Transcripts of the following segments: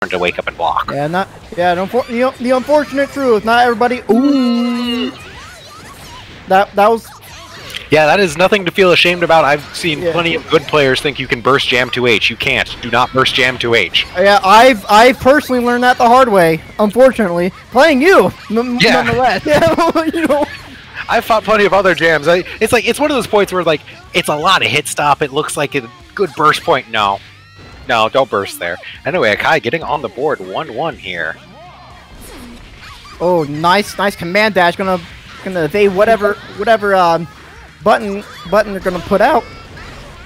to wake up and block. Yeah, the unfortunate truth. Not everybody. Ooh, that was. Yeah, that is nothing to feel ashamed about. I've seen plenty of good players think you can burst jam 2H. You can't. Do not burst jam 2H. Yeah, I've personally learned that the hard way. Unfortunately, playing you, nonetheless. Yeah, you know. I've fought plenty of other jams. It's one of those points where like it's a lot of hit stop. It looks like a good burst point. No, don't burst there. Anyway, Akai getting on the board 1-1 here. Oh, nice command dash. Gonna evade whatever button they're gonna put out.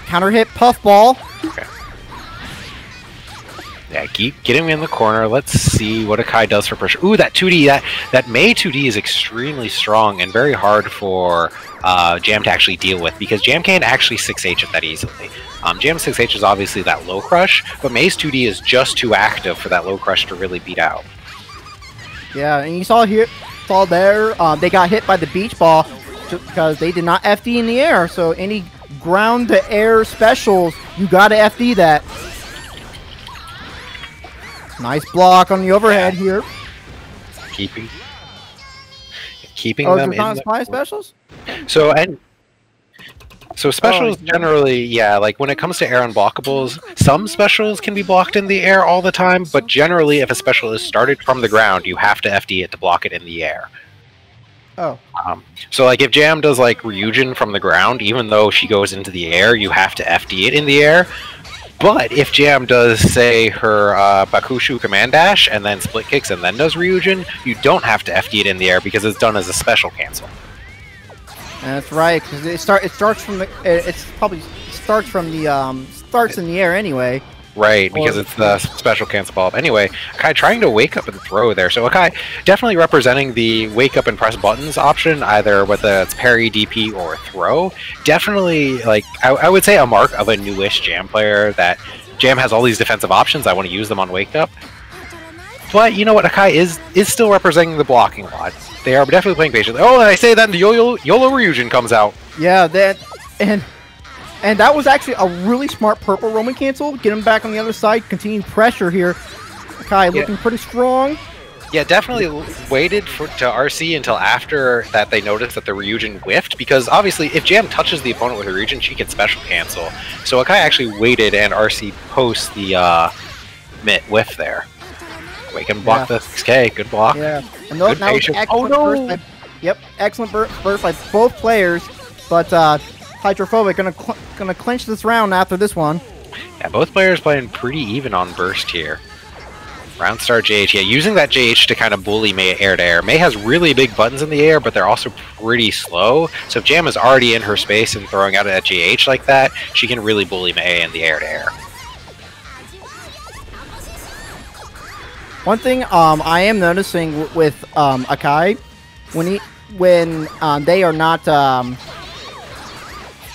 Counter hit puffball. Okay. Yeah, keep getting me in the corner. Let's see what Akai does for pressure. Ooh, that 2D, that Mei 2D is extremely strong and very hard for Jam to actually deal with because Jam can't actually 6H it that easily. Jam 6H is obviously that low crush, but Mei's 2D is just too active for that low crush to really beat out. Yeah, and you saw there, they got hit by the beach ball because they did not FD in the air. So any ground to air specials, you gotta FD that. Nice block on the overhead here. Keeping them in not the spy specials. So specials generally, yeah, like when it comes to air unblockables, some specials can be blocked in the air all the time, but generally if a special is started from the ground, you have to FD it to block it in the air. Oh. So like if Jam does like Ryujin from the ground, even though she goes into the air, you have to FD it in the air. But if Jam does, say, her Bakushu command dash and then split kicks and then does Ryujin, you don't have to FD it in the air because it's done as a special cancel. That's right, because it starts in the air anyway. Right, because it's the special cancel follow-up. Anyway, Akai trying to wake up and throw there. So Akai definitely representing the wake up and press buttons option, either whether it's parry, DP, or throw. Definitely, like, I would say a mark of a newish Jam player that Jam has all these defensive options. I want to use them on wake up. But you know what? Akai is still representing the blocking a lot. They are definitely playing patiently. Oh, and I say that and the YOLO Ryujin comes out. Yeah, and that was actually a really smart purple Roman cancel. Get him back on the other side. Continuing pressure here. Akai looking pretty strong. Yeah, definitely waited to RC until after that they noticed that the Ryujin whiffed, because obviously if Jam touches the opponent with a Ryujin, she can special cancel. So Akai actually waited and RC post the mid whiff there. We can block the 6K. Good block. Yeah. And good patience. Excellent excellent burst by both players, but Hydrophobic gonna clinch this round after this one. Yeah, both players playing pretty even on burst here. Round start JH. Yeah, using that JH to kind of bully Mei air to air. Mei has really big buttons in the air, but they're also pretty slow. So if Jam is already in her space and throwing out a JH like that, she can really bully Mei in the air to air. One thing I am noticing with Akai, when they are not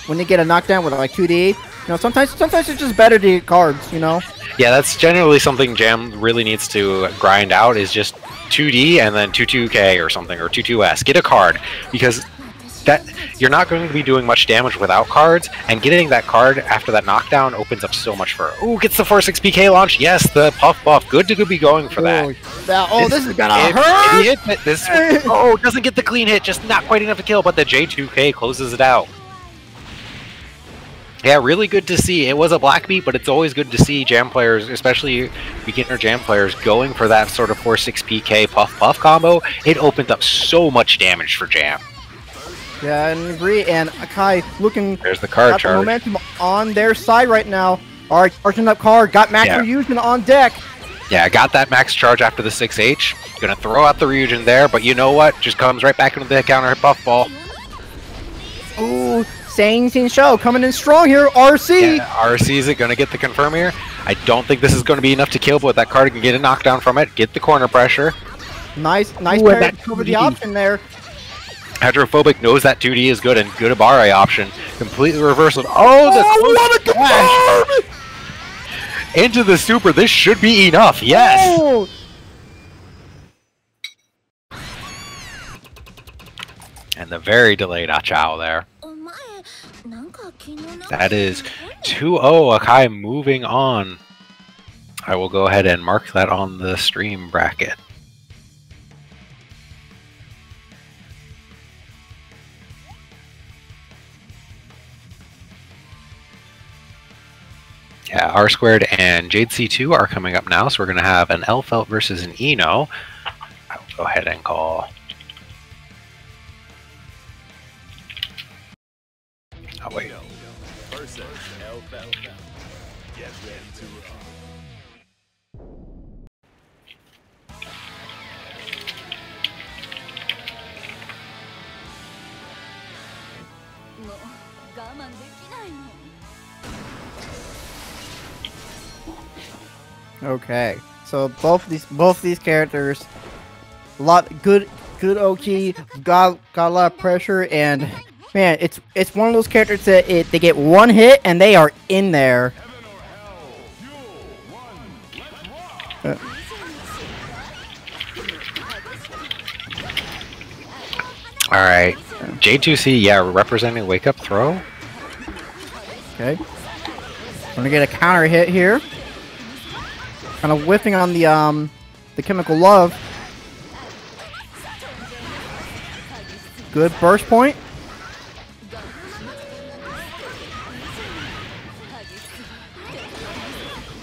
when they get a knockdown with like 2D, you know, sometimes it's just better to get cards, you know. Yeah, that's generally something Jam really needs to grind out, is just 2D and then 22K or something, or 22S. Get a card, because that you're not going to be doing much damage without cards, and getting that card after that knockdown opens up so much for her. Ooh, gets the 4-6 PK launch. Yes, the puff buff. Good to be going for that. This is gonna hurt. Doesn't get the clean hit, just not quite enough to kill, but the J2K closes it out. Yeah, really good to see. It was a black beat, but it's always good to see Jam players, especially beginner Jam players, going for that sort of 4-6 PK puff combo. It opened up so much damage for Jam. Yeah, I agree. And Akai looking. There's the card charge. Momentum on their side right now. Alright, arching up card. Got Max Ryujin on deck. Yeah, got that max charge after the 6H. Gonna throw out the Ryujin there, but you know what? Just comes right back into the counter hit puff ball. Ooh. Same show coming in strong here. RC. Yeah, RC is gonna get the confirm here. I don't think this is going to be enough to kill, but that card can get a knockdown from it. Get the corner pressure. Nice parry to cover the option there. Hydrophobic knows that 2D is good, and good Abare option. Completely reversal. Oh, the flash! Into the super. This should be enough. Yes. Oh. And the very delayed Achao there. That is 2-0. Akai moving on. I will go ahead and mark that on the stream bracket. Yeah, R squared and Jade C2 are coming up now, so we're going to have an L Felt versus an Eno. I will go ahead and call. Oh, wait. Okay, so both these characters, a lot good OT, got a lot of pressure, and man, it's one of those characters that they get one hit and they are in there. All right, J2C, yeah, representing Wake Up Throw. Okay, gonna get a counter hit here. Kind of whiffing on the Chemical Love. Good burst point.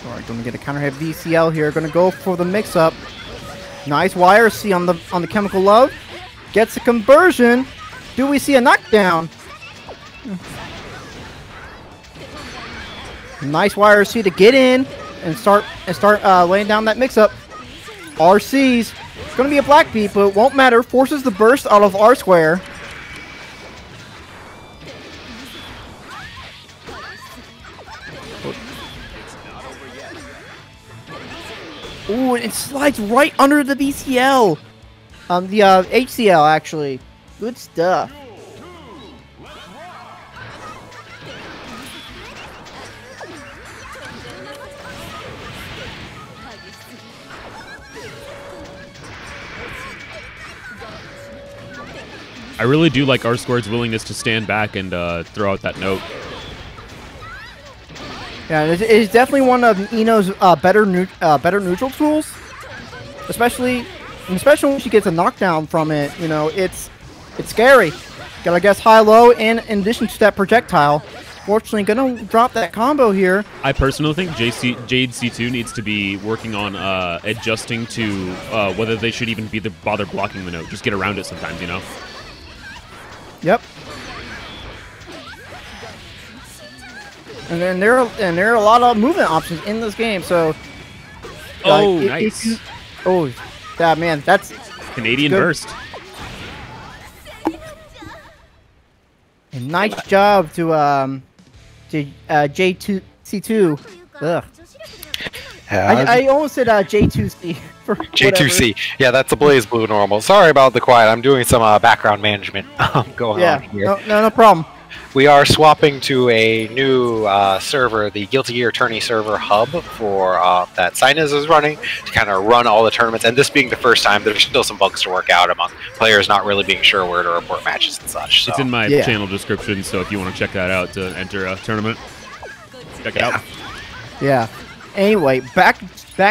Alright, gonna get a counter hit VCL here. Gonna go for the mix up. Nice wire C on the Chemical Love. Gets a conversion. Do we see a knockdown? Nice wire C to get in and start laying down that mix up. RC's gonna be a black beat, but it won't matter. Forces the burst out of R square. Ooh, it slides right under the BCL. The HCL actually. Good stuff. I really do like R Squared's willingness to stand back and throw out that note. Yeah, it's definitely one of Eno's better neutral tools, especially when she gets a knockdown from it. You know, it's scary. Gotta guess high-low, and in addition to that projectile. Fortunately, gonna drop that combo here. I personally think Jade C2 needs to be working on adjusting to whether they should even bother blocking the note. Just get around it sometimes, you know. Yep. And then there are a lot of movement options in this game. So. Oh, nice. Yeah, man, that's Canadian burst. And nice job to J2C2. Ugh. I almost said J2C for J2C. Yeah, that's a Blaze Blue normal. Sorry about the quiet. I'm doing some background management going on here. No problem. We are swapping to a new server, the Guilty Gear Tourney server hub for that Sinus is running to kind of run all the tournaments. And this being the first time, there's still some bugs to work out among players not really being sure where to report matches and such. So. It's in my channel description, so if you want to check that out to enter a tournament, check it out. Yeah. Anyway, back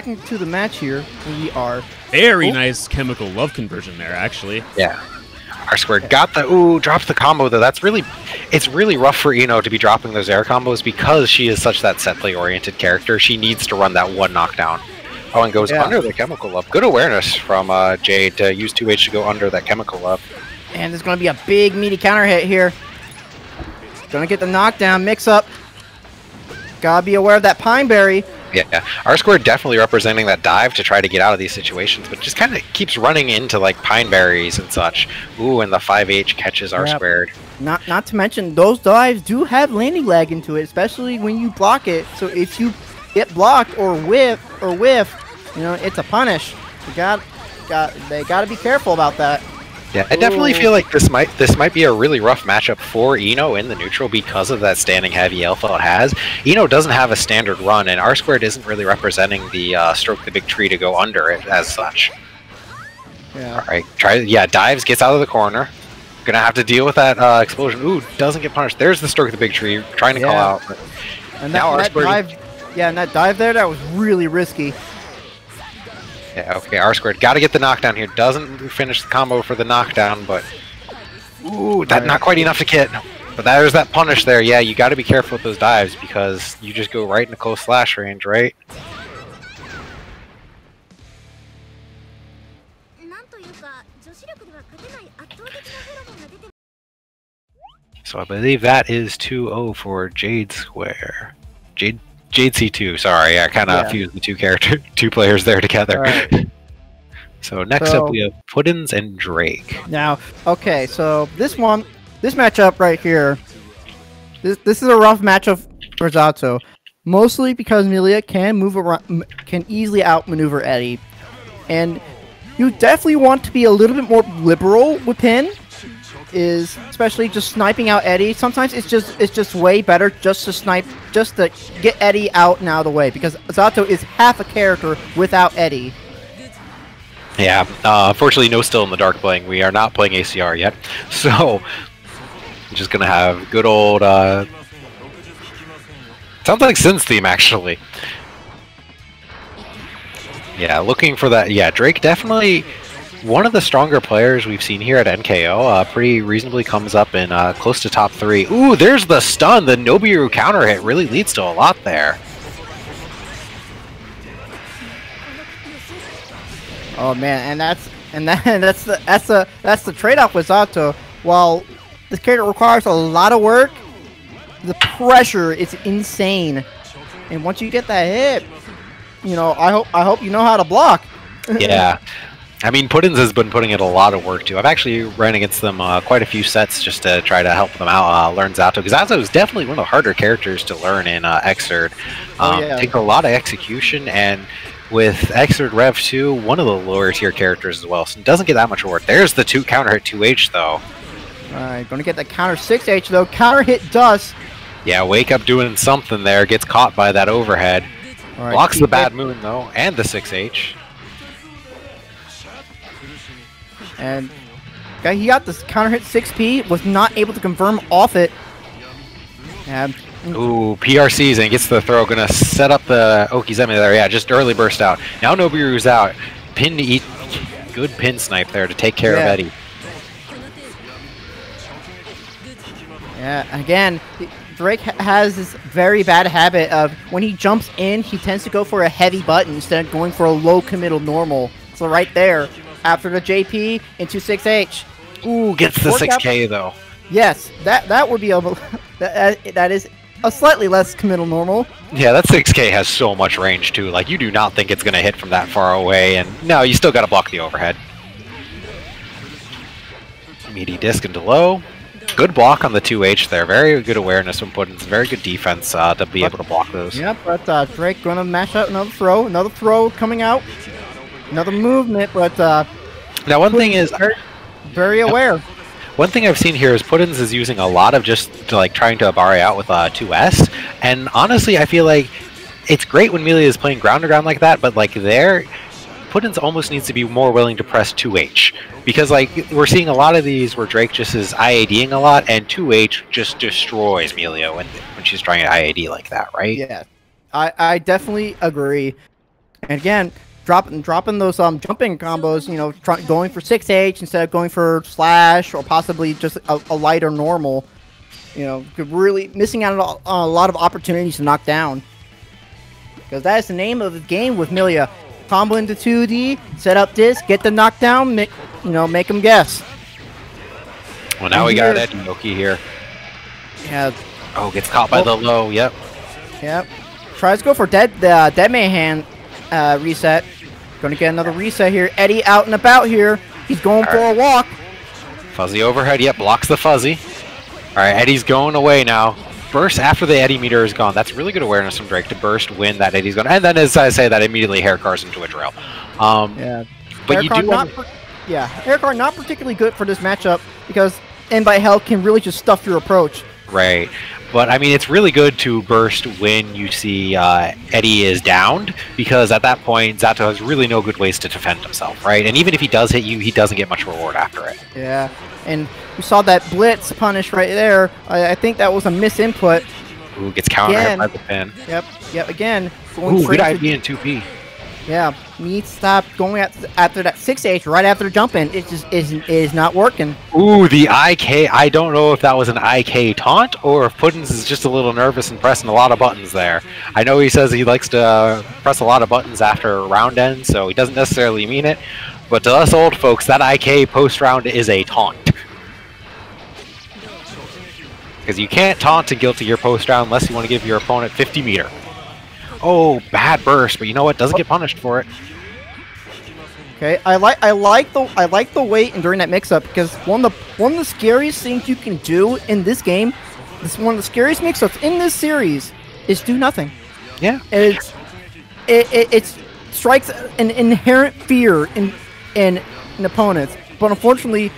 into the match here. We are very nice Chemical Love conversion there, actually. Yeah. R squared got the dropped the combo though. It's really rough for Eno to be dropping those air combos because she is such that set play oriented character. She needs to run that one knockdown. Oh, and goes under the Chemical Love. Good awareness from Jade to use 2H to go under that Chemical Love. And there's going to be a big meaty counter hit here. Gonna get the knockdown mix up. Gotta be aware of that Pine Berry. Yeah, R squared definitely representing that dive to try to get out of these situations, but just kind of keeps running into like pine berries and such. Ooh, and the 5H catches R squared. Not to mention those dives do have landing lag into it, especially when you block it. So if you get blocked or whiff, you know, it's a punish. They gotta be careful about that. Yeah, I definitely feel like this might be a really rough matchup for Eno in the neutral because of that standing heavy alpha it has. Eno doesn't have a standard run, and R squared isn't really representing the stroke the big tree to go under it as such. Yeah. All right, dives, gets out of the corner. Gonna have to deal with that explosion. Ooh, doesn't get punished. There's the stroke the big tree, trying to call out. But and now that dive Yeah, and that dive there, that was really risky. Yeah, okay, R squared. Got to get the knockdown here. Doesn't finish the combo for the knockdown, but... Ooh, that not quite enough to hit. But there's that punish there. Yeah, you got to be careful with those dives because you just go right into close slash range, right? So I believe that is 2-0 for Jade Square. Jade C2, sorry. I kind of fused the two players there together. Right. So next up we have Puddins and Drake. Now, okay, so this matchup right here, this is a rough matchup for Zato. Mostly because Melia can move around, can easily outmaneuver Eddie. And you definitely want to be a little bit more liberal with Pin. Is especially just sniping out Eddie. Sometimes it's just way better just to snipe, just to get Eddie out and out of the way, because Zato is half a character without Eddie. Yeah, unfortunately no Still in the Dark playing. We are not playing ACR yet, so I'm just gonna have good old sounds like Sin's theme actually. Yeah, looking for that. Yeah, Drake definitely one of the stronger players we've seen here at NKO. Pretty reasonably comes up in close to top 3. Ooh, there's the stun. The Nobiru counter hit really leads to a lot there. Oh man, and that's the trade-off with Zato. While this character requires a lot of work, the pressure is insane. And once you get that hit, you know, I hope you know how to block. Yeah. I mean, Puddins has been putting in a lot of work, too. I've actually ran against them quite a few sets just to try to help them out, learn Zato. Because Zato is definitely one of the harder characters to learn in Xrd. Takes a lot of execution, and with Xrd Rev 2, one of the lower tier characters as well. So it doesn't get that much work. There's the counter hit 2H, though. Alright, gonna get the counter 6H, though. Counter hit dust. Yeah, Wake Up doing something there. Gets caught by that overhead. Right, blocks the Bad Moon, though, and the 6H. And he got this counter hit 6P, was not able to confirm off it. And ooh, PRCs and gets the throw. Gonna set up the Okizeme there. Yeah, just early burst out. Now Nobiru's out. Pin to eat. Good pin snipe there to take care of Eddie. Yeah, again, Drake has this very bad habit of when he jumps in, he tends to go for a heavy button instead of going for a low committal normal. So right there, after the JP into 6H. Ooh, gets the 6K though. Yes, that would be able. That is a slightly less committal normal. Yeah, that 6K has so much range too. Like you do not think it's gonna hit from that far away, and no, you still gotta block the overhead. Meaty disc into low. Good block on the 2H there. Very good awareness from Puddins. Very good defense to be able to block those. Yeah, but Drake gonna mash out another throw. Another throw coming out. Another movement, but now one thing is very aware. One thing I've seen here is Puddins is using a lot of just like trying to Abare out with 2S, and honestly, I feel like it's great when Melia is playing ground to ground like that, but like there, Puddins almost needs to be more willing to press 2H because like we're seeing a lot of these where Drake just is IADing a lot, and 2H just destroys Melia when she's trying to IAD like that, right? Yeah, I definitely agree. And again, dropping those jumping combos, you know, going for 6H instead of going for slash or possibly just a lighter normal, you know, could really missing out on a lot of opportunities to knock down. Because that is the name of the game with Melia. Combo into 2D, set up disc, get the knockdown, make them guess. Well, now we got Eddie Yoki here. Yeah. Oh, gets caught by the low. Yep. Yep. Tries to go for dead man hand reset. Gonna get another reset here. Eddie out and about here. He's going for a walk. Fuzzy overhead. Yep, blocks the fuzzy. All right, Eddie's going away now. Burst after the Eddie meter is gone. That's really good awareness from Drake to burst when that Eddie's gone. And then, as I say, that immediately hair cars into a drill. Yeah. But you do air car not particularly good for this matchup because invite health can really just stuff your approach. Right. But, I mean, it's really good to burst when you see Eddie is downed, because at that point, Zato has really no good ways to defend himself, right? And even if he does hit you, he doesn't get much reward after it. Yeah, and we saw that blitz punish right there. I think that was a misinput. Ooh, gets countered by the pin. Yep, again. Going Ooh, straight good to- idea in 2P. Yeah, needs to stop going after that 6H right after jumping. It just is not working. Ooh, the IK. I don't know if that was an IK taunt or if Puddins is just a little nervous and pressing a lot of buttons there. I know he says he likes to press a lot of buttons after a round ends, so he doesn't necessarily mean it. But to us old folks, that IK post-round is a taunt. Because you can't taunt a Guilty Gear post-round unless you want to give your opponent 50 meter. Oh, bad burst, but you know what? Doesn't get punished for it. Okay, I like the wait and during that mix-up because one of the scariest things you can do in this game, one of the scariest mix-ups in this series, is do nothing. Yeah. It strikes an inherent fear in opponents, but unfortunately,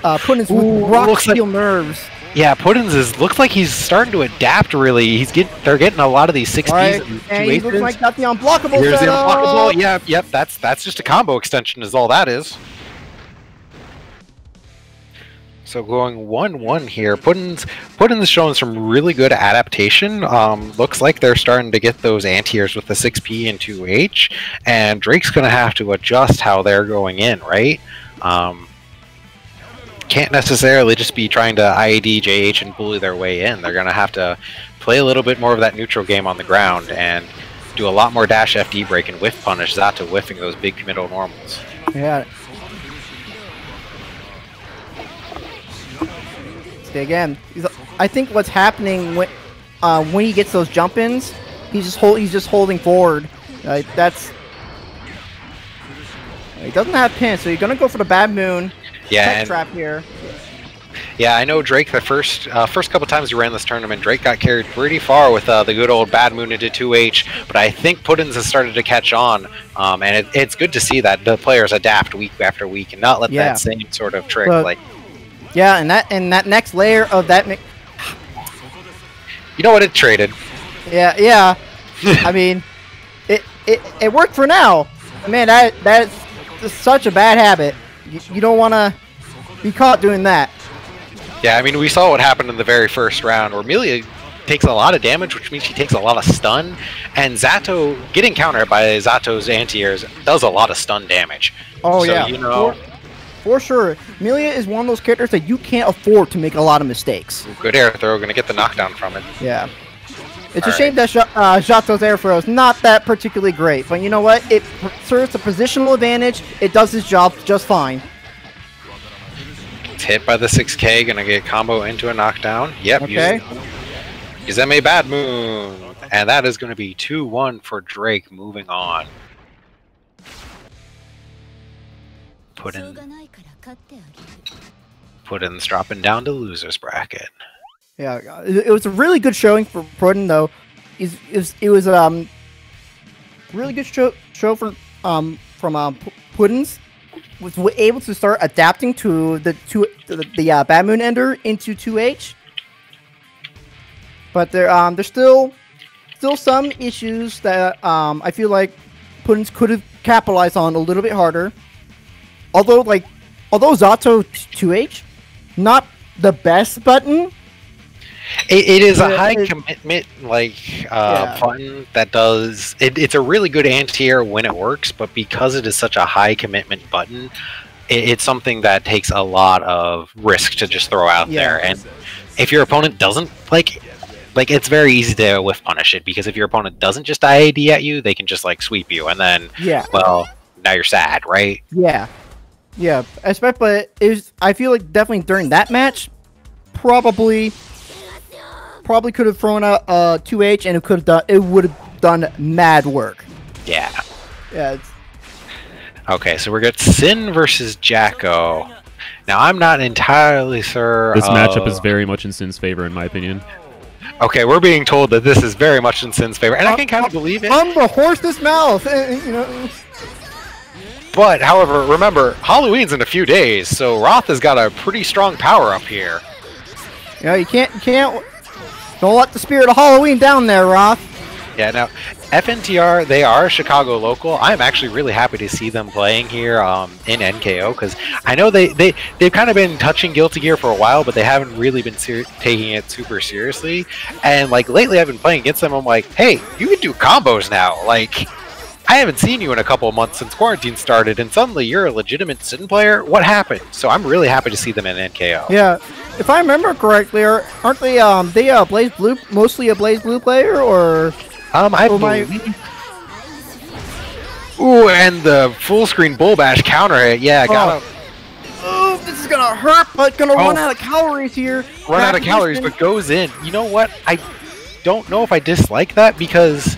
opponents with rock steel nerves. Yeah, Puddins looks like he's starting to adapt. Really, they're getting a lot of these 6Ps and he looks like got the unblockable. Here's the unblockable. Yep. That's just a combo extension, is all that is. So going 1-1 here. Puddins is showing some really good adaptation. Looks like they're starting to get those anti-airs with the 6P and 2H, and Drake's gonna have to adjust how they're going in, right? Can't necessarily just be trying to IAD, JH, and bully their way in. They're going to have to play a little bit more of that neutral game on the ground and do a lot more dash FD break and whiff punish Zato whiffing those big middle normals. Yeah. See, again, I think what's happening when he gets those jump-ins, he's just holding forward. That's he doesn't have pin, so you're going to go for the Bad Moon. Yeah, trap here. Yeah, I know Drake. The first couple times he ran this tournament, Drake got carried pretty far with the good old Bad Moon into 2H. But I think Puddins has started to catch on, and it's good to see that the players adapt week after week and not let that same sort of trick Yeah, and that next layer of that. You know what? It traded. Yeah. I mean, it worked for now. Man, that's such a bad habit. You don't want to be caught doing that. Yeah, I mean, we saw what happened in the very first round, where Melia takes a lot of damage, which means she takes a lot of stun, and Zato, getting countered by Zato's anti-airs, does a lot of stun damage. Oh, so, yeah. You know, for sure. Melia is one of those characters that you can't afford to make a lot of mistakes. Good air throw, going to get the knockdown from it. Yeah. It's a shame that Jato's air throw is not that particularly great, but you know what? It serves a positional advantage. It does its job just fine. It's hit by the 6K, gonna get combo into a knockdown. Yep. Okay. Use MA Bad Moon, and that is going to be 2-1 for Drake. Moving on. Puddin's dropping down to losers bracket. Yeah, it was a really good showing for Puddin, though. It was really good show from Puddin's. Was able to start adapting to the Bad Moon Ender into 2H. But there's still some issues that I feel like Puddin's could have capitalized on a little bit harder. Although Zato 2H, not the best button. It is a high commitment button that does it's a really good anti-air when it works, but because it is such a high commitment button, it's something that takes a lot of risk to just throw out there. And if your opponent doesn't like it's very easy to whiff punish it, because if your opponent doesn't just IAD at you, they can just sweep you, and then well, now you're sad, right? Yeah, especially I feel like definitely during that match, probably could have thrown out 2H, and it would have done mad work. Yeah. Yeah. Okay, so we got Sin versus Jaco. Now I'm not entirely sure. This matchup is very much in Sin's favor, in my opinion. Okay, we're being told that this is very much in Sin's favor, and I can kind of believe it. I'm the horse's mouth, you know. But, however, remember, Halloween's in a few days, so Roth has got a pretty strong power up here. You know, you can't. Don't let the spirit of Halloween down there, Roth. Yeah, now FNTR, they are a Chicago local. I'm actually really happy to see them playing here in NKO because I know they've kind of been touching Guilty Gear for a while, but they haven't really been taking it super seriously. And like lately, I've been playing against them. I'm like, hey, you can do combos now. Like, I haven't seen you in a couple of months since quarantine started, and suddenly you're a legitimate Sin player. What happened? So I'm really happy to see them in NKO. Yeah, if I remember correctly, aren't they Blaze Blue, mostly a Blaze Blue player, or? I believe. Ooh, and the full screen bull bash counter hit. Yeah, got him. Oh, this is gonna hurt, but gonna run out of calories here. Run out of calories, but goes in. You know what? I don't know if I dislike that because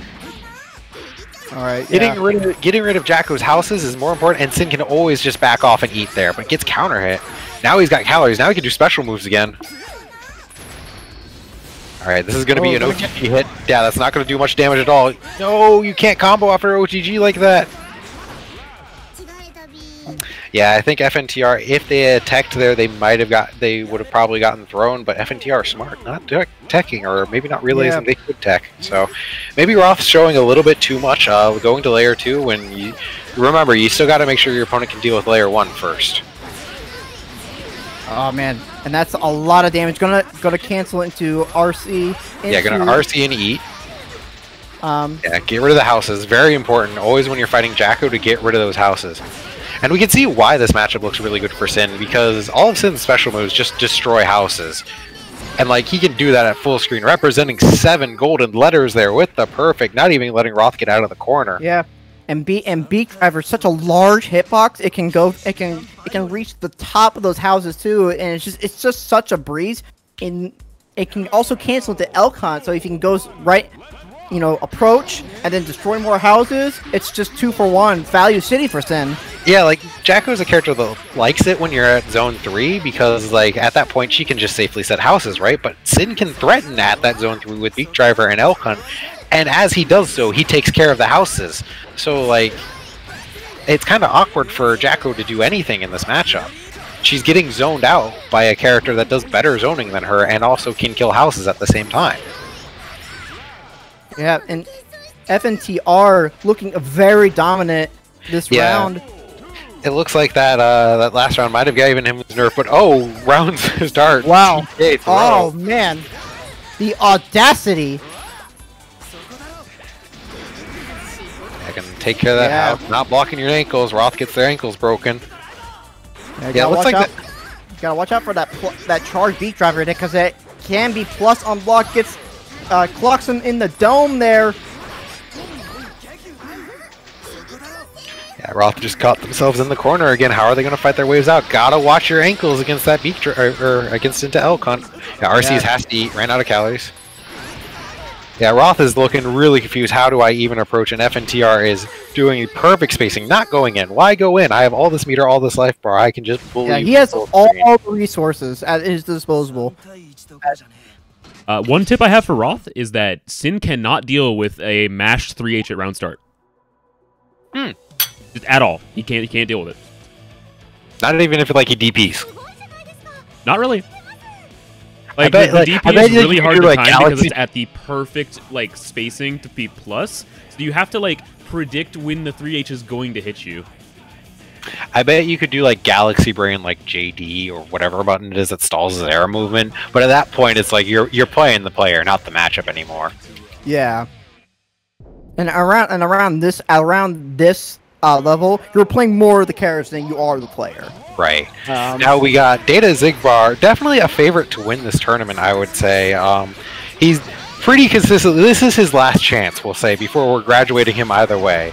getting rid of Jaco's houses is more important, and Sin can always just back off and eat there, but gets counter hit. Now he's got calories. Now he can do special moves again. Alright, this is going to be an OTG hit. Yeah, that's not going to do much damage at all. No, you can't combo after OTG like that. Yeah, I think FNTR, if they had teched there, they would have probably gotten thrown, but FNTR are smart, not teching, or maybe not realizing they could tech. So maybe Roth's showing a little bit too much going to layer 2 when you remember, you still got to make sure your opponent can deal with layer 1 first. Oh man, and that's a lot of damage. Gonna cancel into RC. Yeah, gonna RC and eat. Yeah, get rid of the houses. Very important. Always when you're fighting Jaco to get rid of those houses. And we can see why this matchup looks really good for Sin, because all of Sin's special moves just destroy houses. And like he can do that at full screen, representing 7 golden letters there with the perfect, not even letting Roth get out of the corner. Yeah. And Beak Driver is such a large hitbox. It can reach the top of those houses too, and it's just such a breeze. And it can also cancel into Elk Hunt, so if you can go right, approach and then destroy more houses, it's just 2 for 1 value city for Sin. Yeah, like Jaco's a character that likes it when you're at zone 3 because like at that point she can just safely set houses, right? But Sin can threaten at that zone 3 with Beak Driver and Elk Hunt. And as he does so, he takes care of the houses. So, like, it's kind of awkward for Jaco to do anything in this matchup. She's getting zoned out by a character that does better zoning than her and also can kill houses at the same time. Yeah, and FNTR looking very dominant this round. It looks like that that last round might have given him his nerf, but rounds start. Wow. Oh, man. The audacity. I can take care of that house. Not blocking your ankles. Roth gets their ankles broken. Yeah, it looks like that. You gotta watch out for that charge Beak Driver in it, because it can be plus on block. Gets clocks him in the dome there. Yeah, Roth just caught themselves in the corner again. How are they going to fight their waves out? Gotta watch your ankles against that Beak or against into Elk Hunt. Yeah, RC's has to eat. Ran out of calories. Yeah, Roth is looking really confused. How do I even approach? And FNTR is doing perfect spacing, not going in. Why go in? I have all this meter, all this life bar. I can just bully. Yeah, he has all the resources at his disposal. One tip I have for Roth is that Sin cannot deal with a mashed 3H at round start. Just at all. He can't deal with it. Not even if like he DPs. Not really. Like, the DP is really hard to time because it's at the perfect, like, spacing to be plus. So you have to, like, predict when the 3H is going to hit you. I bet you could do, like, Galaxy Brain, like JD or whatever button it is that stalls his arrow movement. But at that point, it's like you're playing the player, not the matchup anymore. Yeah. And around this level, you're playing more of the characters than you are the player. Right. Now we got Data Zigbar, definitely a favorite to win this tournament, I would say. He's pretty consistent. This is his last chance, we'll say, before we're graduating him either way.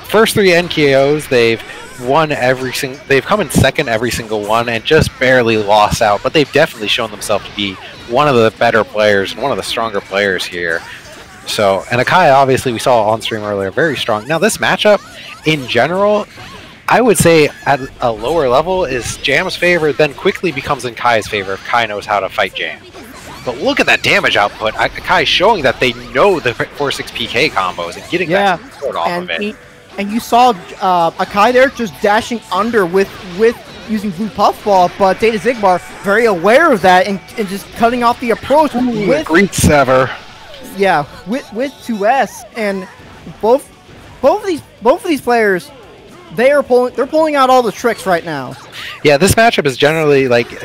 First 3 NKOs, they've won they've come in second every single one and just barely lost out, but they've definitely shown themselves to be one of the better players and one of the stronger players here. So, and Akai, obviously, we saw on stream earlier, very strong. Now, this matchup, in general, I would say at a lower level is Jam's favor, then quickly becomes in Kai's favor if Kai knows how to fight Jam. But look at that damage output. Kai showing that they know the 4-6 PK combos and getting that support off of it. And you saw Akai there just dashing under with using Blue Puffball, but Data Zigbar very aware of that and just cutting off the approach with great sever. yeah, with 2S, and both of these players, they're pulling out all the tricks right now. Yeah, this matchup is generally like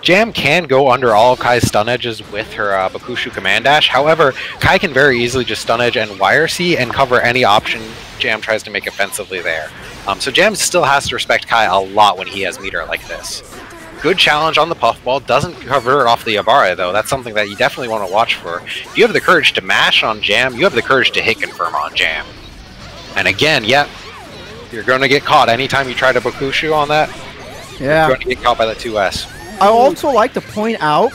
Jam can go under all of Kai's stun edges with her Bakushu command dash. However, Kai can very easily just stun edge and YRC and cover any option Jam tries to make offensively there. So Jam still has to respect Kai a lot when he has meter like this. Good challenge on the puffball, doesn't convert off the Ibarra though. That's something that you definitely want to watch for. If you have the courage to mash on Jam, you have the courage to hit confirm on Jam. And again, yep, you're going to get caught anytime you try to Bakushu on that. Yeah. You're going to get caught by the 2S. I also like to point out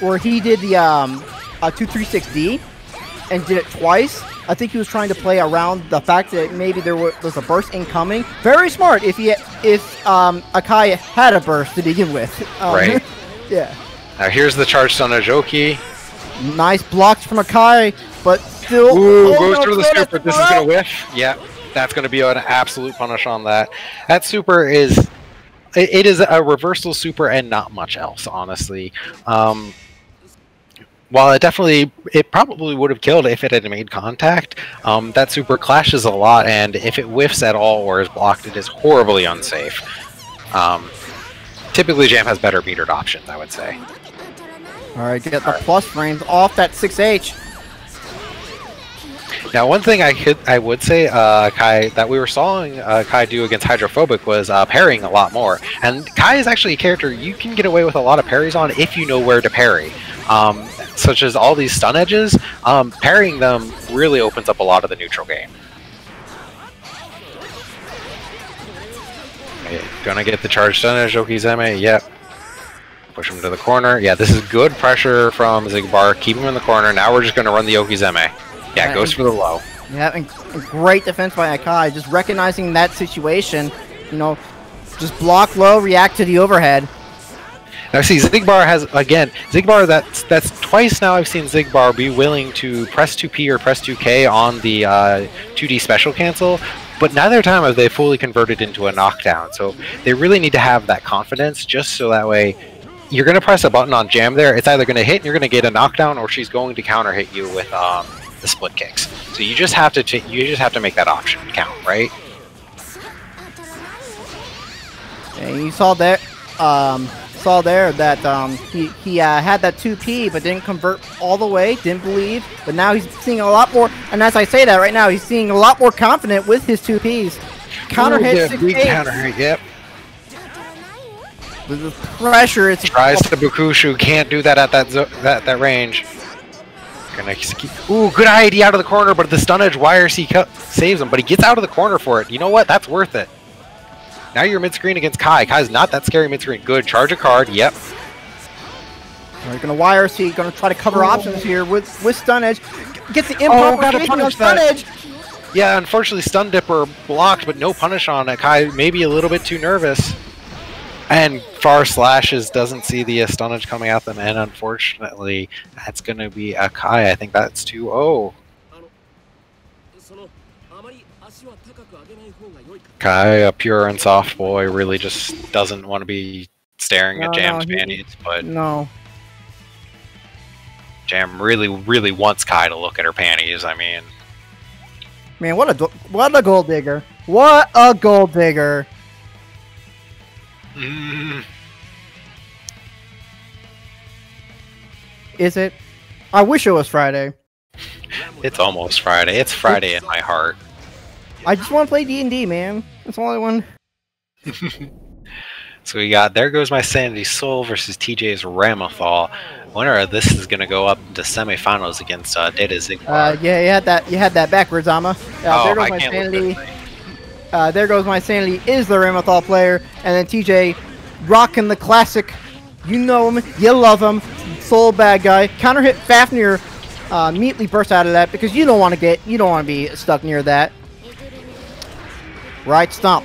where he did the 236D and did it twice. I think he was trying to play around the fact that maybe there was a burst incoming. Very smart if Akai had a burst to begin with. Right. Yeah. Now here's the charge stun of Joki. Nice blocks from Akai, but still. Ooh, goes through the super. This is going to whiff. Yeah, that's going to be an absolute punish on that. That super is... It is a reversal super and not much else, honestly. While it probably would have killed if it had made contact, that super clashes a lot, and if it whiffs at all or is blocked, it is horribly unsafe. Typically, Jam has better metered options, I would say. All right, get the plus frames off that 6H. Now, one thing I would say, Kai, that we were saw Kai do against Hydrophobic was parrying a lot more. And Kai is actually a character you can get away with a lot of parries on if you know where to parry. Such as all these stun edges, parrying them really opens up a lot of the neutral game. Okay, gonna get the charge stun edge, Okizeme, yep. Push him to the corner. Yeah, this is good pressure from Xigbar. Keep him in the corner. Now we're just gonna run the Okizeme. Yeah, goes for the low. Yeah, and great defense by Akai. Just recognizing that situation, you know, just block low, react to the overhead. Now see, Xigbar has, again, Xigbar, that's twice now I've seen Xigbar be willing to press 2P or press 2K on the 2D special cancel, but neither time have they fully converted into a knockdown. So they really need to have that confidence just so that way you're going to press a button on Jam there, it's either going to hit and you're going to get a knockdown or she's going to counter hit you with the split kicks. So you just have to make that option count, right? And you saw that he had that 2P but didn't convert all the way, didn't believe, but now he's seeing a lot more, and as I say that right now, he's seeing a lot more confident with his 2Ps. Counter hit, 6-8. Counter hit, yep. With the pressure, it's tries to Bakushu, can't do that at that range. Gonna keep, ooh, good ID out of the corner, but the stun edge YRC saves him, but he gets out of the corner for it. You know what? That's worth it. Now you're mid-screen against Kai. Kai's not that scary mid-screen. Good. Charge a card. Yep. We're going to YRC. Going to try to cover options here with stun edge. Gets the improper on stun edge. Yeah, unfortunately, stun dipper blocked, but no punish on it. Kai maybe a little bit too nervous. And far slashes, doesn't see the stun edge coming at them, and unfortunately, that's going to be a Kai. I think that's 2-0. Kai, a pure and soft boy, really just doesn't want to be staring at Jam's panties, but no. Jam really, really wants Kai to look at her panties. I mean, man, what a gold digger! What a gold digger! Is it? I wish it was Friday. It's almost Friday. It's Friday in my heart. I just want to play D&D, man. That's all I want. So we got There Goes My Sanity Soul versus TJ's Ramathal. Winner of this is going to go up to semifinals against Data Xigbar. Yeah, you had that backwards, Ama. There Goes My Sanity. There Goes My Sanity is the Ramathal player, and then TJ rocking the classic. You know him, you love him. Soul bad guy. Counter hit Fafnir. Immediately burst out of that because you don't want to be stuck near that. Right stomp.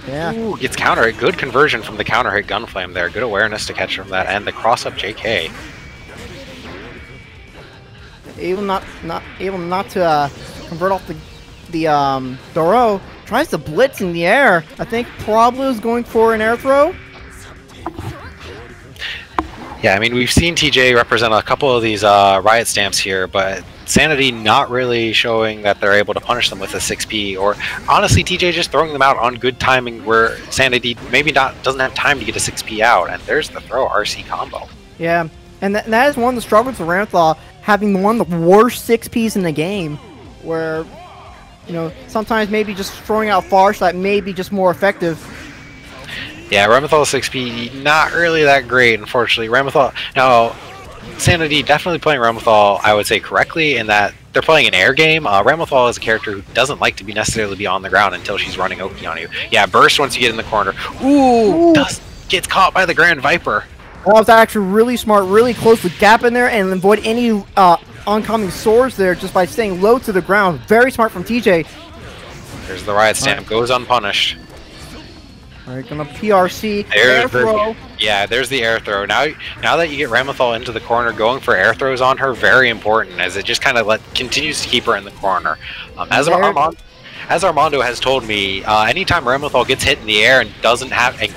Yeah. Ooh, gets counter hit. Good conversion from the counter hit Gunflame there. Good awareness to catch from that, and the cross up JK. Able not to convert off the Doro. Tries to blitz in the air. I think probably was going for an air throw. Yeah, I mean, we've seen TJ represent a couple of these riot stamps here, but Sanity not really showing that they're able to punish them with a 6P, or honestly, TJ just throwing them out on good timing where Sanity maybe doesn't have time to get a 6P out, and there's the throw RC combo. Yeah, and that is one of the struggles of Ramthaw, having one of the worst 6Ps in the game, where, you know, sometimes maybe just throwing out far shot may be just more effective. Yeah, Ramthal 6P, not really that great, unfortunately. Ramthal, now, Sanity definitely playing Ramthal, I would say, correctly, in that they're playing an air game. Ramthal is a character who doesn't like to be necessarily be on the ground until she's running Oki on you. Yeah, burst once you get in the corner. Ooh! Gets caught by the Grand Viper. That was actually really smart, really close with gap in there, and avoid any oncoming swords there just by staying low to the ground. Very smart from TJ. There's the riot stamp, goes unpunished. Alright, gonna PRC, there's air throw. Yeah, there's the air throw. Now that you get Ramthal into the corner, going for air throws on her, very important, as it just kind of continues to keep her in the corner. As Armando has told me, anytime Ramthal gets hit in the air and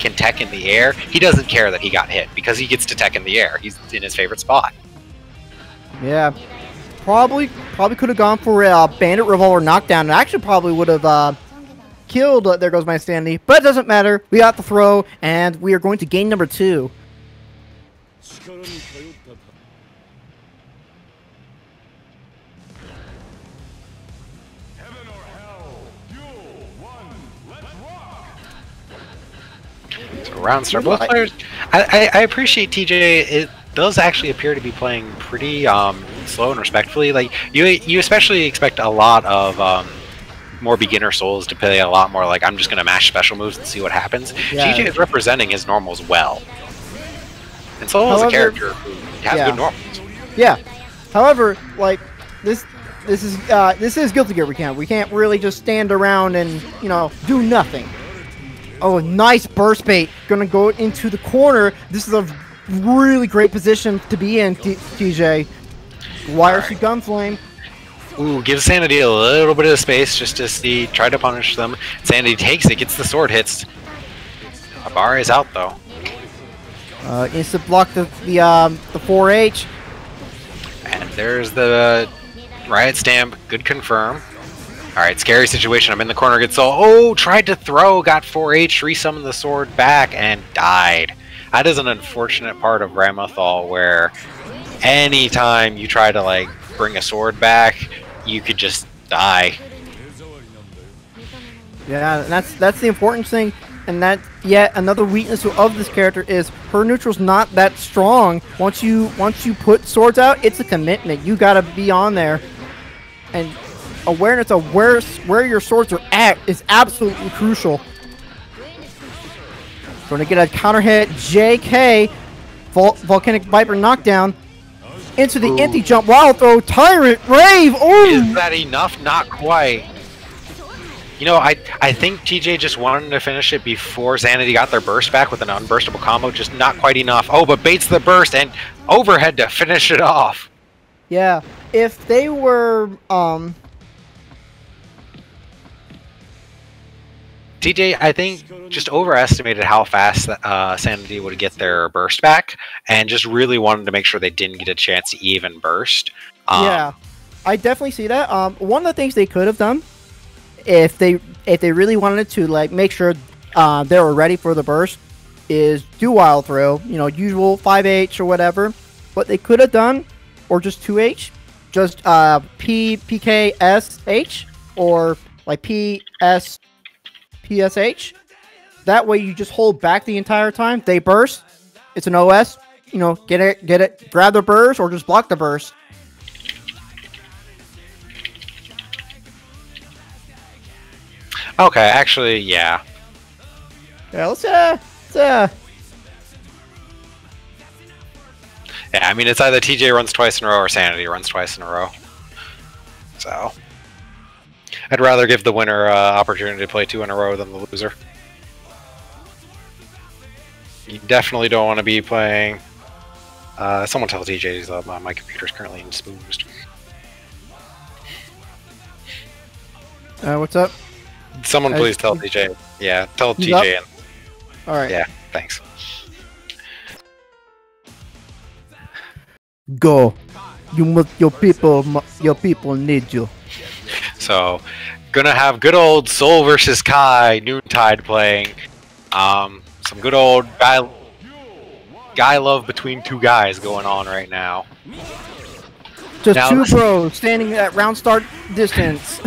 can tech in the air, he doesn't care that he got hit, because he gets to tech in the air. He's in his favorite spot. Yeah, probably could have gone for a Bandit Revolver knockdown, and actually probably would have killed There Goes My Sanity, but it doesn't matter. We got the throw, and we are going to game number 2. So round start. Both players, I appreciate TJ. It does actually appear to be playing pretty slow and respectfully. Like you especially expect a lot of more beginner souls to play a lot more like, I'm just going to mash special moves and see what happens. Yeah. TJ is representing his normals well. And Soul is a character who has good normals. Yeah. However, like, this is Guilty Gear. We can't really just stand around and, you know, do nothing. Oh, nice burst bait. Gonna go into the corner. This is a really great position to be in, TJ. YRC Gunflame. Ooh, gives Sanity a little bit of space just to try to punish them. Sanity takes it, gets the sword hits. Bar is out though. Instant block the 4H. And there's the riot stamp. Good confirm. Alright, scary situation. I'm in the corner, gets tried to throw, got 4H, resummoned the sword back, and died. That is an unfortunate part of Ramthal where anytime you try to like bring a sword back, you could just die. Yeah, that's the important thing, and that yet another weakness of this character is her neutral's not that strong. Once you put swords out, it's a commitment. You gotta be on there, and awareness of where your swords are at is absolutely crucial. Going to get a counter hit. JK, Volcanic Viper knockdown. Into the empty jump, wild throw, Tyrant, Rave, ooh! Is that enough? Not quite. You know, I think TJ just wanted to finish it before Sanity got their burst back with an unburstable combo, just not quite enough. Oh, but baits the burst and overhead to finish it off. Yeah, if they were, TJ, I think, just overestimated how fast Sanity would get their burst back, and just really wanted to make sure they didn't get a chance to even burst. Yeah, I definitely see that. One of the things they could have done, if they really wanted to like make sure they were ready for the burst, is do wild throw. You know, usual 5H or whatever. What they could have done, or just 2H, just PKSH or like PSH. That way you just hold back the entire time. They burst. It's an OS. You know, get it, grab the burst or just block the burst. Okay, actually, yeah. Yeah, let's Yeah, I mean, it's either TJ runs twice in a row or Sanity runs twice in a row. So I'd rather give the winner opportunity to play 2 in a row than the loser. You definitely don't want to be playing... someone tell TJ my computer's currently indisposed. What's up? Someone please tell TJ. Yeah, tell TJ. Alright. Yeah, thanks. Go. Your people need you. So, gonna have good old Soul versus Kai Noontide playing. Some good old guy love between two guys going on right now. Just now, two bros standing at round start distance.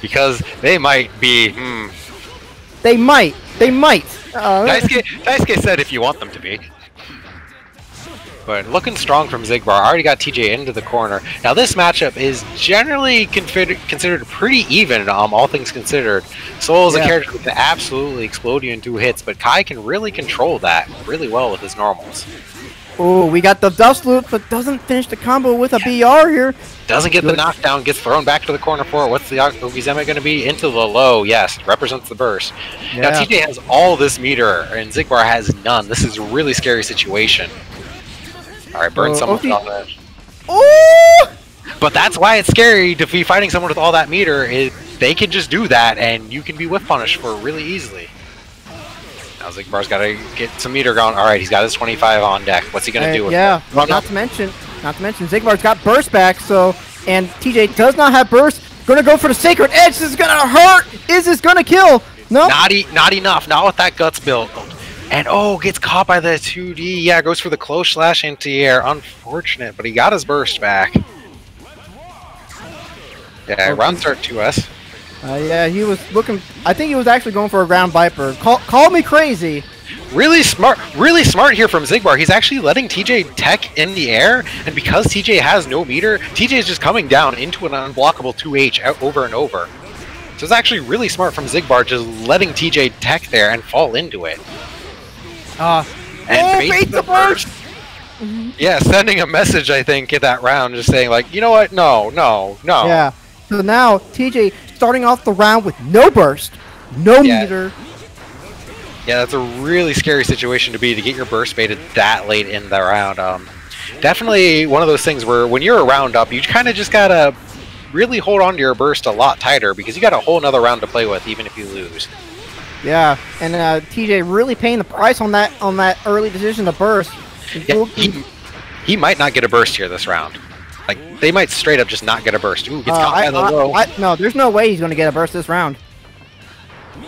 Because they might be. They might. Daisuke said if you want them to be. But looking strong from Xigbar. Already got TJ into the corner. Now this matchup is generally considered pretty even, all things considered. Soul is a character that can absolutely explode you in 2 hits, but Kai can really control that really well with his normals. Oh, we got the dust loop, but doesn't finish the combo with a BR here. Doesn't get the knockdown, gets thrown back to the corner for it. What's the Ogizeme going to be? Into the low, yes, represents the burst. Yeah. Now TJ has all this meter, and Xigbar has none. This is a really scary situation. Alright, burn someone on that. Oh! But that's why it's scary to be fighting someone with all that meter. They can just do that, and you can be whiff punished for it really easily. Now Xigbar's got to get some meter going. Alright, he's got his 25 on deck. What's he going to do with it? Not to mention, Xigbar's got burst back, and TJ does not have burst. Gonna go for the Sacred Edge. This is gonna hurt. Is this gonna kill? No. Not enough. Not with that guts build. And gets caught by the 2D. Yeah, goes for the close slash anti-air. Unfortunate, but he got his burst back. Yeah, round start 2S. Yeah, he was looking. I think he was actually going for a ground Viper. Call me crazy. Really smart here from Xigbar. He's actually letting TJ tech in the air, and because TJ has no meter, TJ is just coming down into an unblockable 2H over and over. So it's actually really smart from Xigbar just letting TJ tech there and fall into it. And bait the burst. Yeah, sending a message, I think, in that round, just saying, like, you know what? No. Yeah. So now, TJ starting off the round with no burst, no meter. Yeah, that's a really scary situation to be, to get your burst baited that late in the round. Definitely one of those things where when you're a round up, you kind of just gotta really hold on to your burst a lot tighter, because you got a whole nother round to play with, even if you lose. Yeah, and TJ really paying the price on that early decision to burst. Yeah, he might not get a burst here this round. Like, they might straight up just not get a burst. Ooh, gets caught by the low. No, there's no way he's going to get a burst this round.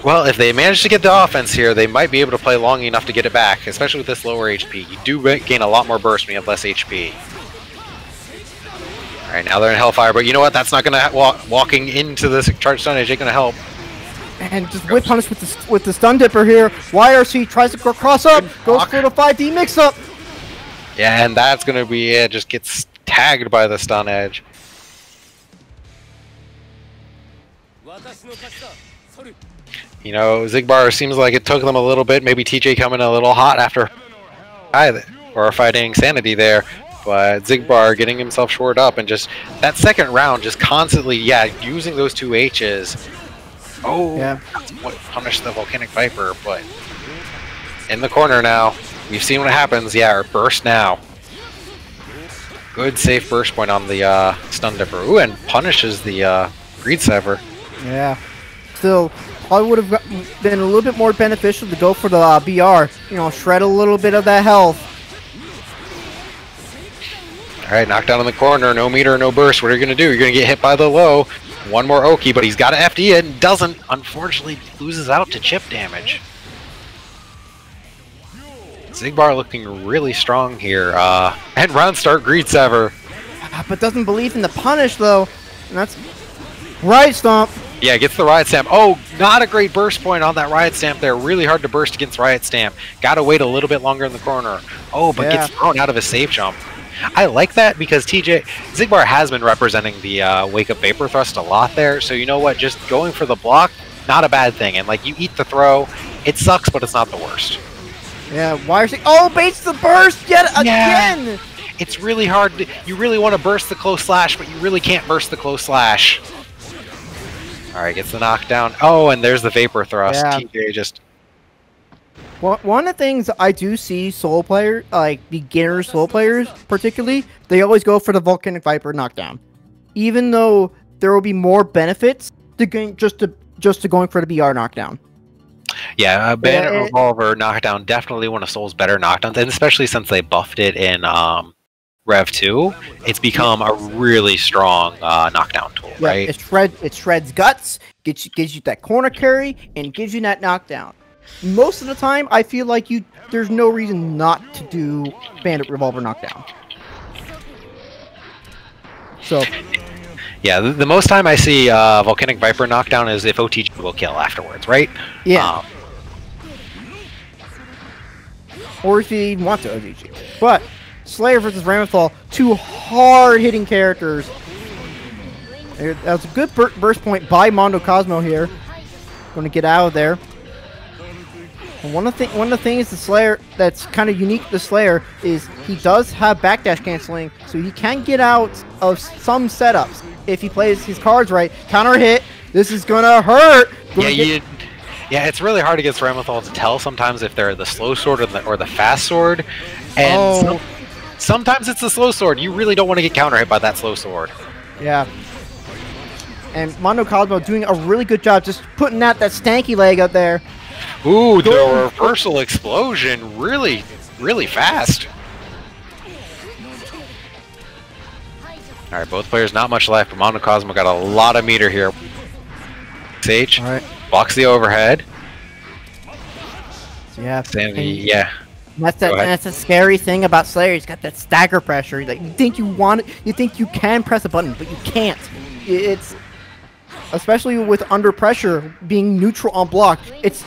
Well, if they manage to get the offense here, they might be able to play long enough to get it back, especially with this lower HP. You do gain a lot more burst when you have less HP. Alright, now they're in Hellfire, but you know what? That's not going to walking into this charge stun edge ain't going to help. And just whip punish with the stun dipper here. YRC tries to cross up, goes for the 5D mix up. Yeah, and that's going to be it. Just gets tagged by the stun edge. You know, Xigbar seems like it took them a little bit. Maybe TJ coming a little hot after or fighting Sanity there. But Xigbar getting himself shored up, and just that second round just constantly, using those 2 H's. That's what punished the Volcanic Viper, but in the corner now. We've seen what happens. Yeah, burst now. Good safe burst point on the stun dipper. Ooh, and punishes the Greed Sever. Yeah. Still, probably would have been a little bit more beneficial to go for the BR. You know, shred a little bit of that health. Alright, knockdown in the corner. No meter, no burst. What are you going to do? You're going to get hit by the low. One more Oki, but he's got an FD it, doesn't. Unfortunately, loses out to chip damage. Xigbar looking really strong here. And round start Greed Sever. But doesn't believe in the punish, though. And that's Riot Stomp. Yeah, gets the Riot Stamp. Oh, not a great burst point on that Riot Stamp there. Really hard to burst against Riot Stamp. Gotta wait a little bit longer in the corner. Oh, but gets thrown out of his safe jump. I like that because Xigbar has been representing the Wake Up Vapor Thrust a lot there. So you know what? Just going for the block, not a bad thing. And like, you eat the throw. It sucks, but it's not the worst. Yeah, YRC. Oh, baits the burst yet again! It's really hard. You really want to burst the close slash, but you really can't burst the close slash. Alright, gets the knockdown. Oh, and there's the Vapor Thrust. Yeah. TJ just... One of the things I do see Soul players, like beginner Soul players particularly, they always go for the Volcanic Viper knockdown. Even though there will be more benefits to just to going for the BR knockdown. Yeah, Bandit Revolver knockdown, definitely one of Soul's better knockdowns, and especially since they buffed it in Rev 2, it's become a really strong knockdown tool, right? It shreds guts, gives you that corner carry, and gives you that knockdown. Most of the time, I feel like there's no reason not to do Bandit Revolver knockdown. So, yeah, the most time I see Volcanic Viper knockdown is if OTG will kill afterwards, right? Yeah. Or if you even want to OTG. But Slayer versus Ramethal, two hard-hitting characters. That was a good burst point by Mondo Cosmo here. Going to get out of there. And one of the things the Slayer that's kind of unique to Slayer is he does have backdash canceling, so he can get out of some setups if he plays his cards right. Counter hit. This is gonna hurt. Yeah, it's really hard against Ramethal to tell sometimes if they're the slow sword or the fast sword, and sometimes it's the slow sword. You really don't want to get counter hit by that slow sword. Yeah. And Mondo Cosmo doing a really good job just putting out that stanky leg up there. Ooh, the reversal explosion, really, really fast. All right, both players not much left, but Mondo Cosmo got a lot of meter here. Sage, blocks the overhead. Yeah, Sandy, yeah. That's a scary thing about Slayer. He's got that stagger pressure. Like you think you can press a button, but you can't. It's especially with under pressure, being neutral on block. It's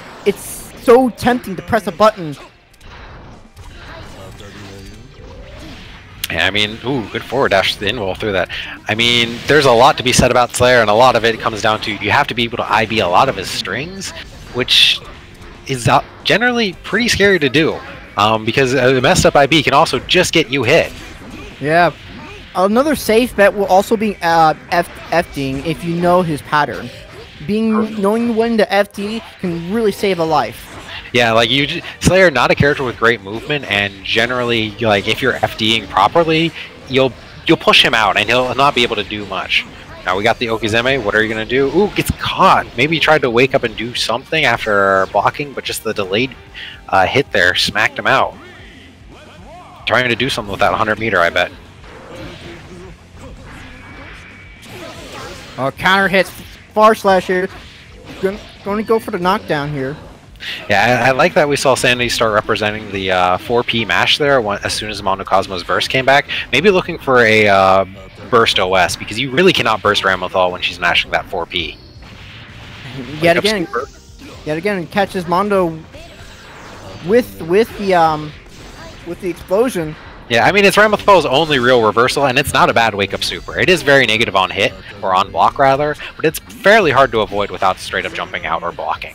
so tempting to press a button. Yeah, I mean, ooh, good forward dash to the in-wall through that. I mean, there's a lot to be said about Slayer, and a lot of it comes down to you have to be able to IB a lot of his strings, which is generally pretty scary to do, because a messed up IB can also just get you hit. Yeah. Another safe bet will also be FDing if you know his pattern. Knowing when to FD can really save a life. Yeah, like Slayer, not a character with great movement, and generally, like if you're FDing properly, you'll push him out, and he'll not be able to do much. Now we got the Okizeme. What are you gonna do? Ooh, gets caught. Maybe he tried to wake up and do something after blocking, but just the delayed hit there smacked him out. Trying to do something with that 100 meter, I bet. Counter hits far slash here. Going to go for the knockdown here. Yeah, I like that we saw Sandy start representing the 4P mash there as soon as Mondo Cosmo's burst came back. Maybe looking for a burst OS, because you really cannot burst Ramethal when she's mashing that 4P. Yet again, catches Mondo with the explosion. Yeah, I mean, it's Ramethal's only real reversal, and it's not a bad wake-up super. It is very negative on hit, or on block rather, but it's fairly hard to avoid without straight up jumping out or blocking.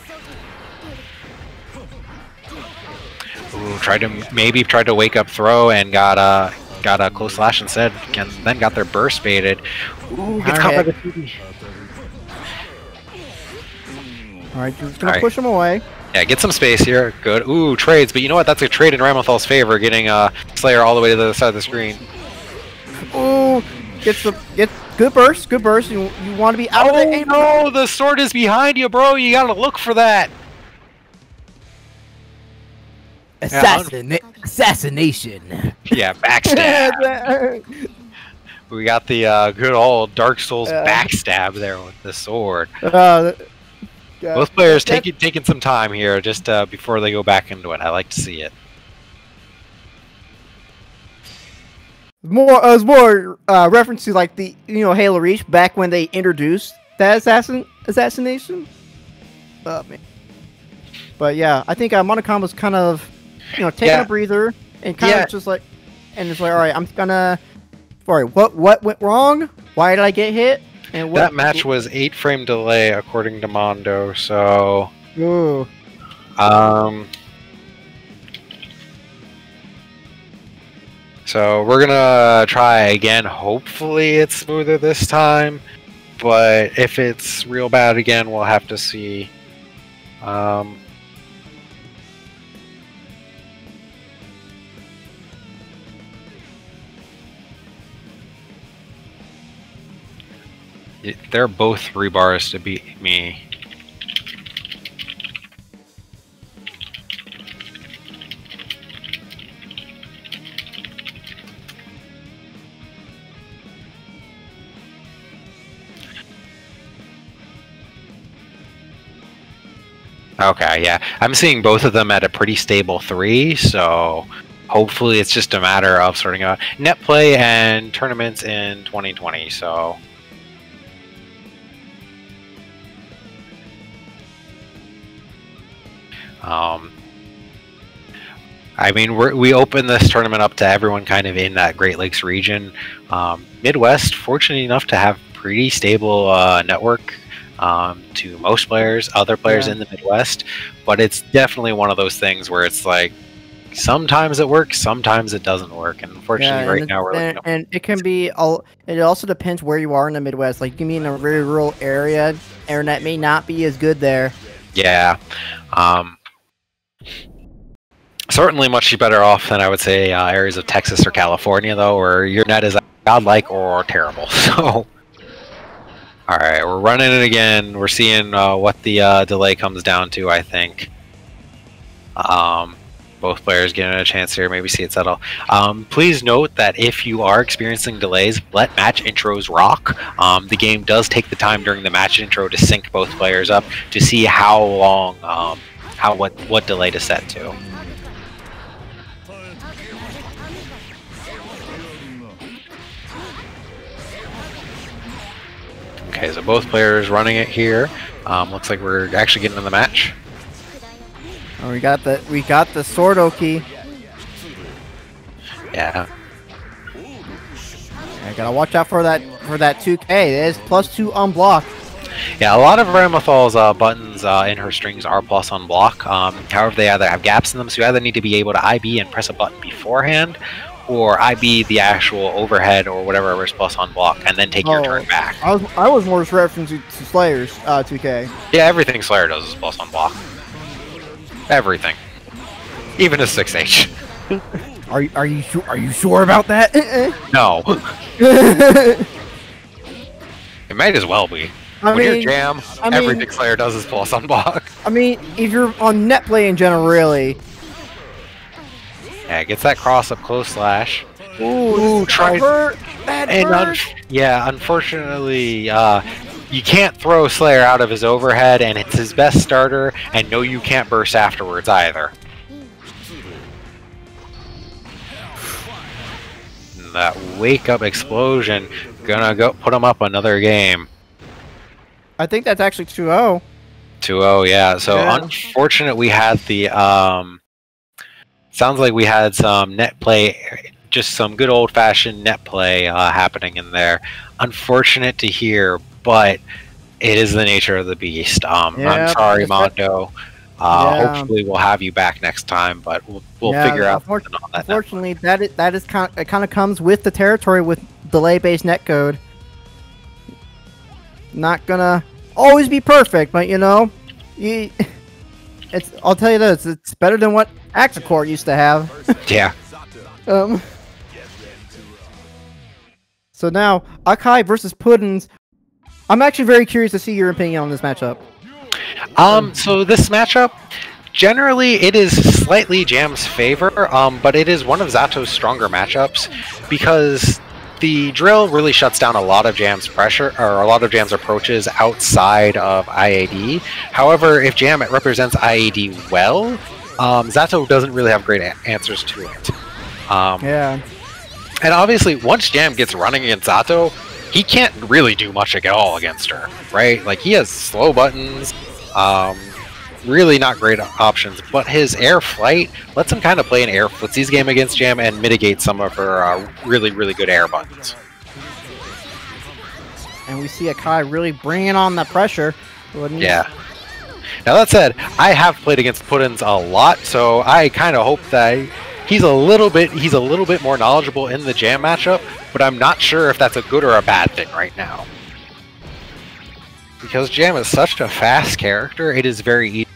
Ooh, tried to wake up throw and got a close slash instead, and then got their burst baited. Ooh, gets caught by the CD. Alright, just gonna push him away. Yeah, get some space here. Good. Ooh, trades, but you know what? That's a trade in Ramethal's favor, getting Slayer all the way to the other side of the screen. Ooh, get good burst, good burst. You want to be out of the no, the sword is behind you, bro. You gotta look for that. Assassination. Yeah, backstab. We got the good old Dark Souls backstab there with the sword. Both players taking some time here just before they go back into it. I like to see it. It was more reference to like the Halo Reach back when they introduced that assassination. Oh man. But yeah, I think Monocom was kind of taking a breather and kind of just like, and it's like, all right, what went wrong? Why did I get hit? And that match was 8-frame delay according to Mondo, so ooh. So we're gonna try again. Hopefully it's smoother this time, but if it's real bad again, we'll have to see. They're both 3 bars to beat me. Okay, yeah. I'm seeing both of them at a pretty stable 3, so hopefully it's just a matter of sorting out net play and tournaments in 2020, so... I mean, we open this tournament up to everyone kind of in that Great Lakes region. Midwest, fortunate enough to have pretty stable network to most players, other players in the Midwest, but it's definitely one of those things where it's like sometimes it works, sometimes it doesn't work, and unfortunately right now we're looking and it can be it also depends where you are in the Midwest. Like you can be in a very rural area, internet may not be as good there. Yeah. Certainly much better off than I would say areas of Texas or California, though, where your net is godlike or terrible. So, all right, we're running it again. We're seeing what the delay comes down to, I think. Both players getting a chance here, maybe see it settle. Please note that if you are experiencing delays, let match intros rock. The game does take the time during the match intro to sync both players up to see how long, what delay to set to. Okay, so both players running it here. Looks like we're actually getting in the match. Oh, we got the sword Oki. Yeah. I gotta watch out for that 2K. It is +2 on block. Yeah, a lot of Ramthal's buttons in her strings are plus on block. However, they either have gaps in them, so you either need to be able to IB and press a button beforehand, or IB the actual overhead or whatever is plus on block, and then take your turn back. I was more just referencing to Slayer's 2K. Yeah, everything Slayer does is plus on block. Everything, even a 6H. Are you sure about that? No. It might as well be. When you're Jam, everything Slayer does is plus on block. I mean, if you're on net play in general, really. Yeah, gets that cross up close slash. Ooh, try that hurt. Yeah, unfortunately, you can't throw Slayer out of his overhead, and it's his best starter, and no, you can't burst afterwards either. And that wake up explosion gonna go put him up another game. I think that's actually 2-0. 2-0, yeah. So unfortunate we had the sounds like we had some net play, just some good old-fashioned net play happening in there. Unfortunate to hear, but it is the nature of the beast. I'm sorry, Mondo. Hopefully we'll have you back next time, but we'll figure out something on that. Unfortunately, it kind of comes with the territory with delay-based netcode. Not gonna always be perfect, but you know, I'll tell you this: it's better than what Axacore used to have. Yeah. So now Akai versus Puddins. I'm actually very curious to see your opinion on this matchup. So this matchup, generally it is slightly Jam's favor, but it is one of Zato's stronger matchups because the drill really shuts down a lot of Jam's pressure, or a lot of Jam's approaches outside of IAD. However, if Jam represents IAD well, Zato doesn't really have great answers to it. And obviously, once Jam gets running against Zato, he can't really do much at all against her, right? Like, he has slow buttons, really not great options, but his air flight lets him kind of play an air footsies game against Jam and mitigate some of her really, really good air buttons. And we see Akai really bringing on the pressure. Yeah. Now that said, I have played against Puddins a lot, so I kind of hope that he's a little bit more knowledgeable in the Jam matchup, but I'm not sure if that's a good or a bad thing right now. Because Jam is such a fast character, it's very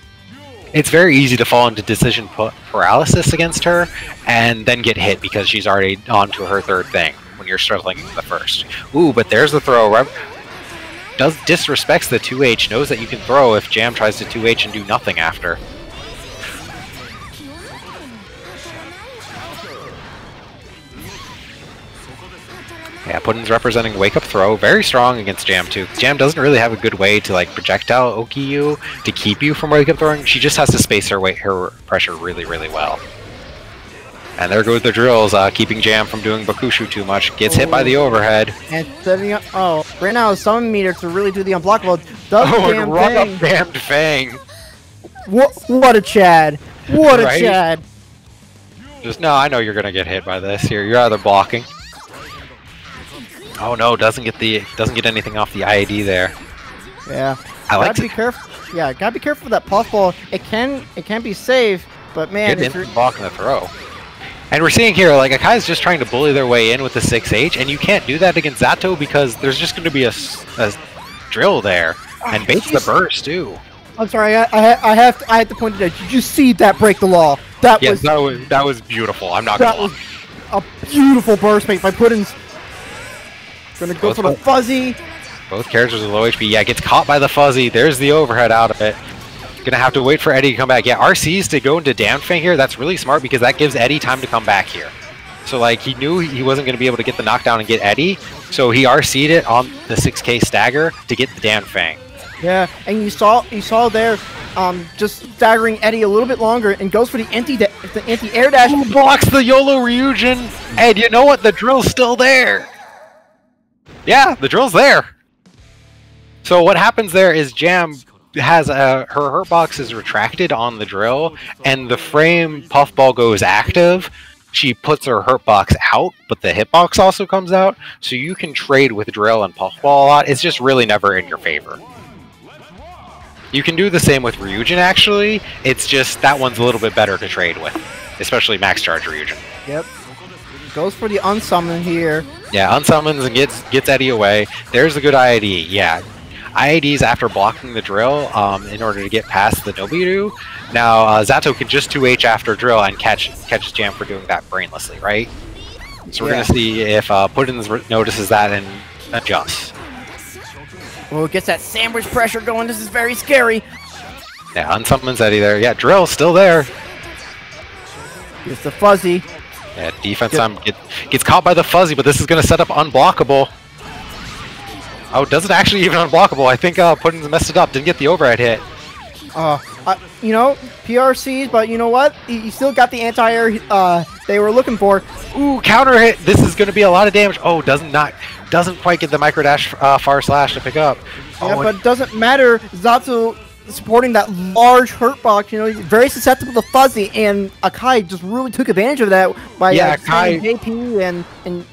easy to fall into decision paralysis against her and then get hit because she's already on to her third thing when you're struggling in the first. Ooh, but there's the throw. Disrespects the 2H, knows that you can throw if Jam tries to 2H and do nothing after. Yeah, Puddin's representing Wake Up Throw. Very strong against Jam, too. Jam doesn't really have a good way to, like, projectile Oki you to keep you from Wake Up Throwing. She just has to space her pressure really, really well. And there goes the drills, keeping Jam from doing Bakushu too much. Gets hit by the overhead. And setting up... Oh, right now, summon meter to really do the unblockable. Does the damn run thing. up damned Fang. What a Chad. What a Chad. Just, no, I know you're going to get hit by this. You're either blocking. Oh no, doesn't get anything off the IAD there. Yeah. I like to be careful. Yeah, gotta be careful with that puffball. It can be safe, but man, it's blocking the throw. And we're seeing here, like, Akai's just trying to bully their way in with the 6H, and you can't do that against Zato because there's just going to be a drill there, and baits the burst too. I'm sorry, I have to point it out. Did you see that break the law? That was beautiful. I'm not gonna lie. That was a beautiful burst bait by Puddin's. Gonna go for the fuzzy. Both characters are low HP. Yeah, gets caught by the fuzzy. There's the overhead out of it. Gonna have to wait for Eddie to come back. Yeah, RCs to go into Damn Fang here. That's really smart because that gives Eddie time to come back here. So, like, he knew he wasn't going to be able to get the knockdown and get Eddie, so he RC'd it on the 6K stagger to get the Damn Fang. Yeah, and you saw there, just staggering Eddie a little bit longer and goes for the anti-air dash. Who blocks the YOLO Ryujin? And you know what? The drill's still there. Yeah, the drill's there. So what happens there is Jam has her hurt box is retracted on the drill, and the frame puffball goes active. She puts her hurt box out, but the hitbox also comes out, so you can trade with drill and puffball a lot. It's just really never in your favor. You can do the same with Ryujin, actually. It's just that one's a little bit better to trade with, especially max charge Ryujin. Yep. Goes for the unsummon here. Yeah, unsummons and gets Eddie away. There's a good IID. Yeah, IIDs after blocking the drill in order to get past the Nobiru. Now Zato can just 2H after drill and catch Jam for doing that brainlessly, right? So we're gonna see if Puddin's notices that and adjusts. Oh, gets that sandwich pressure going. This is very scary. Yeah, unsummons Eddie there. Yeah, drill still there. Gets the fuzzy. Yeah, defense time gets caught by the fuzzy, but this is gonna set up unblockable. Oh, doesn't actually even unblockable. I think Puddin's messed it up. Didn't get the overhead hit. You know, PRCs, but you know what? He still got the anti-air they were looking for. Ooh, counter hit. This is going to be a lot of damage. Oh, doesn't quite get the micro dash far slash to pick up. Yeah, but it doesn't matter. Zato supporting that large hurt box. You know, he's very susceptible to fuzzy, and Akai just really took advantage of that by Akai, JP and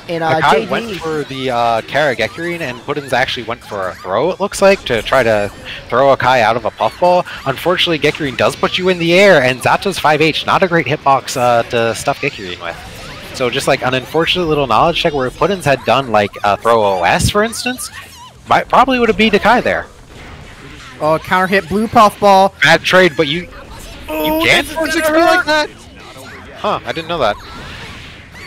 Akai JD. went for the Karagekurin, and Puddin's actually went for a throw, it looks like, to try to throw Akai out of a puffball. Unfortunately, Gekurin does put you in the air, and Zato's 5H, not a great hitbox to stuff Gekurin with. So just like an unfortunate little knowledge check where Puddin's had done like a throw OS, for instance, probably would have beat Akai there. Oh, counter hit blue puffball. Bad trade, but you can't force it like that? Huh, I didn't know that.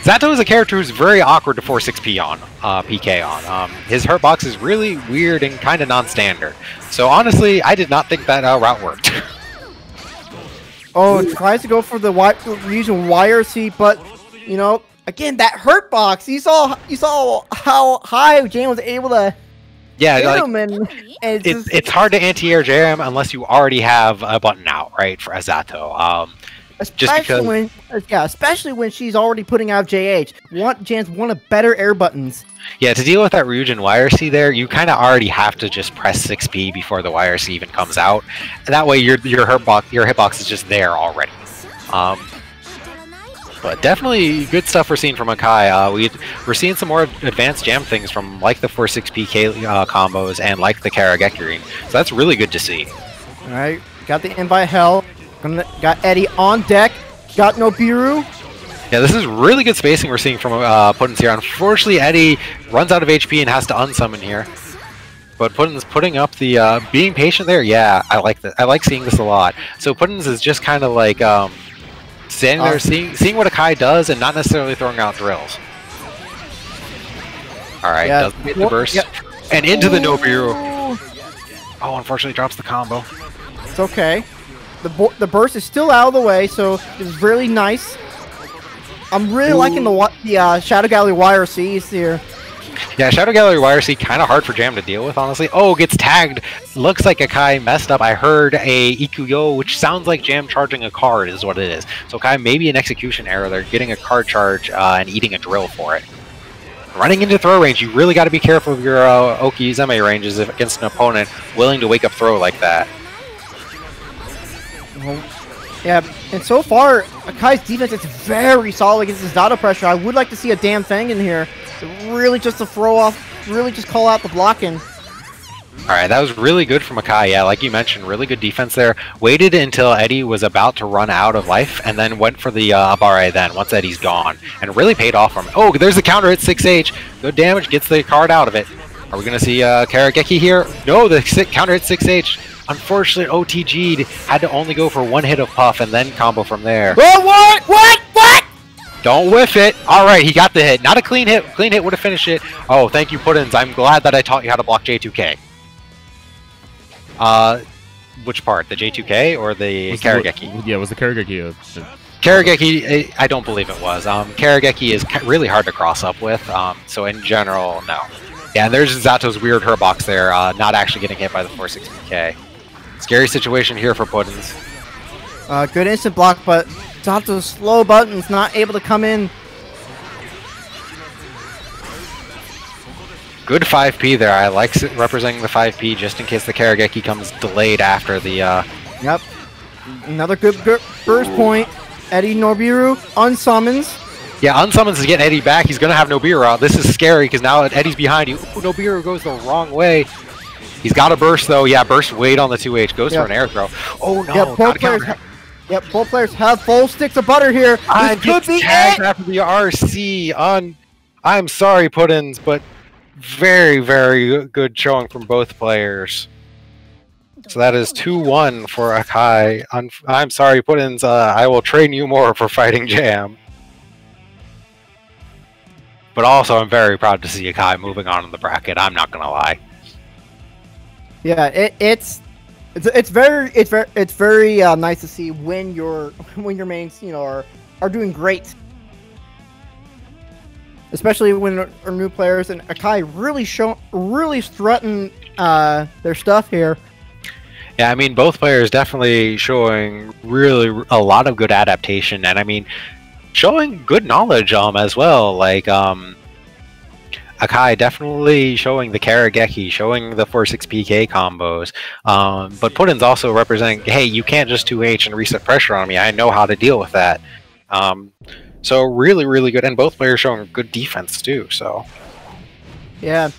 Zato is a character who's very awkward to 4-6P on, PK on. His hurt box is really weird and kind of non-standard. So honestly, I did not think that route worked. Oh, tries to go for the Ryujin YRC, but you know, again that hurt box. You saw how high Jam was able to. Yeah, hit like, him and it's hard to anti-air Jam unless you already have a button out, right, for Zato. Especially when she's already putting out JH. Jan's one of better air buttons. Yeah, to deal with that Ryujin YRC there, you kind of already have to just press 6P before the YRC even comes out. And that way your hitbox is just there already. But definitely good stuff we're seeing from Akai. We're seeing some more advanced Jam things from like the 4-6PK combos and like the Karagekurin. So that's really good to see. Alright, got the invite hell. Got Eddie on deck. Got Nobiru. Yeah, this is really good spacing we're seeing from Puddin's here. Unfortunately, Eddie runs out of HP and has to unsummon here. But Puddin's putting up the being patient there. Yeah, I like that. I like seeing this a lot. So Puddin's is just kind of like standing there, seeing what Akai does, and not necessarily throwing out drills. All right, doesn't get the burst, and into the Nobiru. Oh, unfortunately, drops the combo. It's okay. The burst is still out of the way, so it's really nice. I'm really liking the Shadow Gallery YRCs here. Yeah, Shadow Gallery YRC kind of hard for Jam to deal with, honestly. Oh, gets tagged. Looks like Akai messed up. I heard a Ikuyo, which sounds like Jam charging a card is what it is. So Akai, maybe an execution error. They're getting a card charge and eating a drill for it. Running into throw range, you really got to be careful of your Okizeme ranges against an opponent willing to wake up throw like that. Yeah, and so far, Akai's defense is very solid against his data pressure. I would like to see a damn thing in here. Really just to throw off, really just call out the blocking. Alright, that was really good from Akai. Yeah, like you mentioned, really good defense there. Waited until Eddie was about to run out of life, and then went for the Abare then, once Eddie's gone. And really paid off for him. Oh, there's the counter at 6H. Good damage, gets the card out of it. Are we going to see Karageki here? No, the counter at 6H. Unfortunately, OTG'd, had to only go for one hit of Puff and then combo from there. Oh, what? What? Don't whiff it. All right, he got the hit. Not a clean hit. Clean hit would have finished it. Oh, thank you, Puddins. I'm glad that I taught you how to block J2K. Which part? The J2K or the Karageki? Yeah, it was the Karageki. Karageki, I don't believe it was. Karageki is really hard to cross up with, so in general, no. Yeah, and there's Zato's weird Herbox there, not actually getting hit by the 460K. Scary situation here for Puddins. Good instant block, but Zato's slow buttons not able to come in. Good 5P there. I like representing the 5P just in case the Karageki comes delayed after the... Yep. Another good burst point. Eddie Nobiru unsummons. Yeah, unsummons is getting Eddie back. He's going to have Nobiru out. This is scary because now Eddie's behind you. Ooh, Nobiru goes the wrong way. He's got a burst though. Yeah, burst weight on the 2H. Goes for an air throw. Oh no, both players have full sticks of butter here. This could be tagged after the RC. I'm sorry, Puddins, but very, very good showing from both players. So that is 2-1 for Akai. I'm sorry, Puddins. I will train you more for fighting Jam. But also, I'm very proud to see Akai moving on in the bracket. I'm not gonna lie. Yeah, it's very nice to see when your mains are doing great, especially when our new players and Akai really strutting their stuff here. Yeah, I mean both players definitely showing really a lot of good adaptation, and I mean showing good knowledge as well. Like Akai definitely showing the Karageki, showing the 4-6 PK combos, but Puddin's also representing, hey, you can't just 2H and reset pressure on me. I know how to deal with that. So really, really good, and both players showing good defense too. So yeah,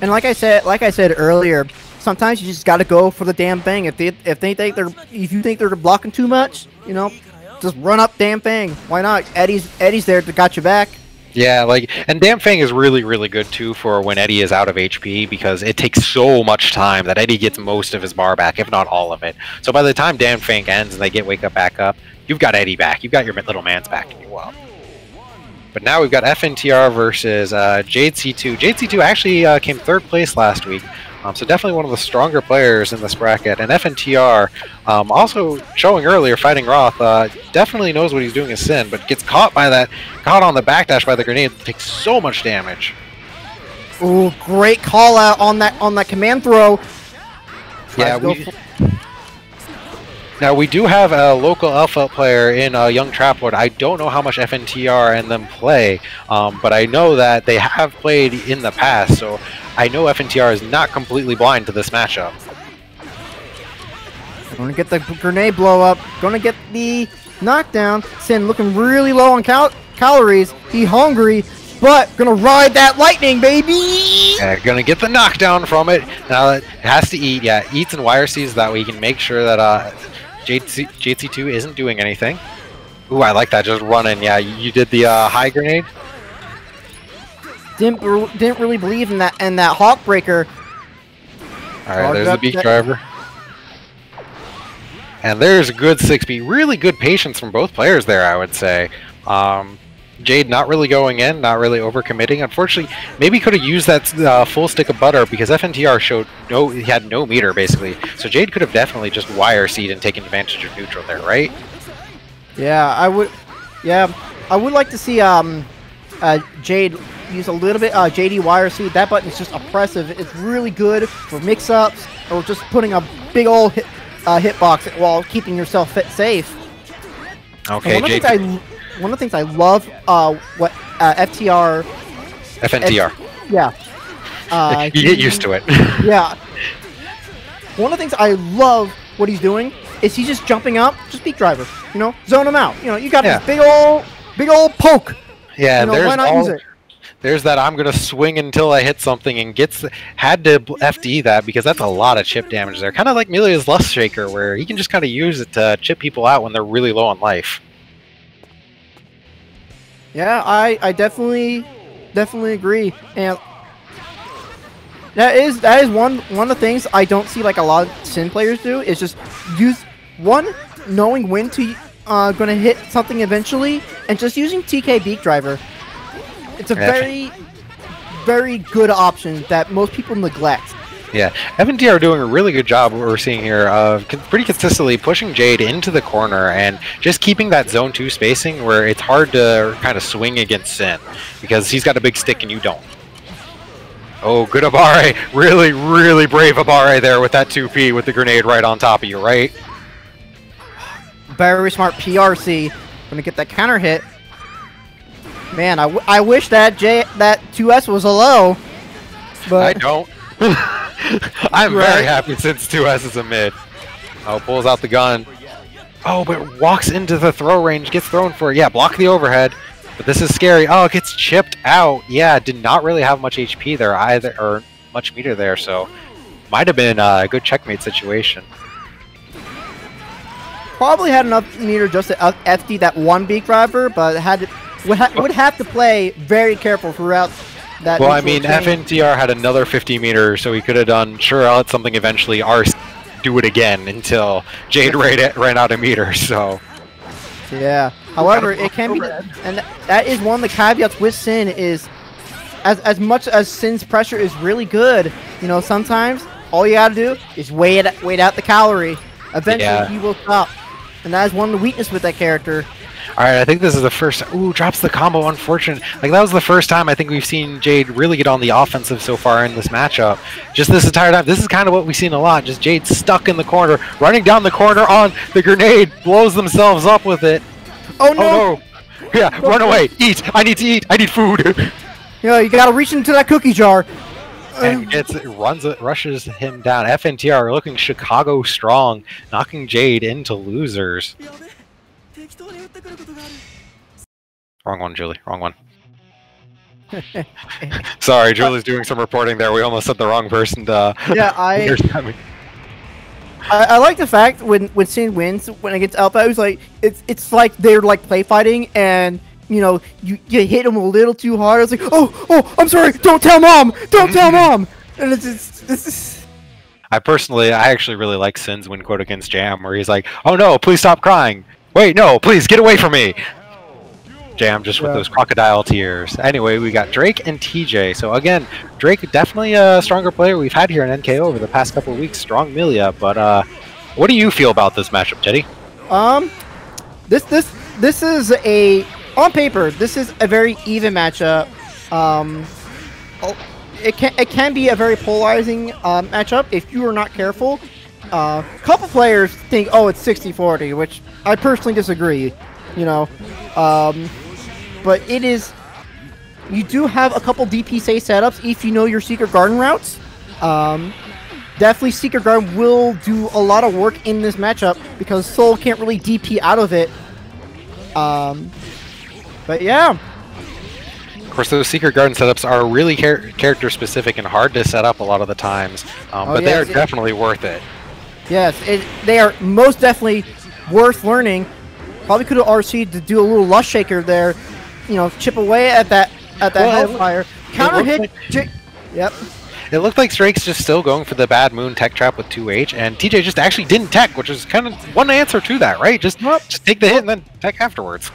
and like I said earlier, sometimes you just got to go for the damn thing. If you think they're blocking too much, just run up damn thing. Why not? Eddie's there to got you back. Yeah, and Damn Fang is really, really good too for when Eddie is out of HP, because it takes so much time that Eddie gets most of his bar back, if not all of it. So by the time Damn Fang ends and they get Wake Up back up, you've got Eddie back. You've got your little man's back in you well. But now we've got FNTR versus Jade C2. Jade C2 actually came third place last week. So definitely one of the stronger players in this bracket. And FNTR, also showing earlier, fighting Roth, definitely knows what he's doing is sin, but gets caught on the backdash by the grenade, takes so much damage. Ooh, great call out on that command throw. Yeah, now we do have a local alpha player in Young Trapwood. I don't know how much FNTR and them play, but I know that they have played in the past, so I know FNTR is not completely blind to this matchup. Gonna get the grenade blow up. Gonna get the knockdown. Sin looking really low on calories. He hungry, but gonna ride that lightning, baby. Yeah, gonna get the knockdown from it. Now it has to eat. Yeah, eats and YRCs, that way you can make sure that JC2 isn't doing anything. Ooh, I like that. Just running. Yeah, you did the high grenade. Didn't really believe in that Hawk Breaker. All right, there's the beak driver. And there's a good 6B. Really good patience from both players there, I would say. Jade not really going in, not really overcommitting. Unfortunately, maybe could have used that full stick of butter, because FNTR he had no meter, basically. So Jade could have definitely just YRC'd and taken advantage of neutral there, right? Yeah, I would. Yeah, I would like to see Jade use a little bit JDYRC. That button is just oppressive. It's really good for mix-ups or just putting a big old hitbox while keeping yourself safe. Okay, one of the things I love what FTR. FNTR. Yeah. You get used to it. Yeah. One of the things I love what he's doing is he's just jumping up, just peak driver. You know, zone him out. You know, you got this big old poke. Yeah, you know, why not use it? There's that I'm gonna swing until I hit something and had to FD that because that's a lot of chip damage there. Kind of like Melia's Lust Shaker, where he can just kind of use it to chip people out when they're really low on life. Yeah, I definitely agree, and that is one of the things I don't see like a lot of Sin players do is just use knowing when to gonna hit something eventually, and just using TK Beak Driver. It's a very good option that most people neglect. Yeah, FNT are doing a really good job, what we're seeing here, of pretty consistently pushing Jade into the corner and just keeping that zone 2 spacing where it's hard to kind of swing against Sin because he's got a big stick and you don't. Oh, good Abare. Really, really brave Abare there with that 2P with the grenade right on top of you, right? Very smart PRC. Gonna get that counter hit. Man, I wish that 2S was a low, but I don't. I'm very happy since 2S is a mid. Oh, pulls out the gun. Oh, but walks into the throw range, gets thrown for it. Yeah, block the overhead. But this is scary. Oh, it gets chipped out. Yeah, did not really have much HP there either, or much meter there, so might have been a good checkmate situation. Probably had enough meter just to FD that one beak driver, but would have to play very careful throughout that. Well, I mean, FNTR had another 50 meters, so he could have done, sure, I'll hit something eventually, do it again until Jade ran out of meters, so. Yeah. However, it can be, and that is one of the caveats with Sin is, as much as Sin's pressure is really good, you know, sometimes all you gotta do is wait out the calorie. Eventually, he will stop, and that is one of the weaknesses with that character. Alright, I think this is the first... Ooh, drops the combo, unfortunate. Like, that was the first time I think we've seen Jade really get on the offensive so far in this matchup. Just this entire time. This is kind of what we've seen a lot. Just Jade stuck in the corner, running down the corner on the grenade, blows themselves up with it. Oh, no! Oh, no! Yeah, run away! Eat! I need to eat! I need food! You know, you gotta reach into that cookie jar. And rushes him down. FNTR looking Chicago strong, knocking Jade into losers. Wrong one, Julie. Wrong one. Sorry, Julie's doing some reporting there. We almost said the wrong person to... Yeah, I like the fact when Sin wins when it gets Alpha, it was like it's like they're like play fighting and you know you hit him a little too hard. It's like oh I'm sorry, don't tell mom, don't tell mom. And it's I actually really like Sin's win quote against Jam where he's like, oh no, please stop crying. Wait, no, please get away from me. Jam just with those crocodile tears. Anyway, we got Drake and TJ. So again, Drake definitely a stronger player we've had here in NKO over the past couple of weeks. Strong Milia, but what do you feel about this matchup, Teddy? This is on paper. This is a very even matchup. It can be a very polarizing matchup if you are not careful. Couple players think, oh, it's 60-40, which I personally disagree. You know, but it is. You do have a couple DP safe setups if you know your Secret Garden routes. Definitely Secret Garden will do a lot of work in this matchup because Soul can't really DP out of it. But yeah. Of course, those Secret Garden setups are really character specific and hard to set up a lot of the times, but they are definitely worth it. Yes, they are most definitely worth learning. Probably could have RC'd to do a little Lust Shaker there, you know, chip away at that Hellfire. Counter hit. Yep. It looked like Drake's just still going for the Bad Moon tech trap with 2H, and TJ just actually didn't tech, which is kind of one answer to that, right? Just take the hit and then tech afterwards.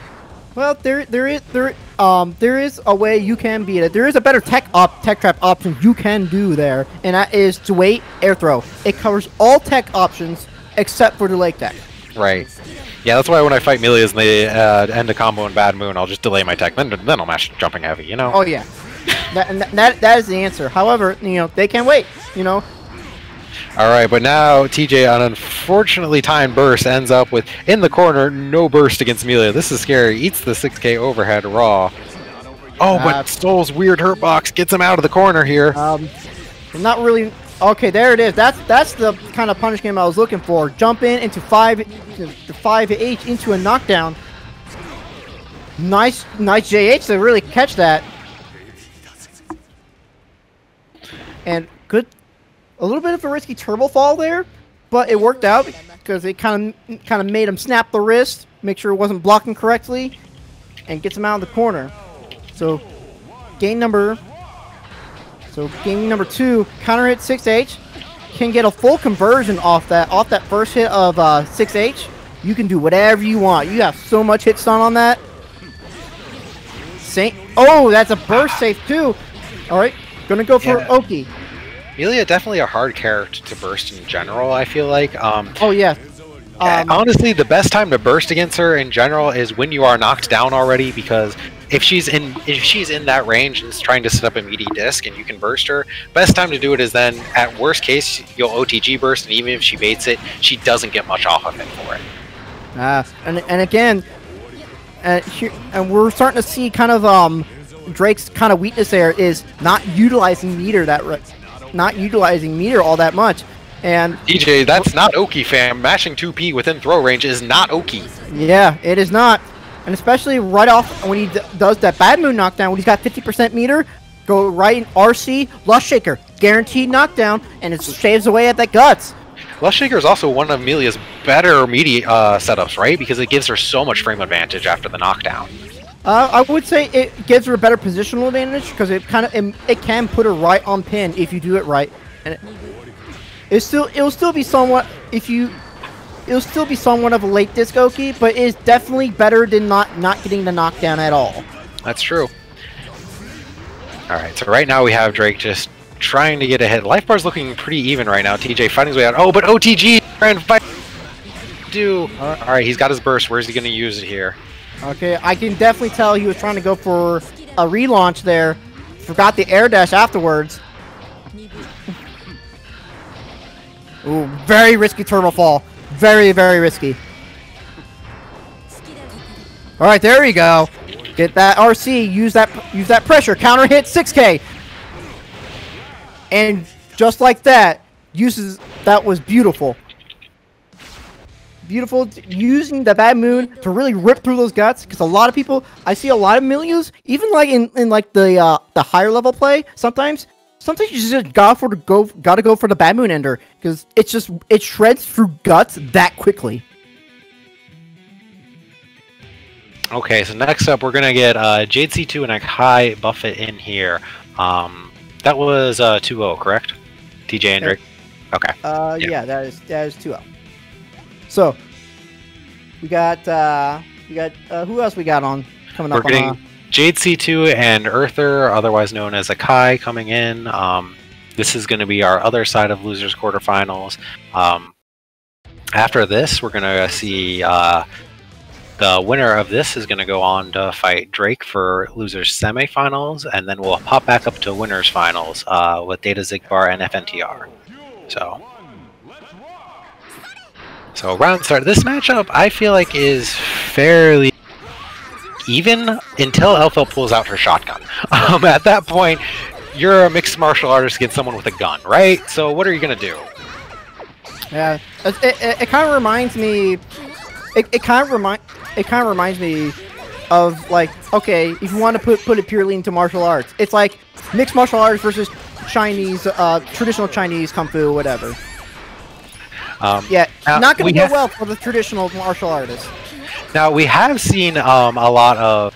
Well, there is a way you can beat it. There is a better tech trap option you can do there, and that is to wait air throw. It covers all tech options except for the leg tech. Right. Yeah, that's why when I fight Melias and they end a combo in Bad Moon, I'll just delay my tech. Then I'll mash jumping heavy, you know? Oh, yeah. That is the answer. However, you know, they can wait, you know? Alright, but now TJ, on unfortunately timed burst, ends up with, in the corner, no burst against Melia. This is scary. Eats the 6k overhead raw. Oh, but Soul's weird hurt box gets him out of the corner here. Not really... Okay, there it is. That's the kind of punish game I was looking for. Jump in into 5H into a knockdown. Nice JH to really catch that. And good, a little bit of a risky turbo fall there, but it worked out because it kind of made him snap the wrist, make sure it wasn't blocking correctly, and gets him out of the corner. So game number 2, counter hit 6H, can get a full conversion off that first hit of 6H. You can do whatever you want. You have so much hit stun on that. Oh, that's a burst safe too. All right, gonna go for Oki. Melia definitely a hard character to burst in general, I feel like. Oh yeah. Honestly, the best time to burst against her in general is when you are knocked down already, because if she's in that range and is trying to set up a meaty disc and you can burst her, best time to do it is then, at worst case, you'll OTG burst, and even if she baits it, she doesn't get much off of it for it. And again, and we're starting to see kind of Drake's kind of weakness there is not utilizing meter all that much. And DJ, that's not Oki, fam. Mashing 2P within throw range is not Oki. Yeah, it is not. And especially right off when he does that Bad Moon knockdown, when he's got 50% meter, go right in RC, Lust Shaker, guaranteed knockdown, and it shaves away at that guts. Lust Shaker is also one of Melia's better meaty setups, right? Because it gives her so much frame advantage after the knockdown. I would say it gives her a better positional advantage because it can put her right on pin if you do it right, and it'll still be somewhat of a late disc Oki, but it's definitely better than not getting the knockdown at all. That's true. All right, so right now we have Drake just trying to get ahead. Life bar's looking pretty even right now. TJ fighting his way out. Oh, but OTG trying to fight. All right, he's got his burst. Where's he going to use it here? Okay, I can definitely tell he was trying to go for a relaunch there. Forgot the air dash afterwards. Ooh, very risky turbo fall. Very, very risky. All right, there we go. Get that RC. Use that pressure. Counter hit 6K. And just like that, that was beautiful. Beautiful, using the Bad Moon to really rip through those guts, because a lot of people, I see a lot of Melias, even like in like the higher level play, sometimes you just gotta go for the Bad Moon ender, because it shreds through guts that quickly. Okay, so next up we're gonna get Jade C2 and Akai Buffett in here. That was 2-0, correct? TJ and Drake. Okay. Yeah, that is 2-0. So we got who else we got on coming up? We're getting Jade C2 and Earther, otherwise known as Akai, coming in. This is going to be our other side of losers quarterfinals. After this, we're going to see the winner of this is going to go on to fight Drake for losers semifinals, and then we'll pop back up to winners finals with Data Zigbar and FNTR. So round start. This matchup, I feel like, is fairly even until Elfel pulls out her shotgun. At that point, you're a mixed martial artist against someone with a gun, right? So what are you gonna do? Yeah, it kind of reminds me. It kind of reminds me of, like, okay, if you want to put it purely into martial arts, it's like mixed martial arts versus Chinese, traditional Chinese kung fu, whatever. Yeah, not going to go well for the traditional martial artists. Now, we have seen a lot of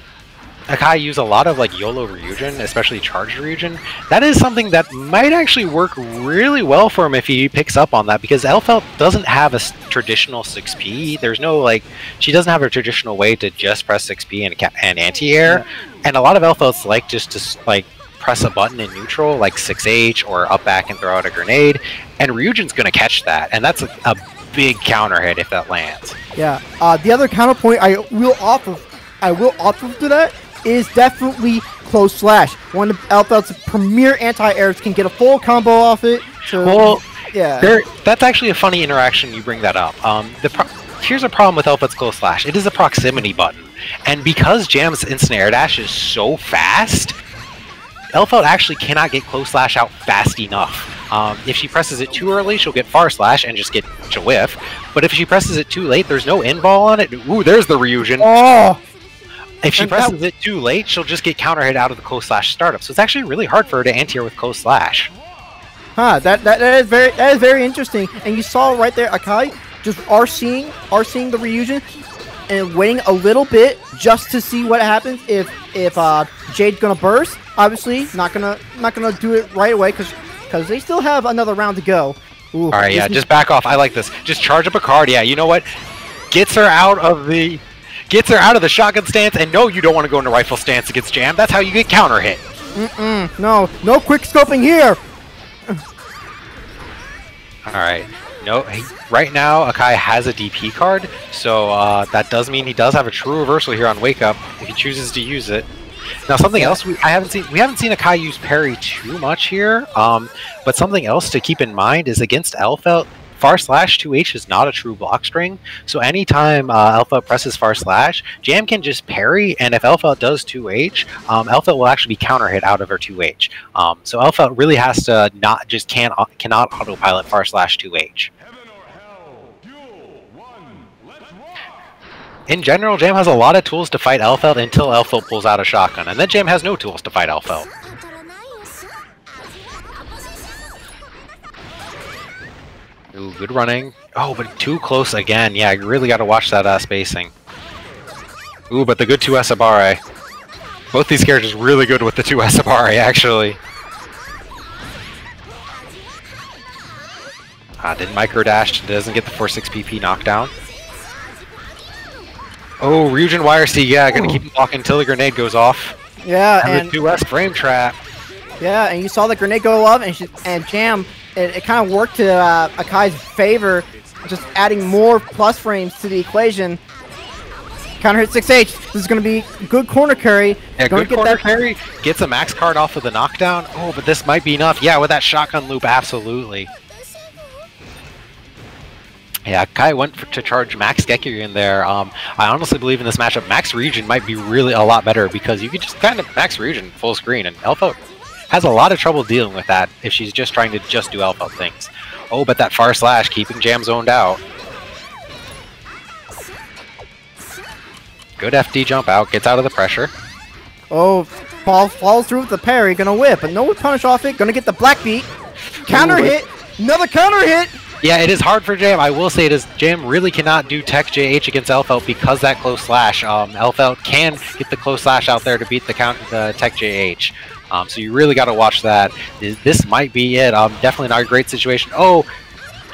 Akai use a lot of like YOLO Ryujin, especially charged Ryujin. That is something that might actually work really well for him if he picks up on that, because Elfelt doesn't have a traditional 6P. There's no, like, she doesn't have a traditional way to just press 6P and anti-air. Yeah. And a lot of Elfelts like just to like press a button in neutral, like 6H or up back and throw out a grenade. And Ryujin's going to catch that, and that's a big counter hit if that lands. Yeah. The other counterpoint I will offer to that is definitely close slash. One of Elfeld's premier anti-airs can get a full combo off it. So, well, yeah. That's actually a funny interaction you bring that up. Here's a problem with Elfeld's close slash. It is a proximity button. And because Jam's instant air dash is so fast, Elfeld actually cannot get close slash out fast enough. If she presses it too early, she'll get far slash and just get a whiff. But if she presses it too late, there's no in ball on it. Ooh, there's the Ryujin. Oh! If she presses it too late, she'll just get counter hit out of the close slash startup. So it's actually really hard for her to anti-air with close slash. Huh, that is very interesting. And you saw right there, Akai just RCing the Ryujin and waiting a little bit just to see what happens if Jade's gonna burst. Obviously, not gonna do it right away because they still have another round to go. Ooh, all right, yeah, just back off. I like this. Just charge up a card. Yeah, you know what? Gets her out of the shotgun stance, and no, you don't want to go into rifle stance against Jam. That's how you get counter hit. No quick scoping here. All right. No, right now Akai has a DP card, so that does mean he does have a true reversal here on Wake Up if he chooses to use it. Now, something else we haven't seen Akai use parry too much here, but something else to keep in mind is against Elfeld, far slash 2H is not a true block string, so anytime Elfeld presses far slash, Jam can just parry, and if Elfeld does 2H, Elfeld will actually be counter hit out of her 2H. So Elfeld really has to cannot autopilot far slash 2H. In general, Jam has a lot of tools to fight Elfeld until Elfeld pulls out a shotgun, and then Jam has no tools to fight Elfeld. Ooh, good running. Oh, but too close again. Yeah, you really got to watch that spacing. Ooh, but the good 2 Sabare. Both these characters really good with the 2 Sabare, actually. Didn't micro dash, doesn't get the 4-6 PP knockdown. Oh, Ryujin YRC, yeah, gonna keep him walking until the grenade goes off. Yeah, and the 2S frame trap. Yeah, and you saw the grenade go off, and Jam, it kind of worked to Akai's favor, just adding more plus frames to the equation. Counter hit 6H. This is going to be good corner carry. Yeah, good corner carry. Gets a max card off of the knockdown. Oh, but this might be enough. Yeah, with that shotgun loop, absolutely. Yeah, Kai went to charge Max Gekiri in there. I honestly believe in this matchup, Max Ryujin might be really a lot better because you can just kind of Max Ryujin full screen, and Elfeld has a lot of trouble dealing with that if she's just trying to do Elfeld things. Oh, but that far slash keeping Jam zoned out. Good FD jump out, gets out of the pressure. Oh, falls through with the parry, gonna whip, but no punish off it, gonna get the black beat. Counter hit, another counter hit. Yeah, it is hard for Jam. I will say Jam really cannot do Tech JH against Elfeld because that close slash. Elfeld can get the close slash out there to beat the Tech JH. So you really got to watch that. This might be it. Definitely not a great situation. Oh,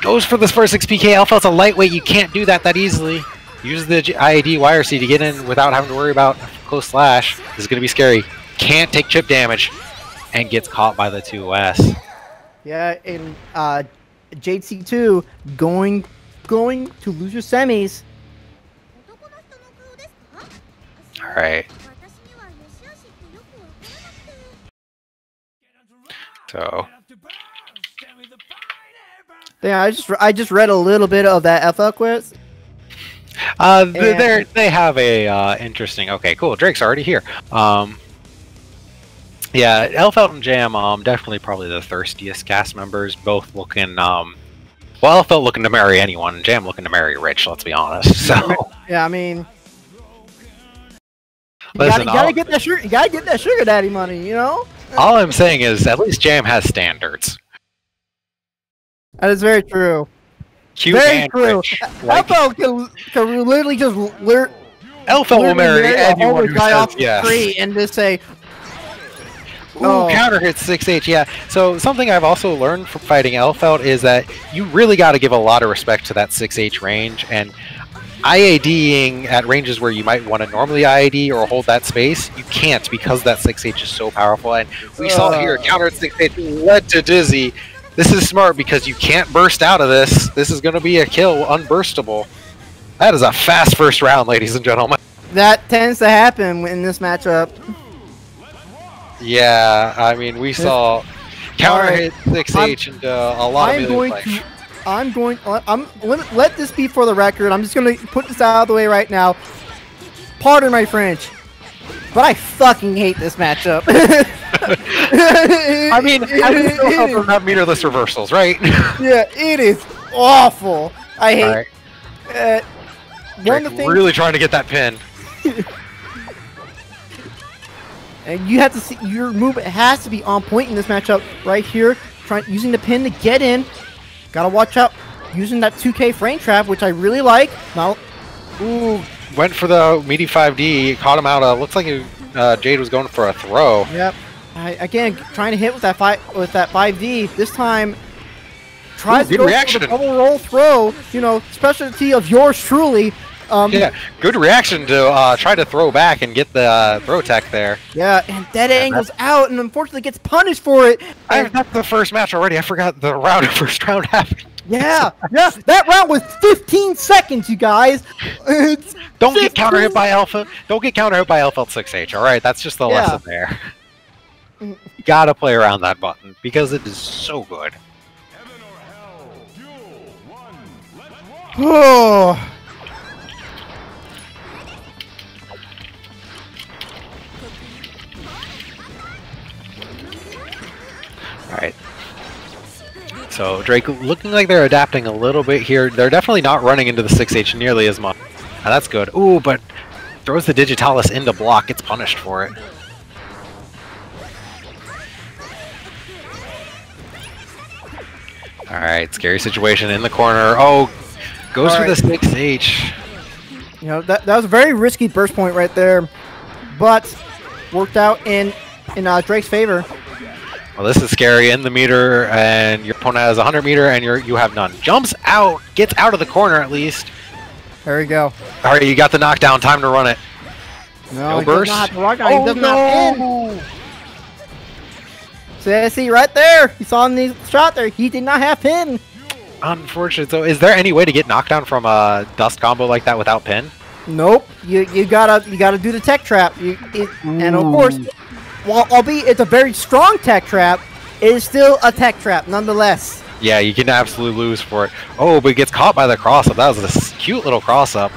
goes for this first 6 PK. Elfeld's a lightweight. You can't do that easily. Use the IAD YRC to get in without having to worry about close slash. This is going to be scary. Can't take chip damage and gets caught by the 2S. Yeah, and Jade C2 going to lose your semis. All right. So. Yeah, I just read a little bit of that FL quiz. They have a interesting. Okay, cool. Drake's already here. Yeah, Elfeld and Jam, definitely probably the thirstiest cast members. Both looking, well, Elfeld looking to marry anyone, and Jam looking to marry Rich. Let's be honest. So. Yeah, I mean, you gotta get that sugar daddy money, you know. All I'm saying is, at least Jam has standards. That is very true. Cute very and true. rich. Elfeld can literally just Elfeld will marry anyone who says yes. Free and just say. Ooh, counter hit 6H, yeah. So something I've also learned from fighting Elfeld is that you really got to give a lot of respect to that 6H range, and IADing at ranges where you might want to normally IAD or hold that space, you can't because that 6H is so powerful. And we saw here, counter hit 6H led to Dizzy. This is smart because you can't burst out of this. This is going to be a kill, unburstable. That is a fast first round, ladies and gentlemen. That tends to happen in this matchup. Yeah, I mean, we saw counter hit 6H and a lot of let this be for the record. I'm just going to put this out of the way right now. Pardon my French, but I fucking hate this matchup. I mean, I don't have meterless reversals, right? Yeah, it is awful. I hate one of the things, really trying to get that pin. And you have to see your movement has to be on point in this matchup right here. Using the pin to get in. Gotta watch out using that 2K frame trap, which I really like. Now, ooh, went for the meaty 5D, caught him out. Looks like Jade was going for a throw. Yep. Again, trying to hit with that 5D. This time, tries to go for the double roll throw. You know, specialty of yours truly. Yeah, good reaction to try to throw back and get the throw tech there. Yeah, and dead angles out, and unfortunately gets punished for it. That's the first match already. I forgot the first round happened. Yeah, yeah, that round was 15 seconds, you guys. Don't get counter hit by Alpha. Don't get counter hit by Alpha at 6H. All right, that's just the lesson there. You gotta play around that button because it is so good. Oh. Alright. So Drake looking like they're adapting a little bit here. They're definitely not running into the 6H nearly as much. Now that's good. Ooh, but throws the Digitalis into block, gets punished for it. Alright, scary situation in the corner. Oh, goes for the 6H. You know, that was a very risky burst point right there, but worked out in Drake's favor. Well, this is scary in the meter, and your opponent has 100 meter, and you have none. Jumps out, gets out of the corner at least. There we go. All right, you got the knockdown. Time to run it. No burst. He does not pin. So see right there. You saw in the shot there. He did not have pin. Unfortunate. So, is there any way to get knockdown from a dust combo like that without pin? Nope. You gotta do the tech trap. And of course. While albeit it's a very strong tech trap, it is still a tech trap nonetheless. Yeah, you can absolutely lose for it. Oh, but he gets caught by the cross-up. That was a cute little cross-up.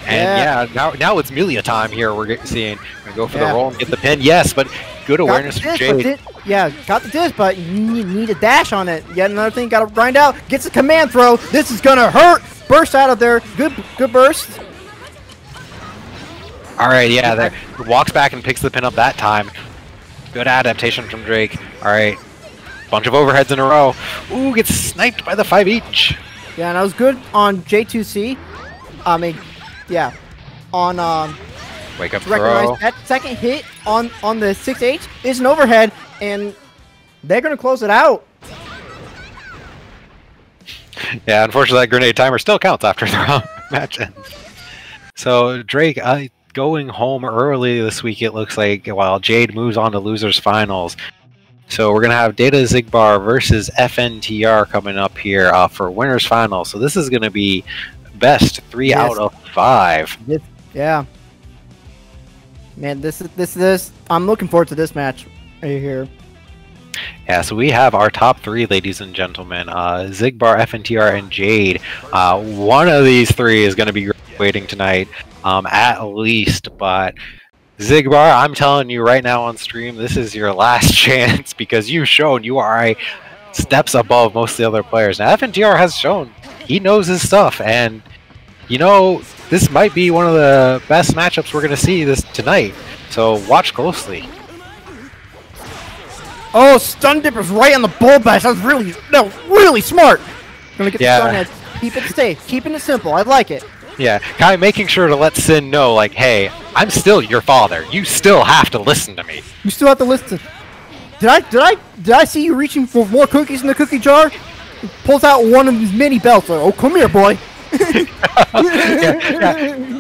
And yeah, now it's Melia time here. We're seeing. We're gonna go for the roll and get the pin. Yes, but good awareness from Jade. Yeah, got the disc, but you need a dash on it. Yet another thing, gotta grind out. Gets a command throw. This is gonna hurt. Burst out of there. Good burst. All right, yeah, there. Walks back and picks the pin up that time. Good adaptation from Drake. All right, bunch of overheads in a row. Ooh, gets sniped by the 5H. Yeah, and that was good on J2C. I mean, yeah, on wake up throw. That second hit on the 6H is an overhead, and they're gonna close it out. Yeah, unfortunately, that grenade timer still counts after the round match ends. So Drake, going home early this week, it looks like, while Jade moves on to losers finals. So we're gonna have Data Xigbar versus FNTR coming up here for winners finals. So this is gonna be best 3 out of 5. Yeah, man, this is I'm looking forward to this match right here. Yeah, so we have our top 3, ladies and gentlemen. Xigbar, FNTR, and Jade. One of these 3 is going to be waiting tonight, at least. But Xigbar, I'm telling you right now on stream, this is your last chance because you've shown you are steps above most of the other players. Now, FNTR has shown he knows his stuff, and you know this might be one of the best matchups we're going to see tonight. So watch closely. Oh, stun dipper's right on the bull bash. That was really smart. Gonna get the stun edge. Keep it safe. Keeping it simple. I like it. Yeah, kind of making sure to let Sin know, like, hey, I'm still your father. You still have to listen to me. You still have to listen. Did I see you reaching for more cookies in the cookie jar? He pulls out one of his mini belts. Like, oh, come here, boy.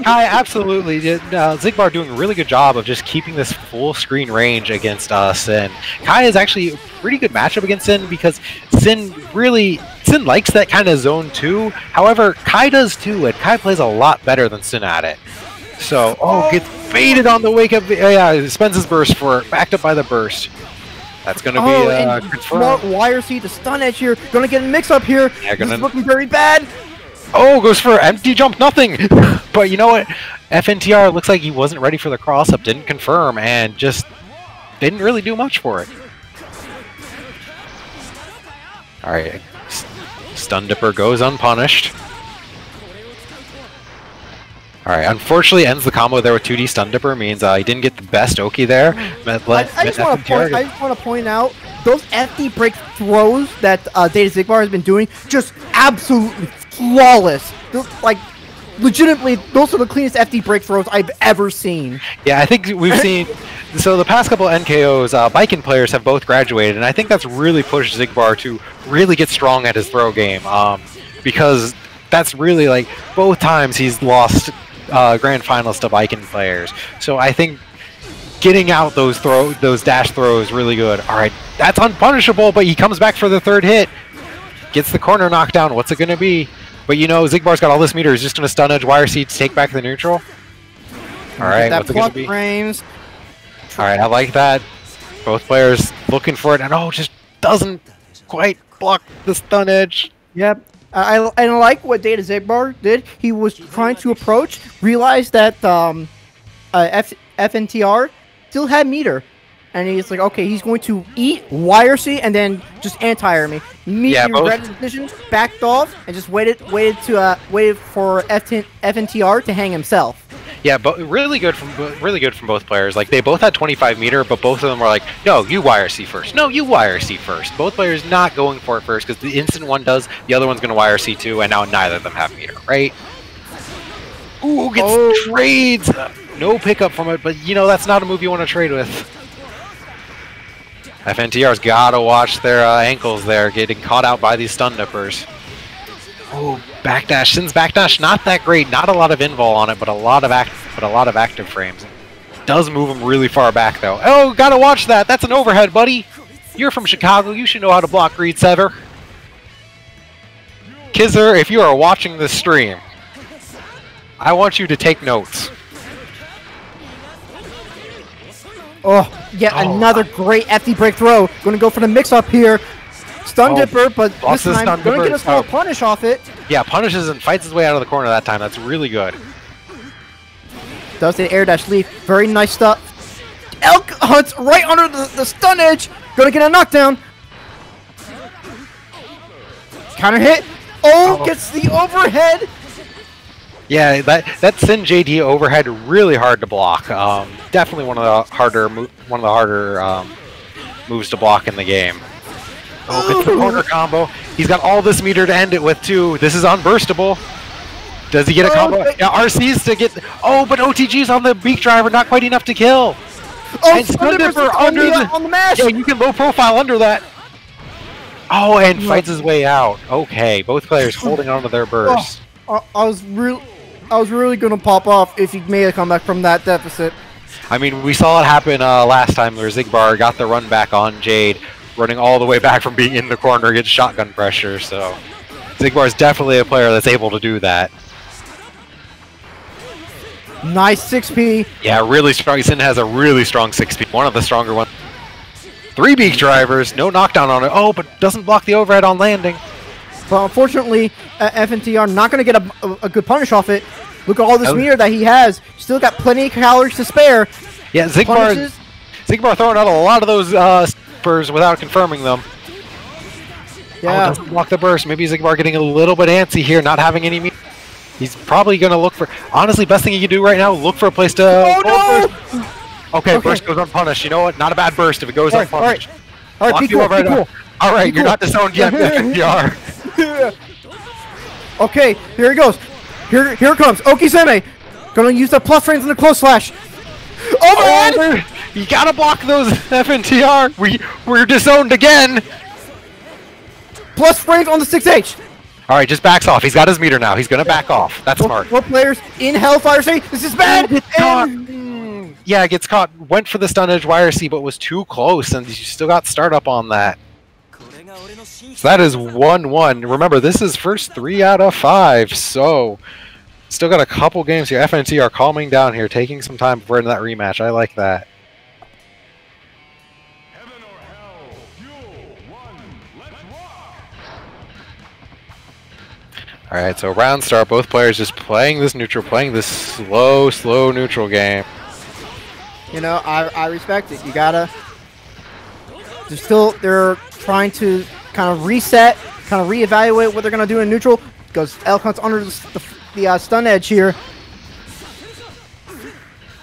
Kai, absolutely. Xigbar doing a really good job of just keeping this full screen range against Sin. Kai is actually a pretty good matchup against Sin because Sin really Sin likes that kind of zone too. However, Kai does too, and Kai plays a lot better than Sin at it. So, gets baited on the wake up. Yeah, spends his burst for it, backed up by the burst. That's going to be confirmed. YRC to stun edge here. Going to get a mix up here. Yeah, this is looking very bad. Oh, goes for empty jump, nothing. But you know what? FNTR looks like he wasn't ready for the cross up, didn't confirm, and just didn't really do much for it. All right, Stun Dipper goes unpunished. All right, unfortunately ends the combo there with 2D Stun Dipper, means he didn't get the best Oki there. I just want to point out, those FD break throws that Data Zigbar has been doing, just absolutely flawless. Like, legitimately, those are the cleanest FD break throws I've ever seen. Yeah, I think we've seen... So the past couple NKOs, Biken players have both graduated, and I think that's really pushed Zigbar to really get strong at his throw game. Because that's really, like, both times he's lost grand finals to Biken players. So I think getting out those dash throws really good. All right, that's unpunishable, but he comes back for the third hit. Gets the corner knockdown. What's it going to be? But you know, Zigbar's got all this meter. He's just going to stun edge YRC to take back the neutral. All right, what's it going to be? Frames. All right, I like that. Both players looking for it, and just doesn't quite block the stun edge. Yep. I like what Data Zigbar did. He was trying to approach, realized that FNTR still had meter. And he's like, okay, he's going to eat YRC and then just anti-air me. Immediately regretted the decision, backed off, and just waited for FNTR to hang himself. Yeah, but really good from both players. Like, they both had 25 meter, but both of them were like, no, you YRC first. No, you YRC first. Both players not going for it first, because the instant one does, the other one's going to YRC too, and now neither of them have meter, right? Ooh, gets trades! No pickup from it, but you know, that's not a move you want to trade with. FNTR's gotta watch their ankles there, getting caught out by these stun dippers. Oh, backdash. Sin's backdash not that great. Not a lot of invul on it, but a lot of active frames. Does move him really far back though. Oh, gotta watch that. That's an overhead, buddy. You're from Chicago. You should know how to block Greed Sever. Kizzer, if you are watching this stream, I want you to take notes. Oh, yet another great FD break throw. Going to go for the mix-up here. Stun Dipper, but this time going to get a small punish off it. Yeah, punishes and fights his way out of the corner that time. That's really good. Does the air dash leaf. Very nice stuff. Elk hunts right under the stun edge. Going to get a knockdown. Counter hit. Oh, gets the overhead. Yeah, that Sin JD overhead really hard to block. Definitely one of the harder moves to block in the game. Oh, gets the corner combo. He's got all this meter to end it with too. This is unburstable. Does he get a combo? Yeah, RC's to get. Oh, but OTG's on the beak driver, not quite enough to kill. Oh, and Stun Dipper under on the mash. Yeah, you can low profile under that. Oh, and fights his way out. Okay, both players holding on to their burst. I was really gonna pop off if he made a comeback from that deficit. I mean, we saw it happen last time where Zigbar got the run back on Jade, running all the way back from being in the corner against shotgun pressure. So Zigbar is definitely a player that's able to do that. Nice 6P. Yeah, really strong. Sin has a really strong 6P, one of the stronger ones. 3 beak drivers, no knockdown on it. Oh, but doesn't block the overhead on landing. But unfortunately, FNTR not going to get a good punish off it. Look at all this meter that he has. Still got plenty of calories to spare. Yeah, Zigbar throwing out a lot of those spurs without confirming them. Yeah. Oh, doesn't block the burst. Maybe Zigbar getting a little bit antsy here, not having any meter. He's probably going to look for... Honestly, best thing he can do right now, look for a place to... Oh, no! Okay, burst goes unpunished. You know what? Not a bad burst if it goes unpunished. All right, be cool. All right, you're not disowned yet, FNTR. Okay, here he goes. Here it comes. Okizeme. Gonna use the plus frames in the close slash. Overhead! You gotta block those, FNTR. We're disowned again. Plus frames on the 6H. All right, just backs off. He's got his meter now. He's gonna back off. That's smart. 4 players in Hellfire say this is bad. Yeah, gets caught. Went for the stun edge YRC, but was too close, and you still got startup on that. So that is 1-1. Remember, this is first 3 out of 5, so still got a couple games here. FNT are calming down here, taking some time before that rematch. I like that. Alright, so round start, both players just playing this neutral, playing this slow neutral game. You know, I respect it. You gotta... They're trying to kind of reset, kind of reevaluate what they're going to do in neutral. Goes Elkhunt's under the stun edge here.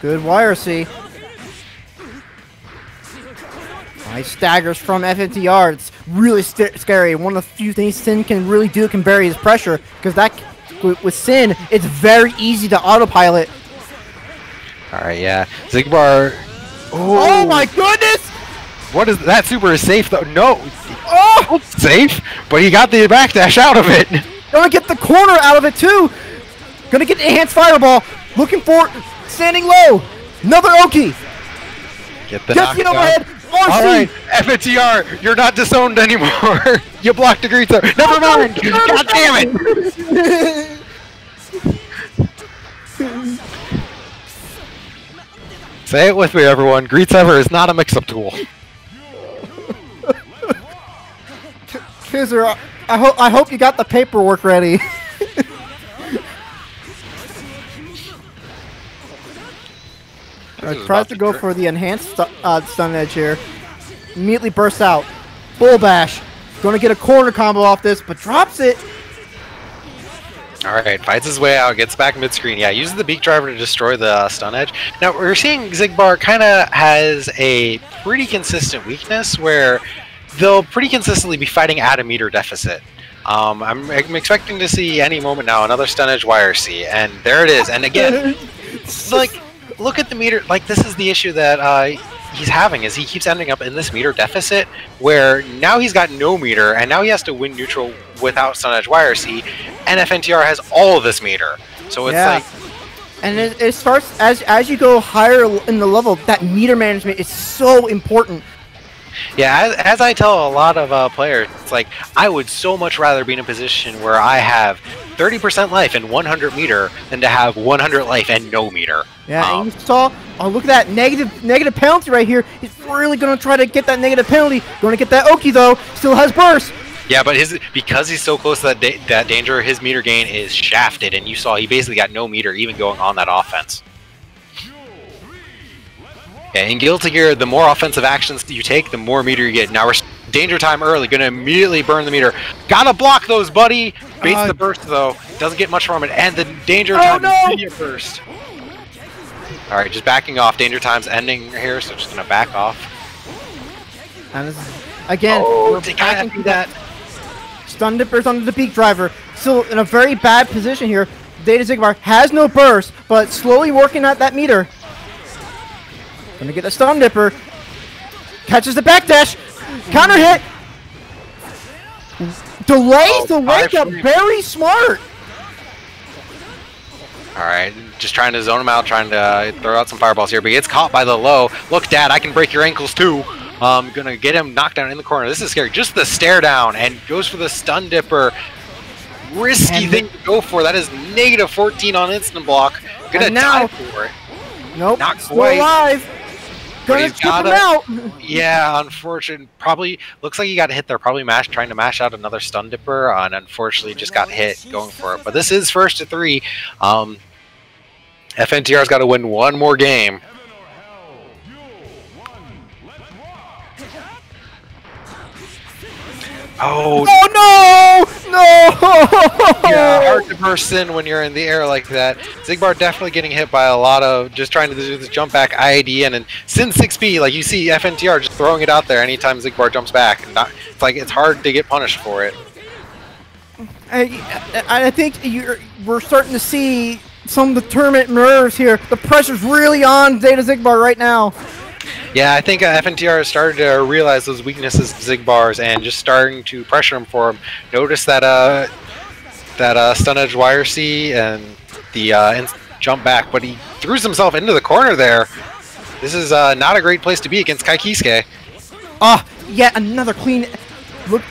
Good YRC. Nice staggers from FNTR. It's really scary. One of the few things Sin can really do can vary his pressure, because that with Sin, it's very easy to autopilot. Alright, yeah. Xigbar. Oh my goodness! What is that? Super is safe though. No, oh, safe, but he got the backdash out of it. Gonna get the corner out of it too. Gonna get the enhanced fireball. Looking for standing low. Another Oki. Get the just get overhead. All right, FNTR, you're not disowned anymore. You blocked the Greetzer. Never mind. God damn it. Say it with me, everyone. Greetzer is not a mix-up tool. Kizzer, I hope you got the paperwork ready. Tries to go for the enhanced stun edge here. Immediately bursts out. Bull bash. Going to get a corner combo off this, but drops it. Alright, fights his way out, gets back mid-screen. Yeah, uses the beak driver to destroy the stun edge. Now, we're seeing Xigbar kind of has a pretty consistent weakness where they'll pretty consistently be fighting at a meter deficit. I'm expecting to see any moment now another stun edge YRC, and there it is. And again, like, look at the meter. Like, this is the issue that he's having, is he keeps ending up in this meter deficit where now he's got no meter, and now he has to win neutral without stun edge YRC, and FNTR has all of this meter. So it's like... And it starts, as you go higher in the level, that meter management is so important. Yeah, as I tell a lot of players, it's like, I would so much rather be in a position where I have 30% life and 100 meter than to have 100 life and no meter. Yeah, and you saw, oh, look at that, negative penalty right here. He's really going to try to get that negative penalty. Going to get that Oki, though. Still has burst. Yeah, but because he's so close to that danger, his meter gain is shafted, and you saw he basically got no meter even going on that offense. Yeah, in Guilty Gear, the more offensive actions you take, the more meter you get. Now we're danger time early, gonna immediately burn the meter. Gotta block those, buddy! Baits the burst though, doesn't get much from it, and the danger time immediate burst. Alright, just backing off. Danger time's ending here, so just gonna back off. And this is, again, they gotta do that. Stun Dipper's under the beak driver. Still in a very bad position here. Data Xigbar has no burst, but slowly working at that meter. Gonna get a Stun Dipper. Catches the backdash. Counter hit. Delays the wake up. Very smart. Alright, just trying to zone him out, trying to throw out some fireballs here, but he gets caught by the low. Look, Dad, I can break your ankles too. Gonna get him knocked down in the corner. This is scary. Just the stare down, and goes for the Stun Dipper. Risky thing to go for. That is negative 14 on instant block. Gonna die for it. Nope, not still alive. Gonna skip him out. Yeah, unfortunate. Probably looks like he got hit there. Probably trying to mash out another Stun Dipper, and unfortunately just got hit going for it. But this is first to 3. FNTR's got to win one more game. Oh no! No! Yeah, hard to burst in when you're in the air like that. Xigbar definitely getting hit by a lot of just trying to do this jump back IADN, and Sin 6B, like you see FNTR just throwing it out there anytime Xigbar jumps back. And it's like it's hard to get punished for it. I think we're starting to see some of the tournament nerves here. The pressure's really on Data Xigbar right now. Yeah, I think FNTR has started to realize those weaknesses of Xigbar's and just starting to pressure him for him. Notice that stun edge YRC and the jump back, but he throws himself into the corner there. This is not a great place to be against Kai Kisuke. Yet another clean Look,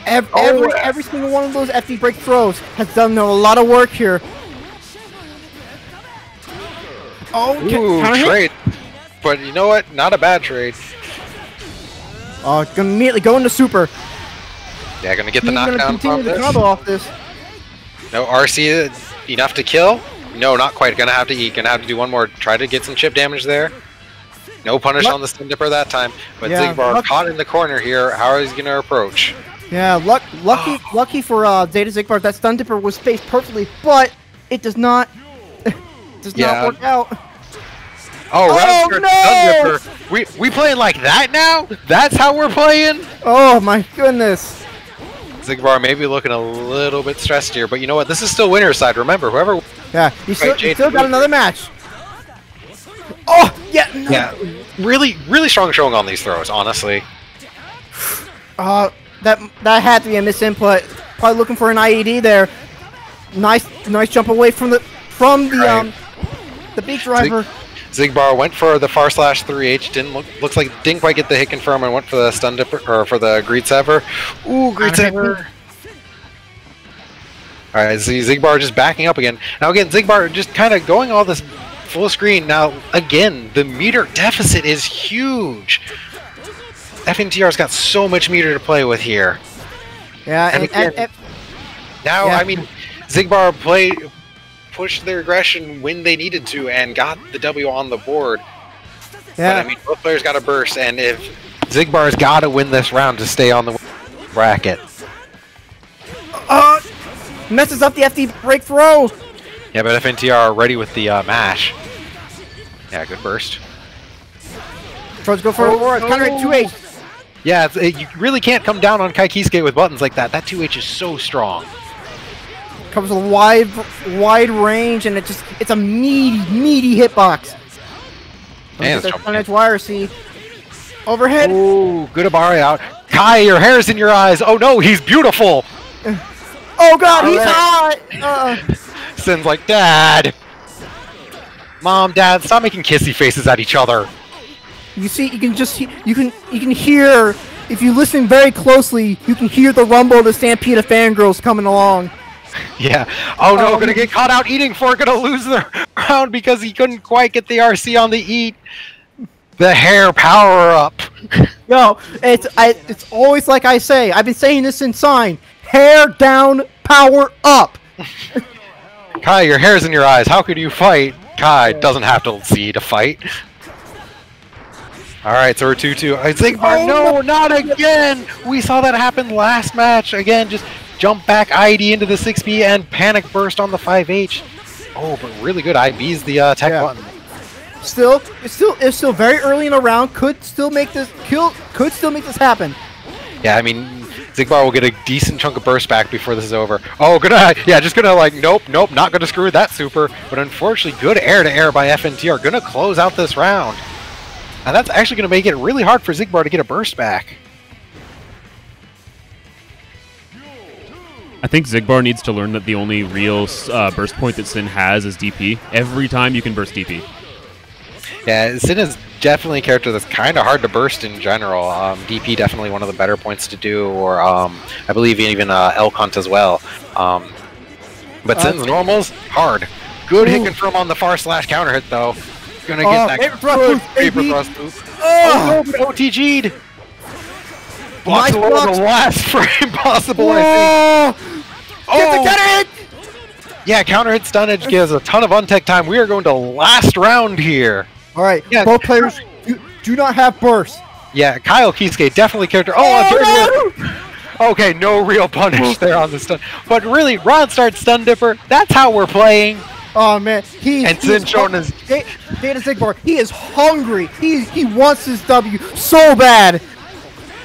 every single one of those FD break throws has done a lot of work here. Oh, trade. But you know what? Not a bad trade. Gonna immediately go into super. Yeah, gonna get the He's knockdown gonna continue from the this. combo off this. No RC enough to kill. No, not quite. Gonna have to eat. Gonna have to do one more. Try to get some chip damage there. No punish on the Stun Dipper that time. But Yeah, Xigbar caught in the corner here. How is he gonna approach? Yeah, lucky for Zeta Xigbar, that Stun Dipper was spaced perfectly, but it does not not work out. Oh no! Stun Dipper. We playing like that now? That's how we're playing? Oh my goodness. Xigbar may be looking a little bit stressed here, but you know what? This is still winner's side. Remember, whoever. Yeah, you still got another match. Oh yeah. No. Yeah, really strong showing on these throws. Honestly. That had to be a misinput. Probably looking for an IED there. Nice jump away from the beak driver. Xigbar went for the far slash 3H. Looks like didn't quite get the hit confirm and went for the stun dipper or for the greed sever. Ooh, greed sever. All right, see Xigbar just backing up again. Now again, Xigbar just kind of going all this full screen. Now again, the meter deficit is huge. FNTR's got so much meter to play with here. Yeah, I mean, Xigbar pushed their aggression when they needed to and got the W on the board. Yeah. But I mean, both players got a burst, and if Xigbar's got to win this round to stay on the bracket. Messes up the FD break throw. Yeah, but FNTR are ready with the mash. Yeah, good burst. Froze go for counter hit 2H. Yeah, you really can't come down on Kai Kisuke with buttons like that. That 2H is so strong. Covers a wide range, and it's a meaty hitbox. Man, it's on edge wire, see. Overhead. Ooh, good Abari out. Kai, your hair's in your eyes. Oh no, he's beautiful. Oh god, he's hot. Sin's like, Dad. Mom, Dad, stop making kissy faces at each other. You see, you can hear, if you listen very closely, you can hear the rumble of the stampede of fangirls coming along. Yeah. Oh no, gonna get caught out eating for, gonna lose the round because he couldn't quite get the RC on the eat. The hair power up. No, it's always like I say. I've been saying this since Sign. Hair down, power up. Kai, your hair's in your eyes. How could you fight? Kai doesn't have to see to fight. Alright, so we're 2-2. Xigbar, no, not again! We saw that happen last match. Again, just jump back ID into the 6B and panic burst on the 5H. Oh, but really good. IB's the tech button. It's still very early in the round. Could still make this happen. Yeah, I mean, Xigbar will get a decent chunk of burst back before this is over. Oh, just gonna like, nope, not gonna screw that super. But unfortunately, good air-to-air by FNTR. Gonna close out this round. And that's actually going to make it really hard for Xigbar to get a burst back. I think Xigbar needs to learn that the only real burst point that Sin has is DP. Every time you can burst DP. Yeah, Sin is definitely a character that's kind of hard to burst in general. DP definitely one of the better points to do, or I believe even Elk Hunt as well. But Sin's normals, hard. Good hit confirm on the far slash counter hit though. Gonna get that paper thrust loop. Oh, no, OTG'd. Blocks the last frame possible, I think. Get the counter hit! Yeah, counter hit stun edge gives a ton of untech time. We are going to last round here. Alright, both players do not have burst. Yeah, Kyle Kisuke, definitely character. Oh, no! Okay, no real punish there on the stun. But really, Rod starts Stun Dipper. That's how we're playing. Oh man, Sin showing his Data Xigbar. He is hungry. He wants his W so bad.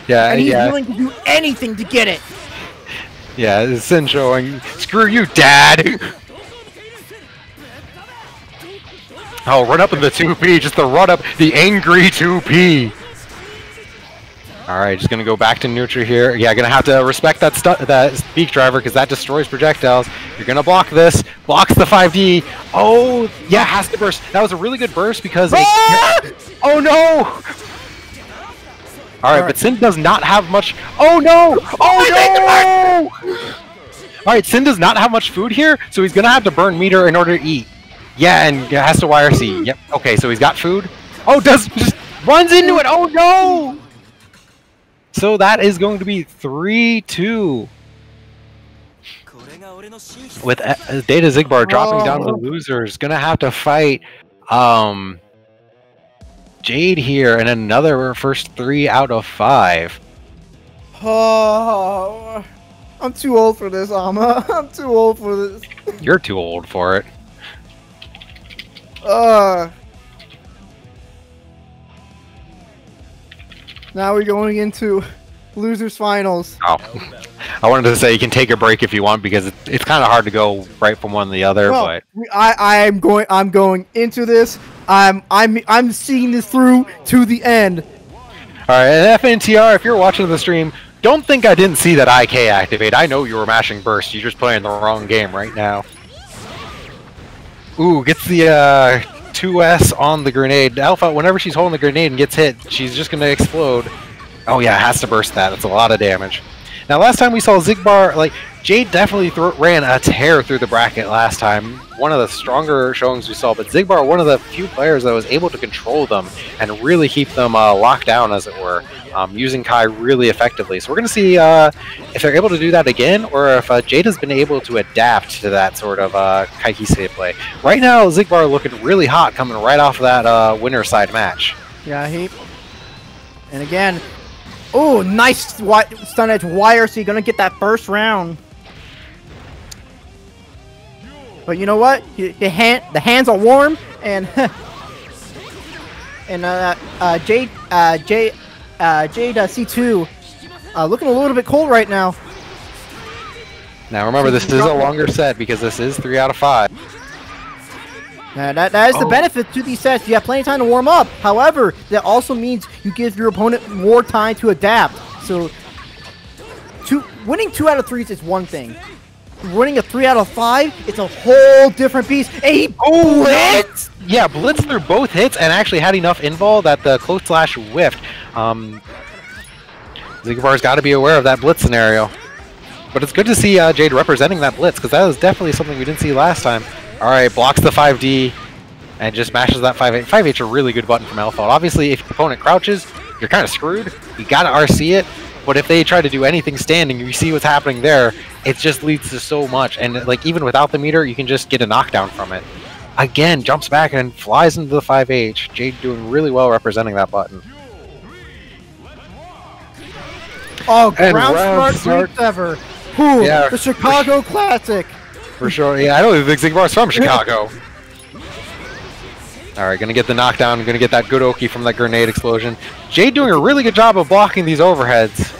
Yeah, and he's willing to do anything to get it. Yeah, Sin showing. Screw you, Dad. Oh, run up in the 2P, just the run up, the angry 2P. All right, just gonna go back to neutral here. Yeah, gonna have to respect that beak driver because that destroys projectiles. You're gonna block this. Blocks the 5D. Oh, yeah, has to burst. That was a really good burst because. Oh no! Alright, but Sin does not have much... Oh no! Oh no! Alright, Sin does not have much food here, so he's gonna have to burn meter in order to eat. Yeah, and has to YRC. Yep. Okay, so he's got food. Oh, just runs into it! Oh no! So that is going to be 3-2. With Data Xigbar dropping down to losers, gonna have to fight Jade here and another first 3 out of 5. Oh, I'm too old for this, Ama. I'm too old for this. You're too old for it. Now we're going into losers finals. Oh, I wanted to say you can take a break if you want because it's kind of hard to go right from one to the other. No, but I'm going into this. I'm seeing this through to the end. All right, and FNTR, if you're watching the stream, don't think I didn't see that IK activate. I know you were mashing burst. You're just playing the wrong game right now. Ooh, gets the 2S on the grenade. Alpha, whenever she's holding the grenade and gets hit, she's just going to explode. Oh yeah, has to burst that. It's a lot of damage. Now, last time we saw Xigbar, like, Jade definitely ran a tear through the bracket last time. One of the stronger showings we saw, but Xigbar, one of the few players that was able to control them and really keep them locked down, as it were, using Kai really effectively. So we're going to see if they're able to do that again, or if Jade has been able to adapt to that sort of Kaikise play. Right now, Xigbar looking really hot coming right off of that winner side match. Yeah, and again, oh, nice stun edge YRC, gonna get that first round. But you know what? The hands are warm, and Jade C2 looking a little bit cold right now. Now remember, this is a longer set because this is 3 out of 5. Now that is the benefit to these sets. You have plenty of time to warm up. However, that also means you give your opponent more time to adapt. So, winning 2 out of 3s is one thing. Winning a 3 out of 5, it's a whole different beast. A blitz! Yeah, blitz through both hits and actually had enough invul that the close slash whiffed. Xigbar's got to be aware of that blitz scenario. But it's good to see Jade representing that blitz, because that was definitely something we didn't see last time. Alright, blocks the 5D and just mashes that 5H. 5H a really good button from Alpha. Obviously, if your opponent crouches, you're kind of screwed. You gotta RC it. But if they try to do anything standing, you see what's happening there, it just leads to so much. And like even without the meter, you can just get a knockdown from it. Again, jumps back and flies into the 5H. Jade doing really well representing that button. Oh, ground smart ever. Yeah. The Chicago Classic. For sure. Yeah, I don't even think Xigbar's from Chicago. Alright, gonna get the knockdown, gonna get that good Oki from that grenade explosion. Jade doing a really good job of blocking these overheads.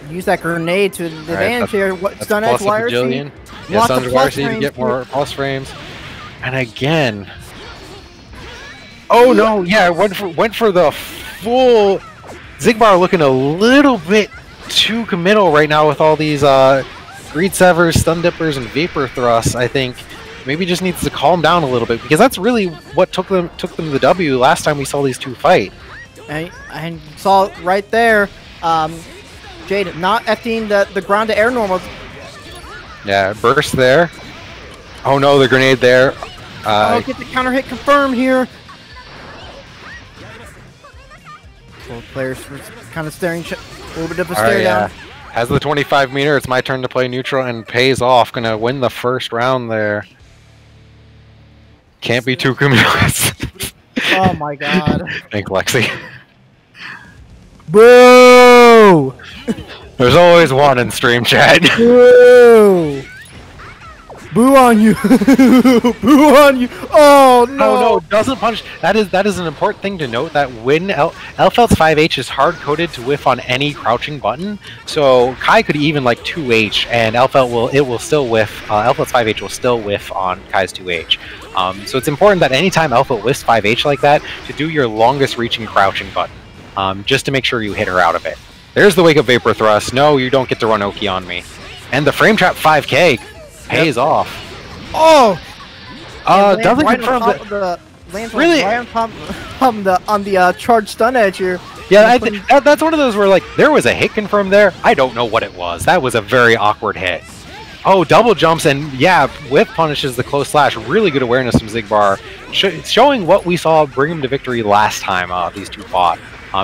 Use that grenade to the advantage here. Stun edge YRC. Yeah, stun edge YRC to get more pulse frames. And again. Oh no, yeah, went for the full. Xigbar looking a little bit too committal right now with all these greed severs, stun dippers, and vapor thrusts. I think maybe just needs to calm down a little bit, because that's really what took them the W last time we saw these two fight. And saw right there, Jade not FDing the ground to air normal. Yeah, burst there. Oh no, the grenade there. Get the counter hit confirmed here. Both players kind of staring, a little bit of a stare down. Has the 25 meter. It's my turn to play neutral and pays off. Gonna win the first round there. Can't be too committed. Oh my god. Thank Lexi. Boo! There's always one in stream chat. Boo! Boo on you! Boo on you! Oh no! Oh no! Doesn't punish. That is an important thing to note. That when Elfelt's 5H is hard coded to whiff on any crouching button, so Kai could even like 2H, and Elfelt will still whiff. Elfelt's 5H will still whiff on Kai's 2H. So it's important that anytime Elfelt whiffs 5H like that, to do your longest reaching crouching button, just to make sure you hit her out of it. There's the wake up vapor thrust. No, you don't get to run Oki on me. And the frame trap 5K. Pays off. Oh! Doesn't confirm that. lands really right on the charged stun edge here. Yeah, that's one of those where like there was a hit confirmed there. I don't know what it was. That was a very awkward hit. Oh, double jumps and yeah, whip punishes the close slash. Really good awareness from Xigbar, showing what we saw bring him to victory last time these two fought.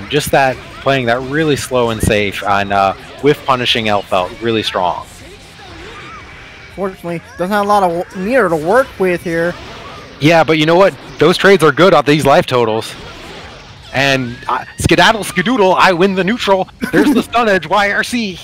Just that playing that really slow and safe and whiff punishing L felt really strong. Fortunately, doesn't have a lot of meter to work with here. Yeah, but you know what? Those trades are good on these life totals. And skedaddle skedoodle, I win the neutral. There's the stun edge YRC.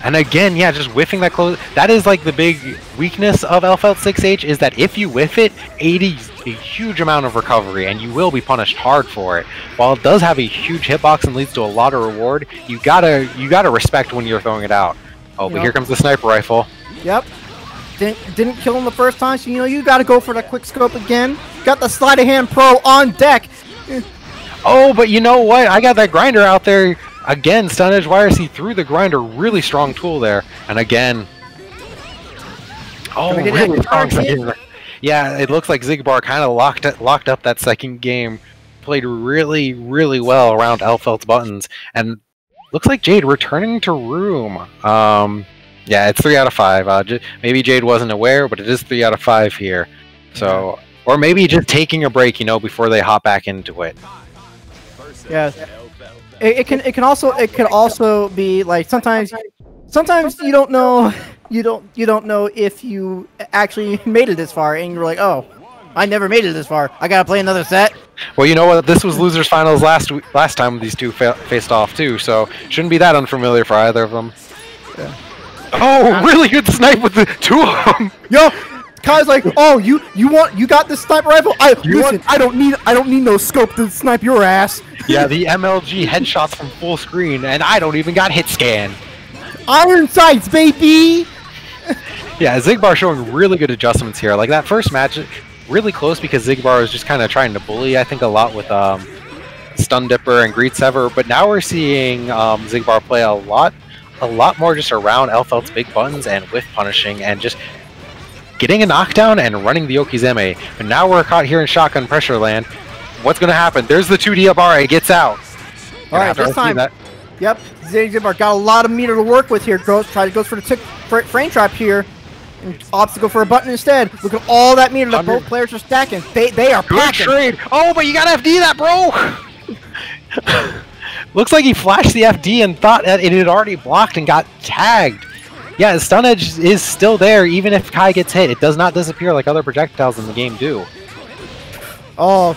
And again, yeah, just whiffing that close. That is like the big weakness of Elfelt 6H is that if you whiff it, 80's a huge amount of recovery, and you will be punished hard for it. While it does have a huge hitbox and leads to a lot of reward, you gotta respect when you're throwing it out. Oh, but here comes the sniper rifle. Yep. Didn't kill him the first time, so you got to go for the quick scope again. Got the sleight of hand pro on deck. Oh, but you know what? I got that grinder out there. Again, stun edge YRC through the grinder, really strong tool there. And again, oh, really strong. Yeah, it looks like Xigbar kind of locked up that second game. Played really, really well around Elfelt's buttons, and looks like Jade returning to room. Yeah, it's 3 out of 5. Maybe Jade wasn't aware, but it is 3 out of 5 here. So, or maybe just taking a break, before they hop back into it. Yeah. It can also be like sometimes you don't know if you actually made it this far, and you're like, oh, I never made it this far. I gotta play another set. Well, you know what? This was losers finals last time these two faced off too, so shouldn't be that unfamiliar for either of them. Yeah. Oh, really good snipe with the two of them. Yo, Kai's like, oh, you got this sniper rifle? I don't need no scope to snipe your ass. Yeah, the MLG headshots from full screen, and I don't even got hit scan. Iron sights, baby. Yeah, Xigbar showing really good adjustments here. Like that first match, really close because Xigbar was just kind of trying to bully, I think, a lot with Stun Dipper and Greed Sever. But now we're seeing Xigbar play a lot more just around Elfelt's big buttons and whiff punishing and just getting a knockdown and running the Okizeme. And now we're caught here in shotgun pressure land. What's going to happen? There's the 2D Abare. It gets out. All right, this time. Yep, Xigbar got a lot of meter to work with here. Goes for the frame trap here. And opts to go for a button instead. Look at all that meter that both players are stacking. They are packing. Good trade. Oh, but you got to FD that, bro. Looks like he flashed the FD and thought that it had already blocked and got tagged. Yeah, the stun edge is still there even if Kai gets hit. It does not disappear like other projectiles in the game do. Oh,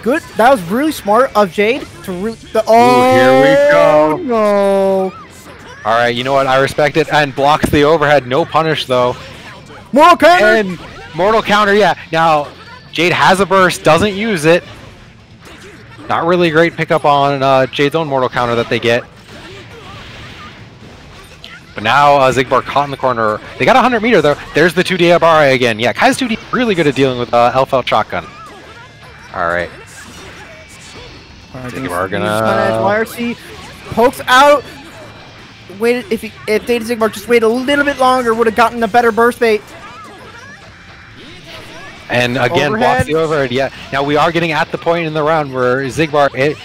good. That was really smart of Jade to really. Oh, here we go. No. All right, you know what? I respect it and blocks the overhead. No punish though. Mortal counter. And mortal counter. Yeah. Now Jade has a burst, doesn't use it. Not really a great pickup on Jade's own mortal counter that they get. But now Xigbar caught in the corner. They got 100 meter though. There's the 2D Abare again. Yeah, Kai's 2D really good at dealing with Elfelt shotgun. All right. Xigbar gonna YRC pokes out. Waited if Data Xigbar just waited a little bit longer, would have gotten a better burst bait. And again, blocks the overhead. Yeah. Now we are getting at the point in the round where Xigbar,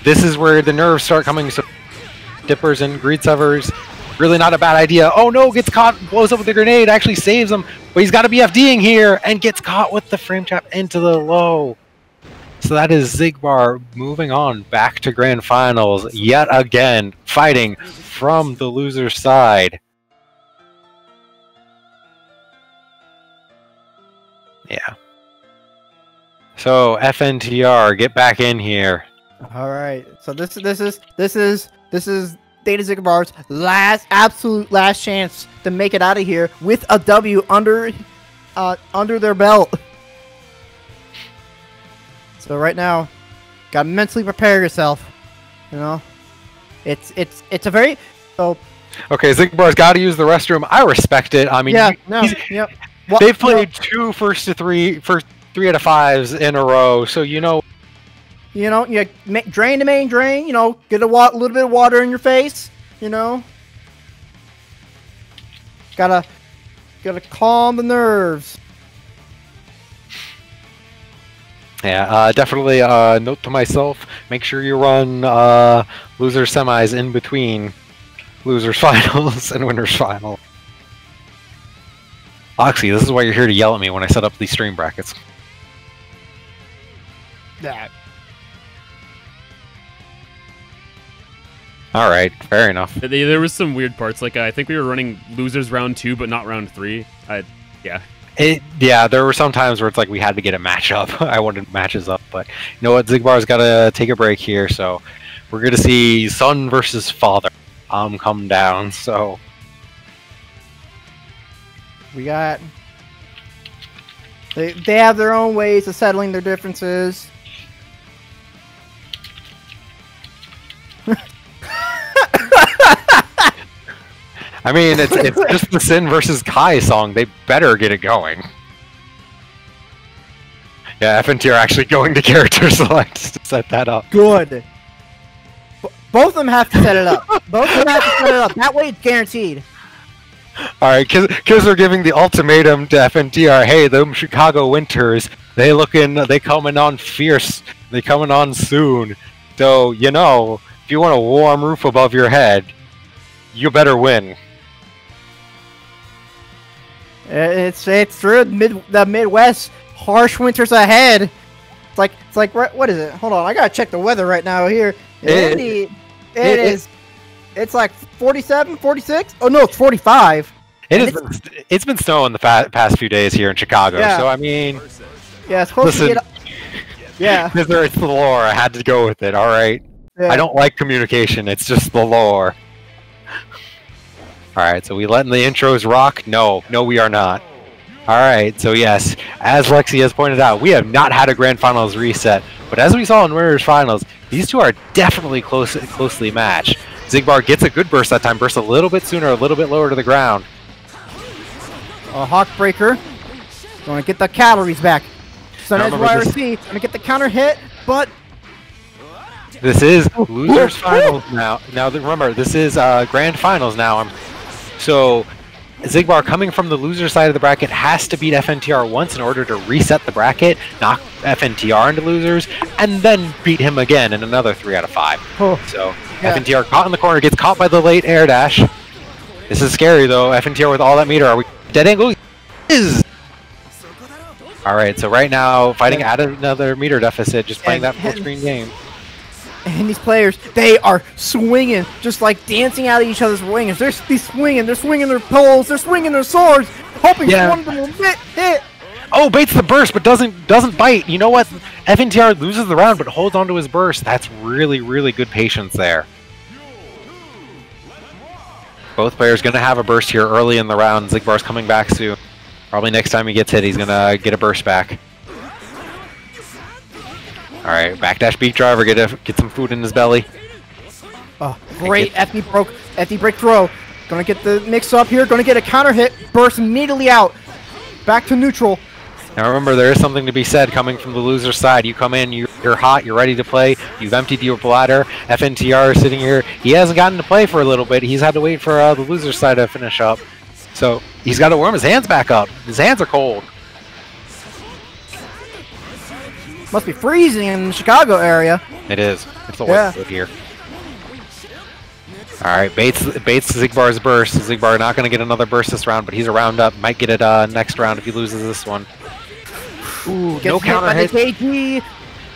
this is where the nerves start coming. So Dippers and Greed Severs, really not a bad idea. Oh no, gets caught, blows up with the grenade, actually saves him. But he's got to be FDing here and gets caught with the frame trap into the low. So that is Xigbar moving on back to grand finals yet again, fighting from the loser's side. Yeah. So FNTR, get back in here. All right. So this is Data Xigbar's absolute last chance to make it out of here with a W under their belt. So right now, gotta mentally prepare yourself. It's a very so. Okay, Xigbar's got to use the restroom. I respect it. I mean, yeah, yep. Well, they've played two first 3 out of 5s in a row, so you drain the main drain. Get a little bit of water in your face. Gotta Gotta calm the nerves. Yeah, definitely note to myself, make sure you run loser semis in between losers finals and winners final. Oxy, this is why you're here to yell at me when I set up these stream brackets. That. Alright, fair enough. There was some weird parts, like I think we were running losers round 2, but not round 3. Yeah. Yeah, there were some times where it's like we had to get a match up. I wanted matches up, but you know what? Xigbar's got to take a break here, so we're going to see son versus father come down, so... We got... They have their own ways of settling their differences. I mean, it's just the Sin versus Kai song. They better get it going. Yeah, FNT are actually going to character select to set that up. Good. Both of them have to set it up. Both of them have to set it up. That way it's guaranteed. Alright, because they're giving the ultimatum to FNTR, hey, them Chicago Winters, they coming on fierce. They coming on soon. So, you know, if you want a warm roof above your head, you better win. It's true. The Midwest, harsh winters ahead. It's like what is it? Hold on, I gotta check the weather right now here. It's like 47, 46. Oh no, it's 45. It's been snowing the past few days here in Chicago. Yeah. So I mean, yeah, it's supposed to get. Yeah. It's the lore. I had to go with it. All right. Yeah. I don't like communication. It's just the lore. Alright, so we letting the intros rock? No, we are not. Alright, so yes, as Lexi has pointed out, we have not had a Grand Finals reset, but as we saw in Winners Finals, these two are definitely closely matched. Xigbar gets a good burst that time, bursts a little bit sooner, a little bit lower to the ground. A Hawk Breaker. Gonna get the calories back. Sun Edge YRC, gonna get the counter hit, but... This is Losers Finals now. Now, remember, this is Grand Finals now. So, Xigbar coming from the loser side of the bracket has to beat FNTR once in order to reset the bracket, knock FNTR into losers, and then beat him again in another 3 out of 5. Oh, so, yeah. FNTR caught in the corner, gets caught by the late air dash. This is scary though, FNTR with all that meter. Are we dead angle? Is. Alright, so right now, fighting at another meter deficit, just playing that full screen game. And these players, they are swinging, just like dancing out of each other's wings. They're swinging their poles, they're swinging their swords, hoping one of them will hit. Oh, baits the burst, but doesn't bite. You know what? FNTR loses the round, but holds onto his burst. That's really, really good patience there. Both players going to have a burst here early in the round. Xigbar's coming back soon. Probably next time he gets hit, he's going to get a burst back. Alright, backdash beat driver, get some food in his belly. Oh, great FD break throw. Gonna get the mix up here, gonna get a counter hit, burst immediately out. Back to neutral. Now remember, there is something to be said coming from the loser side. You come in, you're hot, you're ready to play, you've emptied your bladder. FNTR is sitting here. He hasn't gotten to play for a little bit. He's had to wait for the loser side to finish up. So he's got to warm his hands back up. His hands are cold. Must be freezing in the Chicago area. It is. It's always good here. Alright, baits Xigbar's burst. Xigbar not going to get another burst this round, but he's a round up. Might get it next round if he loses this one. Ooh, no counter hit.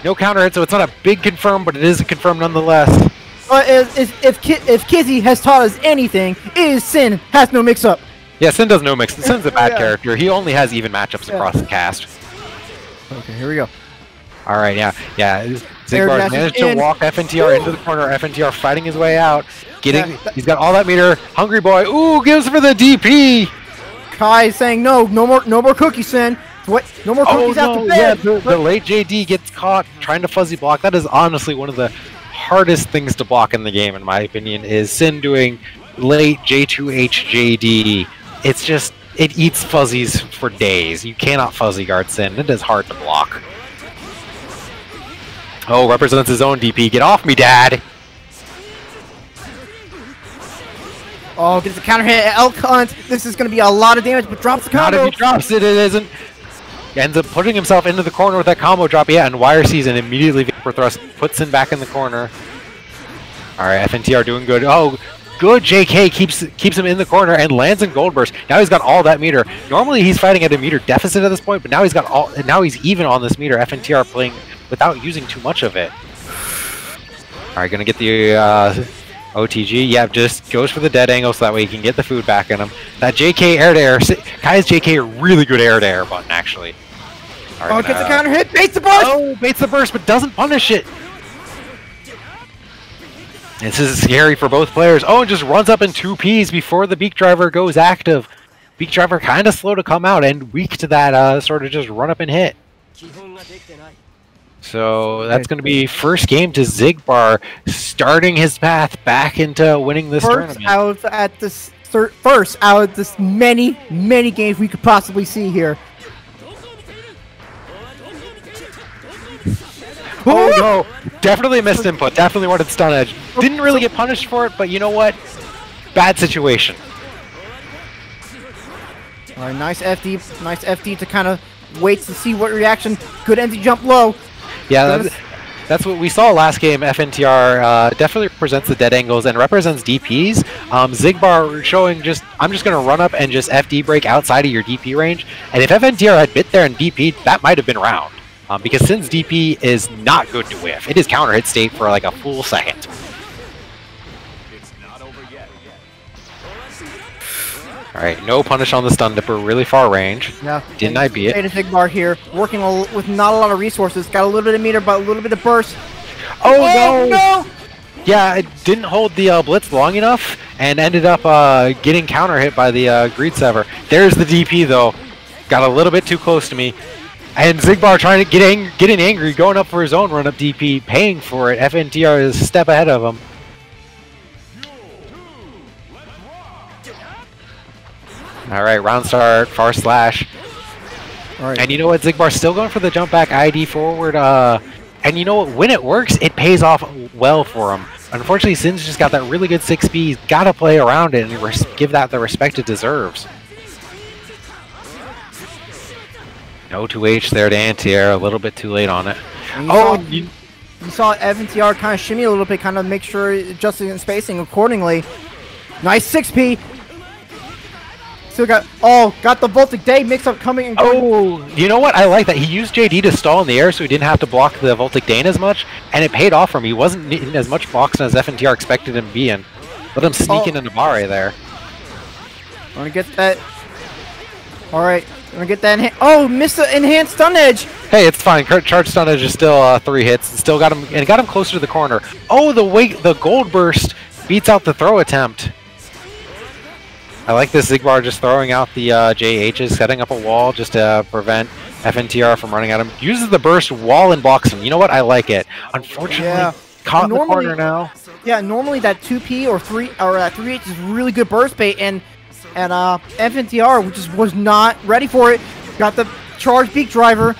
No counter hit, so it's not a big confirm, but it is a confirm nonetheless. If Kizzy has taught us anything, it is Sin has no mix-up. Yeah, Sin does no mix. Sin's a bad character. He only has even matchups across the cast. Okay, here we go. Alright, yeah. Xigbar managed to walk FNTR into the corner. FNTR fighting his way out. He's got all that meter. Hungry boy. Ooh, gives for the DP. Kai saying no more cookies, Sin. What? No more cookies after bed. Yeah, the late JD gets caught trying to fuzzy block. That is honestly one of the hardest things to block in the game, in my opinion, is Sin doing late J2HJD. It's just, it eats fuzzies for days. You cannot fuzzy guard Sin. It is hard to block. Oh, represents his own DP. Get off me, Dad! Oh, gets a counter hit at Elk Hunt. This is going to be a lot of damage, but drops the combo. Not if he drops it, it isn't. Ends up putting himself into the corner with that combo drop. Yeah, and YRC's and immediately Vapor Thrust puts him back in the corner. All right, FNTR doing good. Oh, good. JK keeps him in the corner and lands in Gold Burst. Now he's got all that meter. Normally he's fighting at a meter deficit at this point, but now he's got all. Now he's even on this meter. FNTR playing without using too much of it. All right, gonna get the OTG. Yeah, just goes for the dead angle so that way he can get the food back in him. That JK air to air. Kai's JK a really good air to air button actually. Right, oh, gets a counter hit. Baits the burst. Oh, baits the burst, but doesn't punish it. This is scary for both players. Oh, and just runs up in 2Ps before the Beak Driver goes active. Beak Driver kind of slow to come out and weak to that sort of just run up and hit. So that's going to be first game to Xigbar, starting his path back into winning this tournament. First out of this many games we could possibly see here. Oh no, definitely missed input, definitely wanted stun edge. Didn't really get punished for it, but you know what? Bad situation. Alright, nice FD to kind of wait to see what reaction. Good empty jump low. Yeah, that's what we saw last game. FNTR definitely represents the dead angles and represents DPs. Xigbar showing just, I'm just going to run up and just FD break outside of your DP range. And if FNTR had bit there and DP'd, that might have been round. Because Sin's DP is not good to whiff. It is counter hit state for like a full second. It's not over yet. Alright, no punish on the stun dipper, really far range. Yeah. Didn't I beat it? Xigbar here, working with not a lot of resources. Got a little bit of meter, but a little bit of burst. Oh no! Yeah, it didn't hold the blitz long enough and ended up getting counter hit by the Greed Sever. There's the DP though. Got a little bit too close to me. And Xigbar trying to getting angry, going up for his own run-up DP, paying for it. FNTR is a step ahead of him. Alright, round start, far slash. Alright. And you know what, Xigbar's still going for the jump back ID forward. And you know what, when it works, it pays off well for him. Unfortunately, Sin's just got that really good 6B. He's got to play around it and give that the respect it deserves. No 2H there to anti-air, a little bit too late on it. You saw FNTR kind of shimmy a little bit, kind of make sure adjusting and spacing accordingly. Nice 6P. Still got the Voltic Day mix-up coming and going. Oh, you know what? I like that. He used JD to stall in the air so he didn't have to block the Voltic Dane as much, and it paid off for him. He wasn't in as much boxing as FNTR expected him to be in. Let him sneak into Bare there. I'm gonna get that. Alright. Gonna get that. Oh, missed the enhanced stun edge. Hey, it's fine. Charge stun edge is still 3 hits. Still got him, and got him closer to the corner. Oh, the Gold Burst beats out the throw attempt. I like this Xigbar just throwing out the JHs, setting up a wall just to prevent FNTR from running at him. Uses the burst, wall and blocks him. You know what? I like it. Unfortunately, caught in the corner now. Yeah, normally that 2P or 3H is really good burst bait, and FNTR just was not ready for it. Got the charge Beak Driver.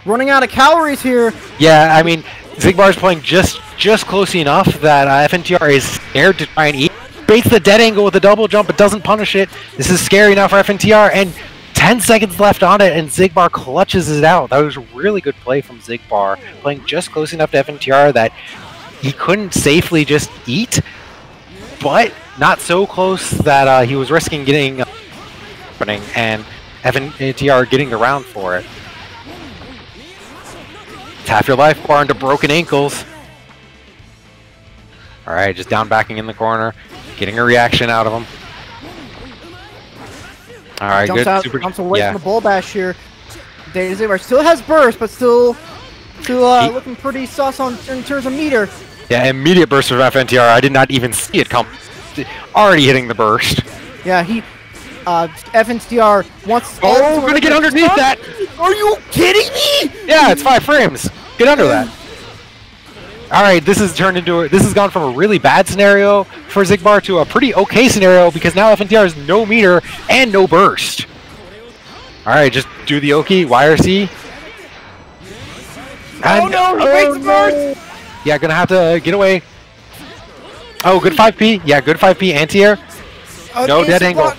Running out of calories here. Yeah, I mean, Xigbar's playing just close enough that FNTR is scared to try and eat. Baits the dead angle with a double jump, but doesn't punish it. This is scary now for FNTR, and 10 seconds left on it, and Xigbar clutches it out. That was a really good play from Xigbar, playing just close enough to FNTR that he couldn't safely just eat, but not so close that he was risking getting and FNTR getting the round for it. It's half your life bar into broken ankles. Alright, just down backing in the corner, getting a reaction out of him. Alright, good. Jumps away from the bull bash here. Xigbar still has burst, but still looking pretty sus in terms of meter. Yeah, immediate burst from FNTR. I did not even see it come. Already hitting the burst. Yeah, FNTR wants. Oh, gonna get underneath that. Are you kidding me? Yeah, it's 5 frames. Get under that. All right, this has gone from a really bad scenario for Xigbar to a pretty okay scenario because now FNTR has no meter and no burst. All right, just do the Oki, YRC. Oh no, he breaks the burst. Yeah, gonna have to get away. Oh, good 5P. Yeah, good 5P anti-air. No dead angle.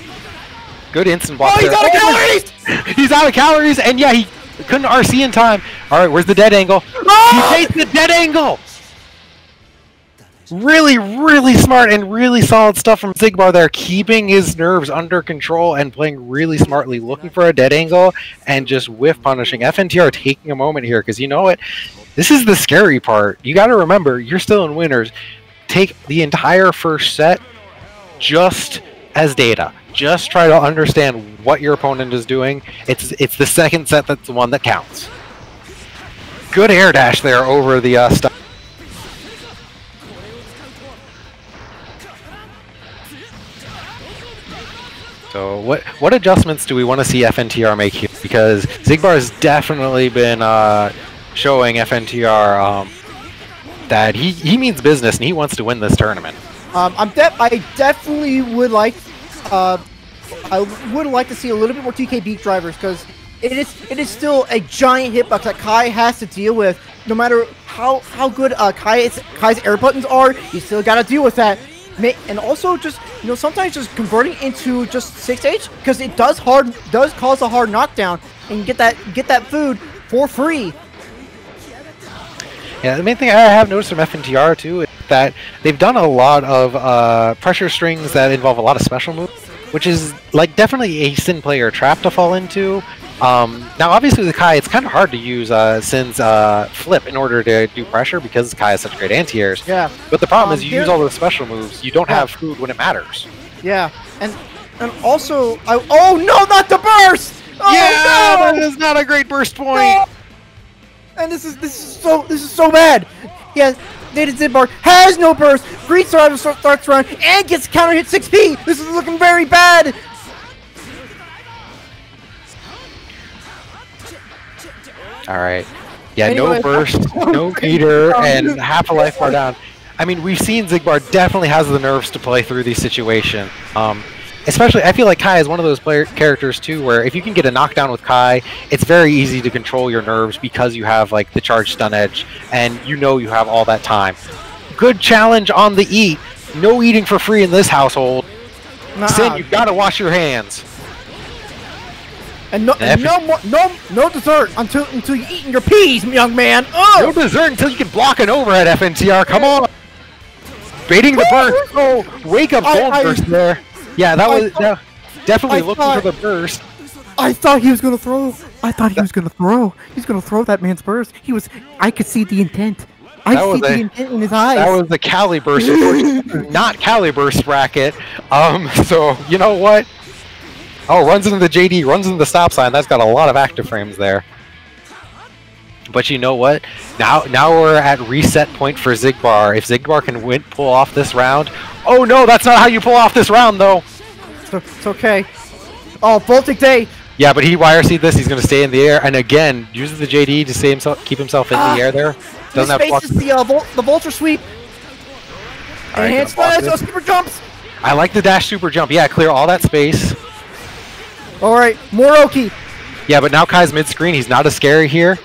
Good instant block. Oh, he's out of calories! He's out of calories, and yeah, he couldn't RC in time. All right, where's the dead angle? Oh! He takes the dead angle! Really, really smart and really solid stuff from Xigbar there, keeping his nerves under control and playing really smartly, looking for a dead angle and just whiff punishing. FNTR taking a moment here, because you know what? This is the scary part. You got to remember, you're still in winners. Take the entire first set just as data. Just try to understand what your opponent is doing. It's the second set that's the one that counts. Good air dash there over the stuff. So what adjustments do we want to see FNTR make here? Because Xigbar has definitely been showing FNTR that he means business and he wants to win this tournament. I definitely would like I would like to see a little bit more TK beat drivers, because it is still a giant hitbox that Kai has to deal with. No matter how good Kai's air buttons are, you still got to deal with that. And also, just sometimes just converting into just 6H, because it does cause a hard knockdown, and get that food for free. Yeah, the main thing I have noticed from FNTR too is that they've done a lot of pressure strings that involve a lot of special moves, which is like definitely a Sin player trap to fall into. Now, obviously, with Kai, it's kind of hard to use Sin's flip in order to do pressure because Kai has such great anti-airs. Yeah. But the problem is you use all those special moves, you don't have food when it matters. Yeah, and also, oh no, not the burst! Oh, yeah, no! that is not a great burst point. No! And this is so bad. Yeah, Data Xigbar has no burst. Green Star starts run and gets counter hit 6P. This is looking very bad. Alright. Yeah, Anyway. no burst, no meter, and half a life bar down. I mean, we've seen Xigbar definitely has the nerves to play through these situations. Especially, I feel like Kai is one of those characters too, where if you can get a knockdown with Kai, it's very easy to control your nerves because you have like the charged stun edge, and you have all that time. Good challenge on the eat. No eating for free in this household. Sin, you've got to wash your hands. And no dessert until you eating your peas, young man. Oh! No dessert until you can block an overhead, FNTR. Come on. Baiting the burst. Oh, wake up gold burst there. Yeah, that was definitely looking for the burst. I thought he was gonna throw. He's gonna throw that man's burst. I could see the intent. I see the intent in his eyes. That was the Cali burst, not Cali burst bracket. So you know what? Oh, runs into the JD, runs into the stop sign. That's got a lot of active frames there. But you know what? Now we're at reset point for Xigbar. If Xigbar can pull off this round. Oh no, that's not how you pull off this round though. It's okay. Oh, Baltic Day. Yeah, but he YRC'd this. He's going to stay in the air, and again uses the JD to keep himself in the air there. Doesn't have the vulture sweep. Enhanced super jumps. I like the dash super jump. Yeah, clear all that space. All right, Moroki. Yeah, but now Kai's mid-screen. He's not as scary here.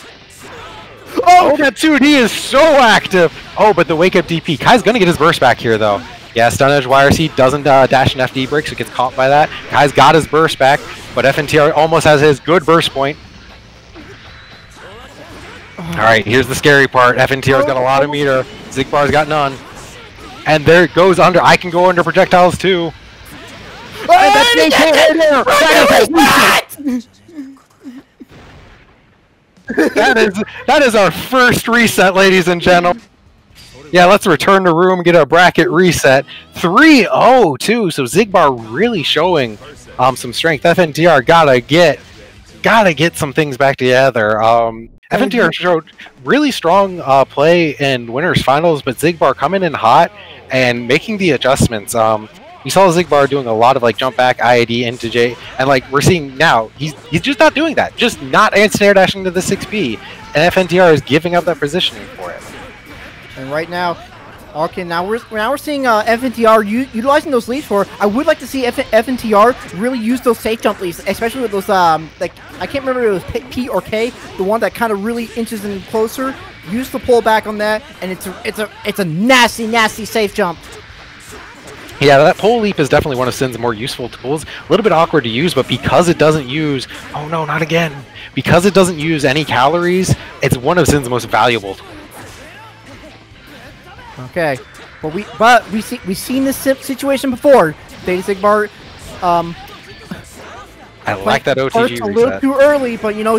Oh, that 2D is so active. Oh, but the wake-up DP. Kai's going to get his burst back here, though. Yeah, stun edge YRC doesn't dash an FD break, so gets caught by that. Kai's got his burst back, but FNTR almost has his good burst point. All right, here's the scary part. FNTR's got a lot of meter. Xigbar's got none. And there it goes under. I can go under projectiles, too. That is our first reset, ladies and gentlemen. Yeah, let's return to room, get our bracket reset. 3-0 too. So Xigbar really showing some strength. FNTR gotta get some things back together. FNTR showed really strong play in winners finals, but Xigbar coming in hot and making the adjustments. We saw Xigbar doing a lot of like jump back IAD into J, and like we're seeing now, he's just not doing that. Just not snare dashing to the 6B, and FNTR is giving up that positioning for it. And right now, okay, now we're seeing FNTR utilizing those leads for. I would like to see FNTR really use those safe jump leads, especially with those like I can't remember if it was P or K, the one that kind of really inches in closer. Use the pull back on that, and it's a nasty safe jump. Yeah, that pole leap is definitely one of Sin's more useful tools. A little bit awkward to use, but because it doesn't use... Oh no, not again! Because it doesn't use any calories, it's one of Sin's most valuable tools. Okay, we've seen this situation before. Data Sigmar, I like that OTG reset. A little too early, but you know,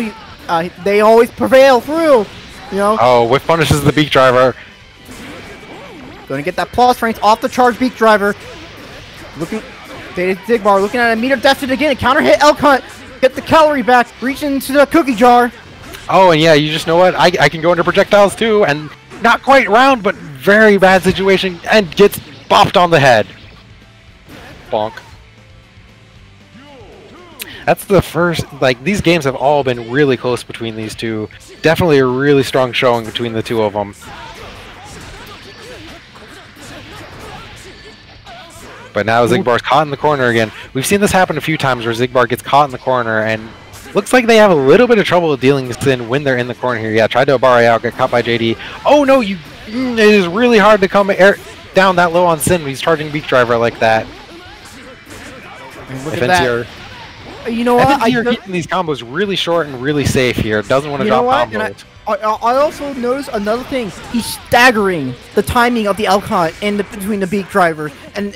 they always prevail through. You know. Oh, whiff punishes the beak driver. Gonna get that plus range off the charge beak driver. Looking, Data Sigmar looking at a meter deficit again. A counter hit Elk Hunt. Get the calorie back. Reach into the cookie jar. Oh, and yeah, you just know what? I can go into projectiles too, and not quite round, but very bad situation, and gets bopped on the head. Bonk. That's the first, like, these games have all been really close between these two. Definitely a really strong showing between the two of them. But now Xigbar's caught in the corner again. We've seen this happen a few times where Xigbar gets caught in the corner, and looks like they have a little bit of trouble with dealing with Sin when they're in the corner here. Yeah, tried to Obari out, get caught by JD. Oh no, it is really hard to come down that low on Sin when he's charging Beak Driver like that. Look at that. You know what? You're keeping these combos really short and really safe here. Doesn't want to drop combos. I also noticed another thing. He's staggering the timing of the Elk Hunt between the Beak Drivers, and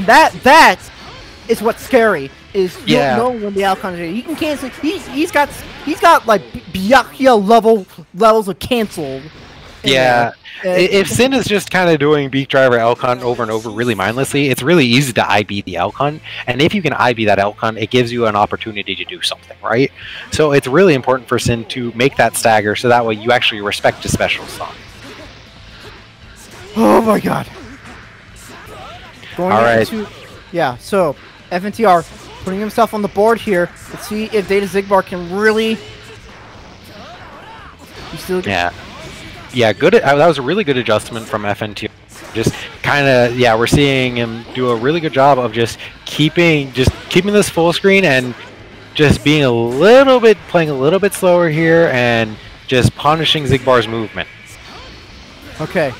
that is what's scary. Is you don't know when the Elk Hunt is. He can cancel. He's got like Byakuya levels of canceled. Yeah. If Sin is just kind of doing Beak Driver Elk Hunt over and over really mindlessly, it's really easy to IB the Elk Hunt. And if you can IB that Elk Hunt, it gives you an opportunity to do something, right? So it's really important for Sin to make that stagger so that way you actually respect his special song. Oh my god. Alright. Yeah, so FNTR putting himself on the board here. Let's see if Data Xigbar can really... Yeah, good. That was a really good adjustment from FNT. Just kind of, yeah, we're seeing him do a really good job of just keeping this full screen and just playing a little bit slower here and just punishing Xigbar's movement. Okay.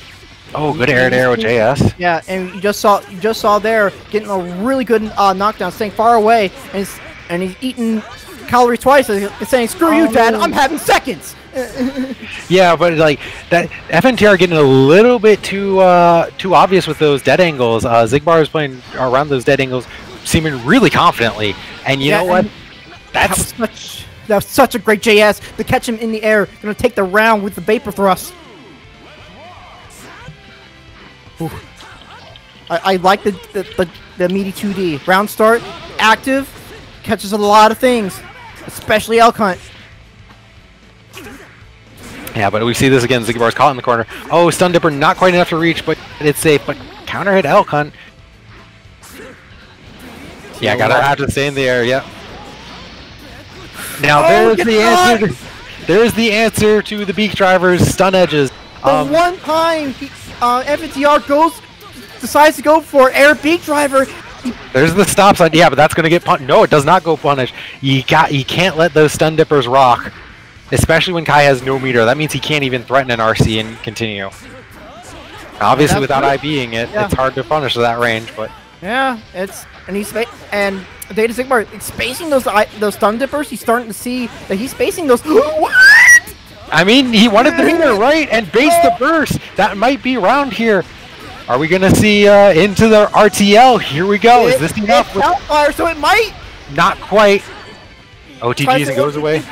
Oh, good air to air with JS. Yeah, and you just saw there getting a really good knockdown, staying far away, and he's eating calories twice and saying, "Screw you, Dad! I'm having seconds." Yeah, but like that FNTR getting a little bit too obvious with those dead angles. Xigbar is playing around those dead angles, seeming really confidently. And you know what? That was such a great JS to catch him in the air. Gonna take the round with the vapor thrust. Ooh. I like the meaty 2D round start, active, catches a lot of things, especially Elk Hunt. Yeah, but we see this again. Xigbar's caught in the corner. Oh, Stun Dipper not quite enough to reach, but it's safe. But counter hit Elk Hunt. Yeah, gotta have to stay in the air. Yep. Now there's the answer. There's the answer to the Beak Driver's stun edges. The one time FNTR decides to go for air Beak Driver. There's the stop sign. Yeah, but that's gonna get punished. No, it does not go punished. You can't let those Stun Dippers rock. Especially when Kai has no meter. That means he can't even threaten an RC and continue. Obviously, without IBing it, it's hard to punish that range, but... Yeah, and Data Sigmar spacing those Stun Dippers. He's starting to see that he's spacing those... What? I mean, he wanted the meter, right? And base the burst. That might be round here. Are we going to see into the RTL? Here we go. Is this enough? Hellfire, so it might... Not quite. OTGs and goes away.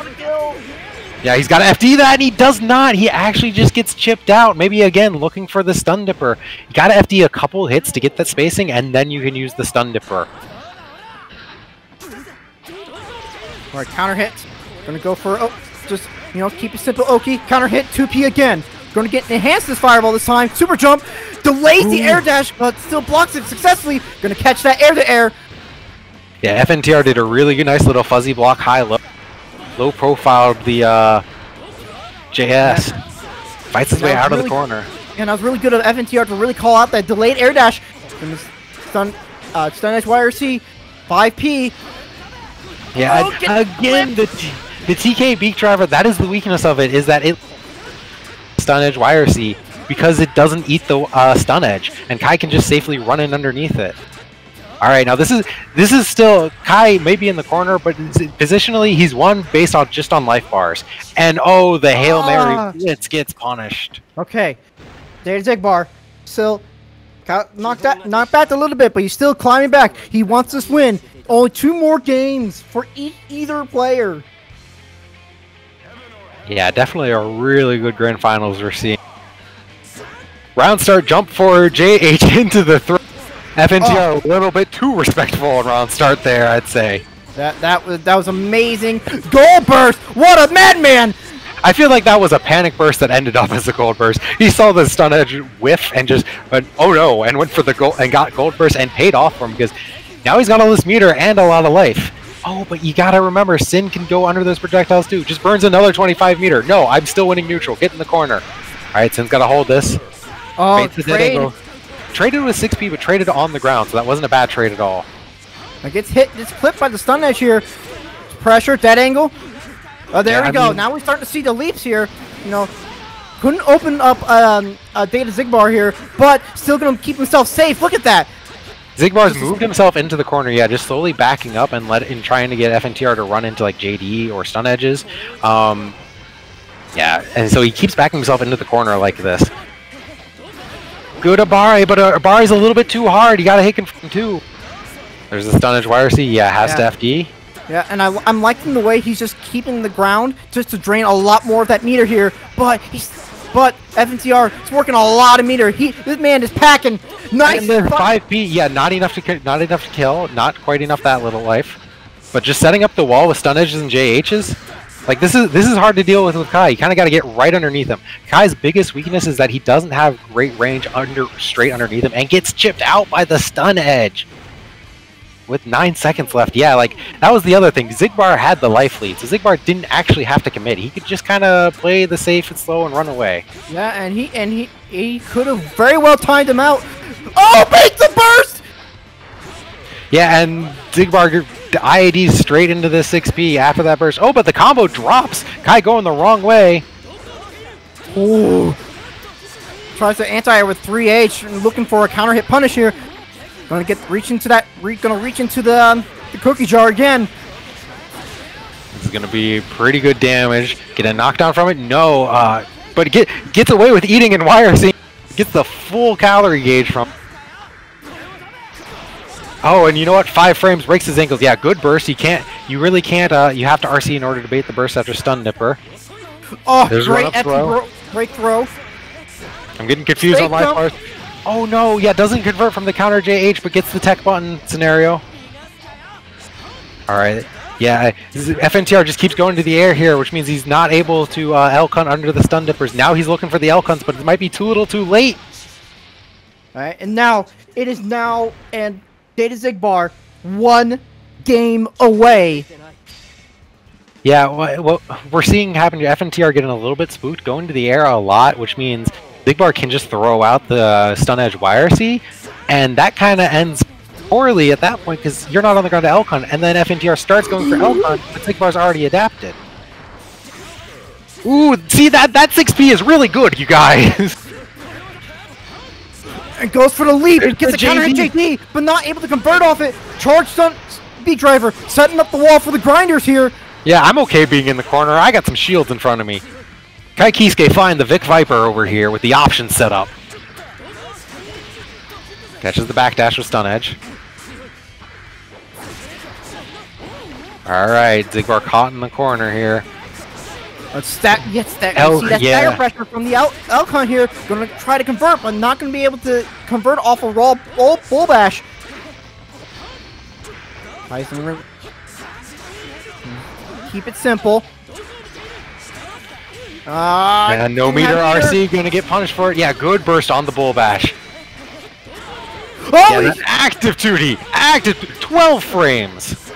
Yeah, he's got to FD that, and he does not. He actually just gets chipped out. Maybe, again, looking for the Stun Dipper. You got to FD a couple hits to get that spacing, and then you can use the Stun Dipper. All right, counter hit. Going to go for, just, keep it simple, Oki. Counter hit, 2P again. Going to get enhance this fireball this time. Super jump. Delays the air dash, but still blocks it successfully. Going to catch that air to air. Yeah, FNTR did a really good, nice little fuzzy block high-low. Low profile the JS. Fights his way out of the corner. And I was really good at FNTR to really call out that delayed air dash. And stun edge YRC 5P. Yeah, again the TK Beak Driver. That is the weakness of it. Is that it stun edge YRC. because it doesn't eat the stun edge, and Kai can just safely run in underneath it. All right, now this is still Kai may be in the corner, but positionally he's won based on just on life bars. And oh, the Hail Mary blitz gets punished. Okay, there's Zigbar. Still knocked back a little bit, but he's still climbing back. He wants this win. Only 2 more games for either player. Yeah, definitely a really good grand finals we're seeing. Round start, jump for JH into the throw. FNTR a little bit too respectful in round start there, I'd say. That was amazing. Gold burst! What a madman! I feel like that was a panic burst that ended up as a gold burst. He saw the stun edge whiff and just went, oh no, and went for the gold and got gold burst and paid off for him because now he's got all this meter and a lot of life. Oh, but you gotta remember, Sin can go under those projectiles too. Just burns another 25 meter. No, I'm still winning neutral. Get in the corner. All right, Sin's gotta hold this. Oh, trade. Traded with 6P, but traded on the ground, so that wasn't a bad trade at all. It gets hit, it's clipped by the stun edge here. Pressure, dead angle. Oh, there we go. Now we're starting to see the leaps here. You know, couldn't open up a Data Zigbar here, but still going to keep himself safe. Look at that. Zigbar's moved himself into the corner, yeah, just slowly backing up and trying to get FNTR to run into like JD or stun edges. Yeah, and so he keeps backing himself into the corner like this. Good Abari, but Abari's a little bit too hard. You gotta hit confirm too. There's the stun edge YRC. Yeah, has to FD. Yeah, and I'm liking the way he's just keeping the ground just to drain a lot more of that meter here. But FNTR is working a lot of meter. This man is packing. Nice. And then 5P. Yeah, not enough to kill. Not quite enough that little life. But just setting up the wall with stun edges and JHs. Like this is hard to deal with Kai. You kind of got to get right underneath him. Kai's biggest weakness is that he doesn't have great range straight underneath him and gets chipped out by the stun edge. With 9 seconds left, yeah, like that was the other thing. Zigbar had the life lead, so Zigbar didn't actually have to commit. He could just kind of play the safe and slow and run away. Yeah, and he could have very well timed him out. Oh, make the burst! Yeah, and Zigbar IAD straight into the 6P after that burst. Oh, but the combo drops. Kai going the wrong way. Ooh. Tries to anti-air with 3H and looking for a counter hit punish here. Gonna reach into the cookie jar again. This is gonna be pretty good damage. Get a knockdown from it? No, but gets away with eating and YRC. Gets the full calorie gauge from. Oh, and you know what? 5 frames breaks his ankles. Yeah, good burst. You really can't. You have to RC in order to bait the burst after stun nipper. Oh, there's great break throw. I'm getting confused on life bars. Oh no, yeah, doesn't convert from the counter JH, but gets the tech button scenario. Alright, yeah, FNTR just keeps going to the air here, which means he's not able to L-Cunt under the stun dippers. Now he's looking for the L-Cunts, but it might be too little too late. Alright, and now, it is now, and Data Zigbar, 1 game away. Yeah, what we're seeing happen to FNTR getting a little bit spooked, going to the air a lot, which means Zigbar can just throw out the stun edge YRC, and that kind of ends poorly at that point because you're not on the ground to L-Con, and then FNTR starts going for L-Con, but Zigbar's already adapted. Ooh, see that 6P is really good, you guys. And goes for the leap, and gets a counter hit JD, but not able to convert off it. Charge stun beat driver, setting up the wall for the grinders here. Yeah, I'm okay being in the corner. I got some shields in front of me. Kai Kisuke find the Vic Viper over here with the options set up. Catches the backdash with stun edge. Alright, Zigbar caught in the corner here. Stack. You see that stagger pressure from the L-Con here. Gonna try to convert, but not gonna be able to convert off a raw bull bash. Keep it simple. And no meter RC gonna get punished for it. Yeah, good burst on the bull bash. Oh, yeah, active 2D, active 12 frames.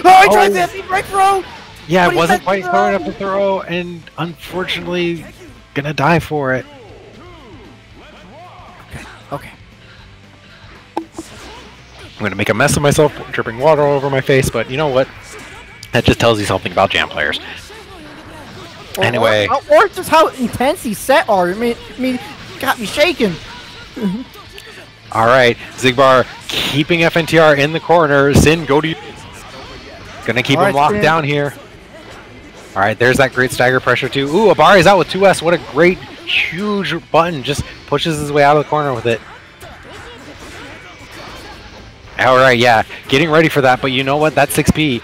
Oh, he tries the break throw. Yeah, it wasn't quite throwing up the throw, and unfortunately, gonna die for it. Okay. I'm gonna make a mess of myself, dripping water all over my face, but you know what? That just tells you something about Jam players. Anyway. Or just how intense these set are. I mean, got me shaking. All right, Zigbar keeping FNTR in the corner. Sin, go to you. Gonna keep him locked down here. All right, there's that great stagger pressure too. Ooh, Abari's out with 2S. What a great, huge button. Just pushes his way out of the corner with it. All right, yeah, getting ready for that. But you know what? That's 6P.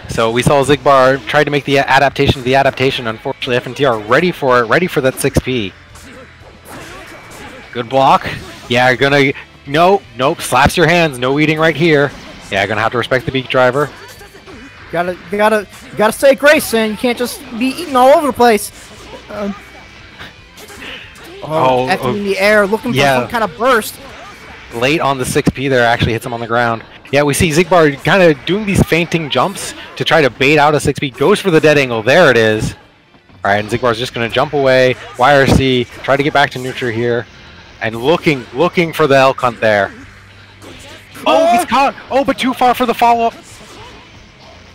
So we saw Zigbar try to make the adaptation to the adaptation. Unfortunately, FNTR ready for it, ready for that 6P. Good block. Yeah, gonna... Nope, slaps your hands. No eating right here. Yeah, gonna have to respect the beak driver. You gotta say grace, Sin. You can't just be eating all over the place. Effing in the air, looking for some kind of burst. Late on the 6P there, actually hits him on the ground. Yeah, we see Zigbar kind of doing these feinting jumps to try to bait out a 6P. Goes for the dead angle. There it is. All right, and Zigbar's just gonna jump away. YRC, try to get back to neutral here. And looking for the elk hunt there. Oh, he's caught! Oh, but too far for the follow-up.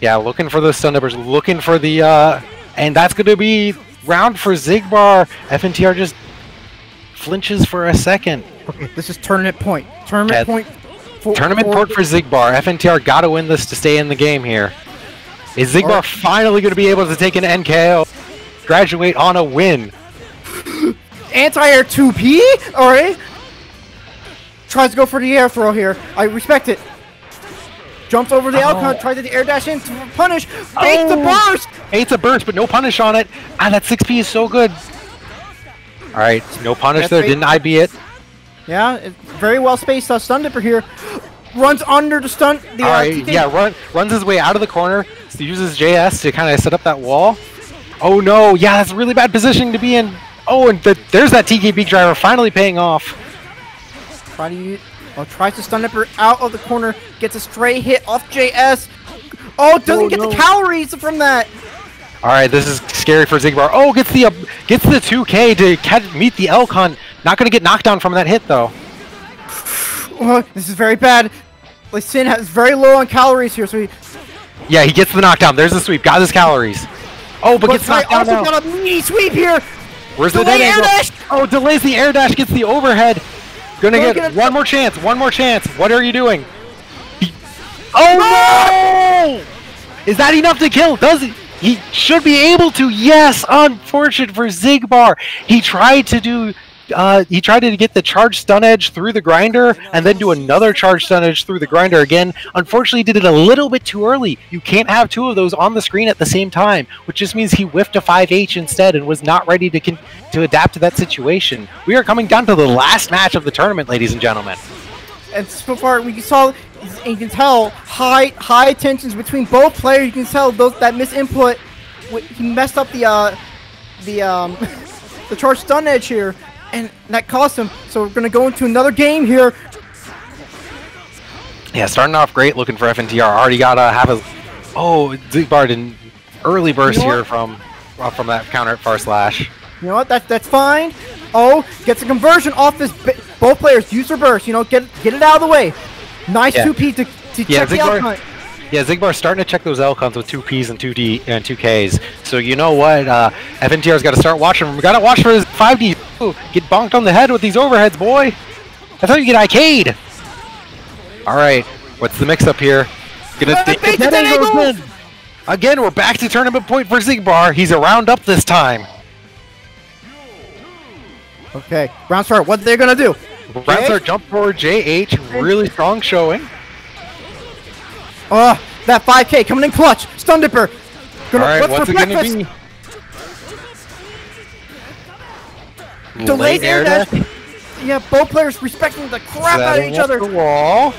Yeah, looking for the stun numbers, looking for the, and that's going to be round for Zigbar. FNTR just flinches for a second. Okay, this is tournament point. Tournament point for Zigbar. FNTR got to win this to stay in the game here. Is Zigbar finally going to be able to take an NKO? Graduate on a win. Anti-air 2P? Alright. Tries to go for the air throw here. I respect it. Jumps over the elk hunt, tries to the air dash in to punish. Baits the burst! Baits a burst, but no punish on it. Ah, that 6P is so good. Alright, no punish there. Didn't IB it. Yeah, it's very well spaced stun dipper here. Runs under the stun. Runs his way out of the corner. So uses JS to kind of set up that wall. Oh no, yeah, that's really bad positioning to be in. Oh, and there's that TK beak driver finally paying off. Tries to stun dipper out of the corner. Gets a stray hit off JS. Oh, doesn't get the calories from that. All right, this is scary for Zigbar. Oh, gets the 2K to meet the elk hunt. Not going to get knocked down from that hit though. This is very bad. Like Sin has very low on calories here, so yeah, he gets the knockdown. There's the sweep. Got his calories. Oh, but gets knocked down now. Got a mini sweep here. Where's the dead angle? Dash? Oh, delays the air dash. Gets the overhead. Gonna get one more chance. One more chance. What are you doing? Oh no! Is that enough to kill? Does he? He should be able to. Yes. Unfortunate for Zigbar. He tried to do. He tried to get the charge stun edge through the grinder and then do another charge stun edge through the grinder again. Unfortunately, did it a little bit too early. You can't have two of those on the screen at the same time, which just means he whiffed a 5H instead and was not ready to adapt to that situation. We are coming down to the last match of the tournament, ladies and gentlemen. And so far, you can tell high tensions between both players. You can tell that misinput. He messed up the charge stun edge here. And that cost him, so we're going to go into another game here. Yeah, starting off great, looking for FNTR. Already got to have a... Oh, Zigbar did an early burst here from that counter at far slash. You know what, that's fine. Oh, gets a conversion off this... Both players use their burst, get it out of the way. Nice 2P to check the elk hunt. Yeah, Zigbar's starting to check those elk hunts with 2Ps and 2D and 2Ks. So you know what? FNTR's got to start watching. We got to watch for his 5D. Ooh, get bonked on the head with these overheads, boy. I thought you get arcade. All right, what's the mix-up here? Again, we're back to tournament point for Zigbar. He's a round up this time. Okay, round start. What they're gonna do? Round start jump forward JH. Really strong showing. Oh, that 5K coming in clutch. Stun dipper. Alright, what's it gonna be? Delayed air dash. Yeah, both players respecting the crap out of each other. The wall.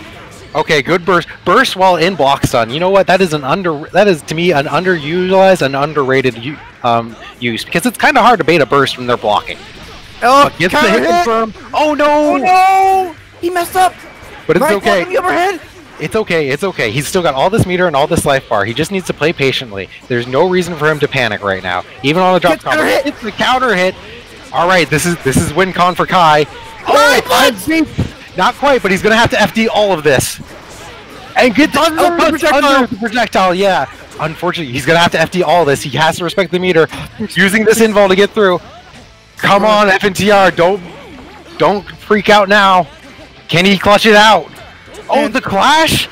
Okay, good burst. Burst while in block stun. You know what? That is to me an underutilized and underrated use because it's kind of hard to bait a burst when they're blocking. Oh, gets the hit confirmed. Oh no! Oh no! He messed up. But it's okay. The overhead. It's okay, it's okay. He's still got all this meter and all this life bar. He just needs to play patiently. There's no reason for him to panic right now. Even on a drop combo. It's the counter hit. Alright, this is win con for Kai. Oh, not quite, but he's gonna have to FD all of this. And get the projectile, yeah. Unfortunately, he's gonna have to FD all this. He has to respect the meter. Using this invul to get through. Come on, FNTR, don't freak out now. Can he clutch it out? Oh, the clash!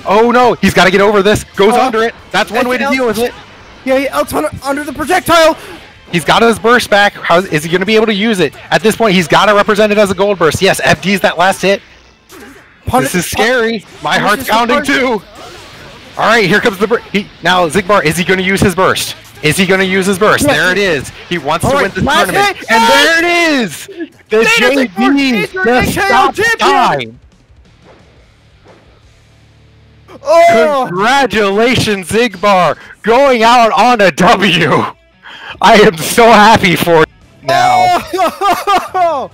Oh no, he's got to get over this. Goes under it. That's one way to deal with it. Yeah, he outs under the projectile. He's got his burst back. How is he going to be able to use it? At this point, he's got to represent it as a gold burst. Yes, FD's that last hit. This is scary. My heart's pounding too. All right, here comes the burst. Now, Xigbar, is he going to use his burst? Is he going to use his burst? There it is. He wants to win this tournament. And there it is! The JD, the stop time. Oh. Congratulations, Xigbar, going out on a W. I am so happy for you now. Oh.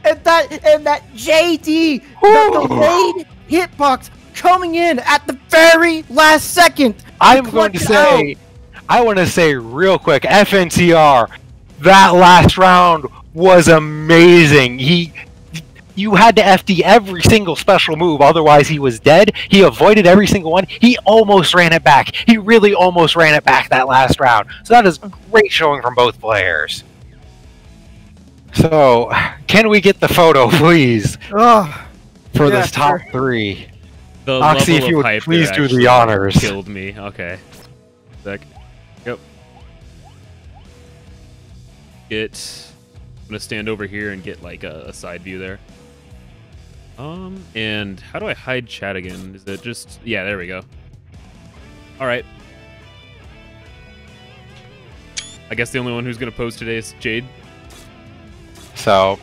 And that JD, the delayed hitbox coming in at the very last second. I want to say real quick, FNTR, that last round was amazing. You had to FD every single special move, otherwise he was dead. He avoided every single one. He almost ran it back. He really almost ran it back that last round. So that is great showing from both players. So, can we get the photo, please? For this top three. Oxy, if you would please do the honors. Killed me. Okay. Sec. Yep. I'm gonna stand over here and get like a side view there. And how do I hide chat again? Is it just... Yeah, there we go. Alright. I guess the only one who's going to pose today is Jade. So, all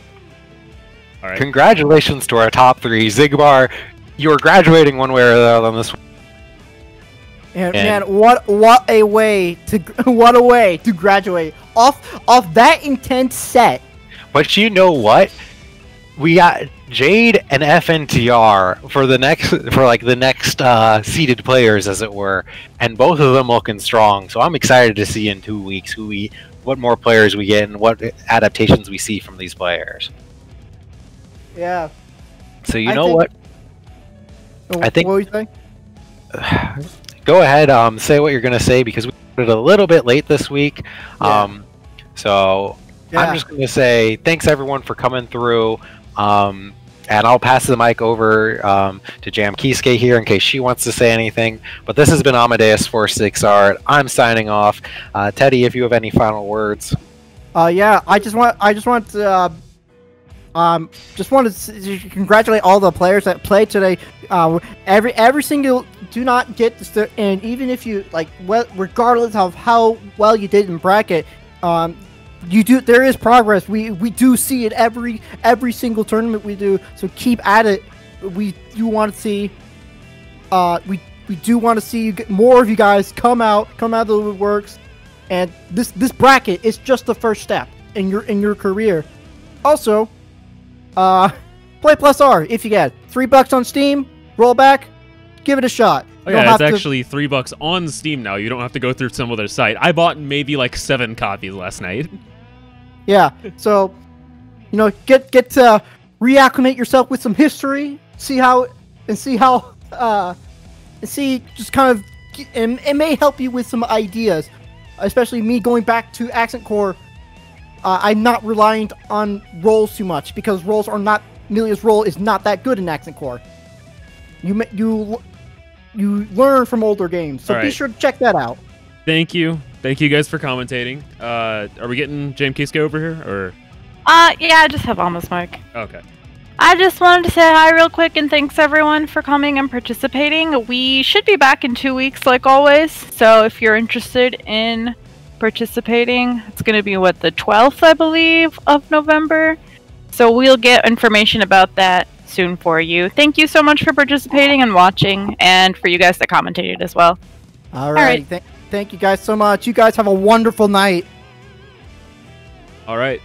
right. Congratulations to our top three. Xigbar, you are graduating one way or the other on this one. And man, what a way to graduate off that intense set. But you know what? We got Jade and FNTR for the next seeded players, as it were, and both of them looking strong. So I'm excited to see in 2 weeks what more players we get and what adaptations we see from these players. Yeah. So you know what? I think. What were you saying? Go ahead. Say what you're gonna say, because we did it a little bit late this week. Yeah. I'm just gonna say thanks everyone for coming through. And I'll pass the mic over to Jam Kisuke here in case she wants to say anything. But this has been Amadeus46Art. I'm signing off. Teddy, if you have any final words. Yeah, I just want to congratulate all the players that played today. Every single do not get this, and even if you regardless of how well you did in bracket, there is progress. We do see it every single tournament we do. So keep at it. We do want to see more of you guys come out of the woodworks, and this bracket is just the first step in your career. Also, play plus R if you get $3 on Steam. Roll back, give it a shot. Oh yeah, it's actually $3 on Steam now. You don't have to go through some other site. I bought maybe like 7 copies last night. Yeah, so get to reacclimate yourself with some history. It may help you with some ideas, especially me going back to Accent Core. I'm not reliant on rolls too much because rolls are not Milia's role is not that good in Accent Core. You learn from older games, so be sure to check that out. Thank you guys for commentating. Are we getting James Kisuke over here, or? Yeah, I just have almost mic. Okay. I just wanted to say hi real quick and thanks everyone for coming and participating. We should be back in 2 weeks like always, so if you're interested in participating, it's going to be the 12th, I believe, of November. So we'll get information about that soon for you. Thank you so much for participating and watching, and for you guys that commentated as well. All right. Thank you guys so much. You guys have a wonderful night. All right.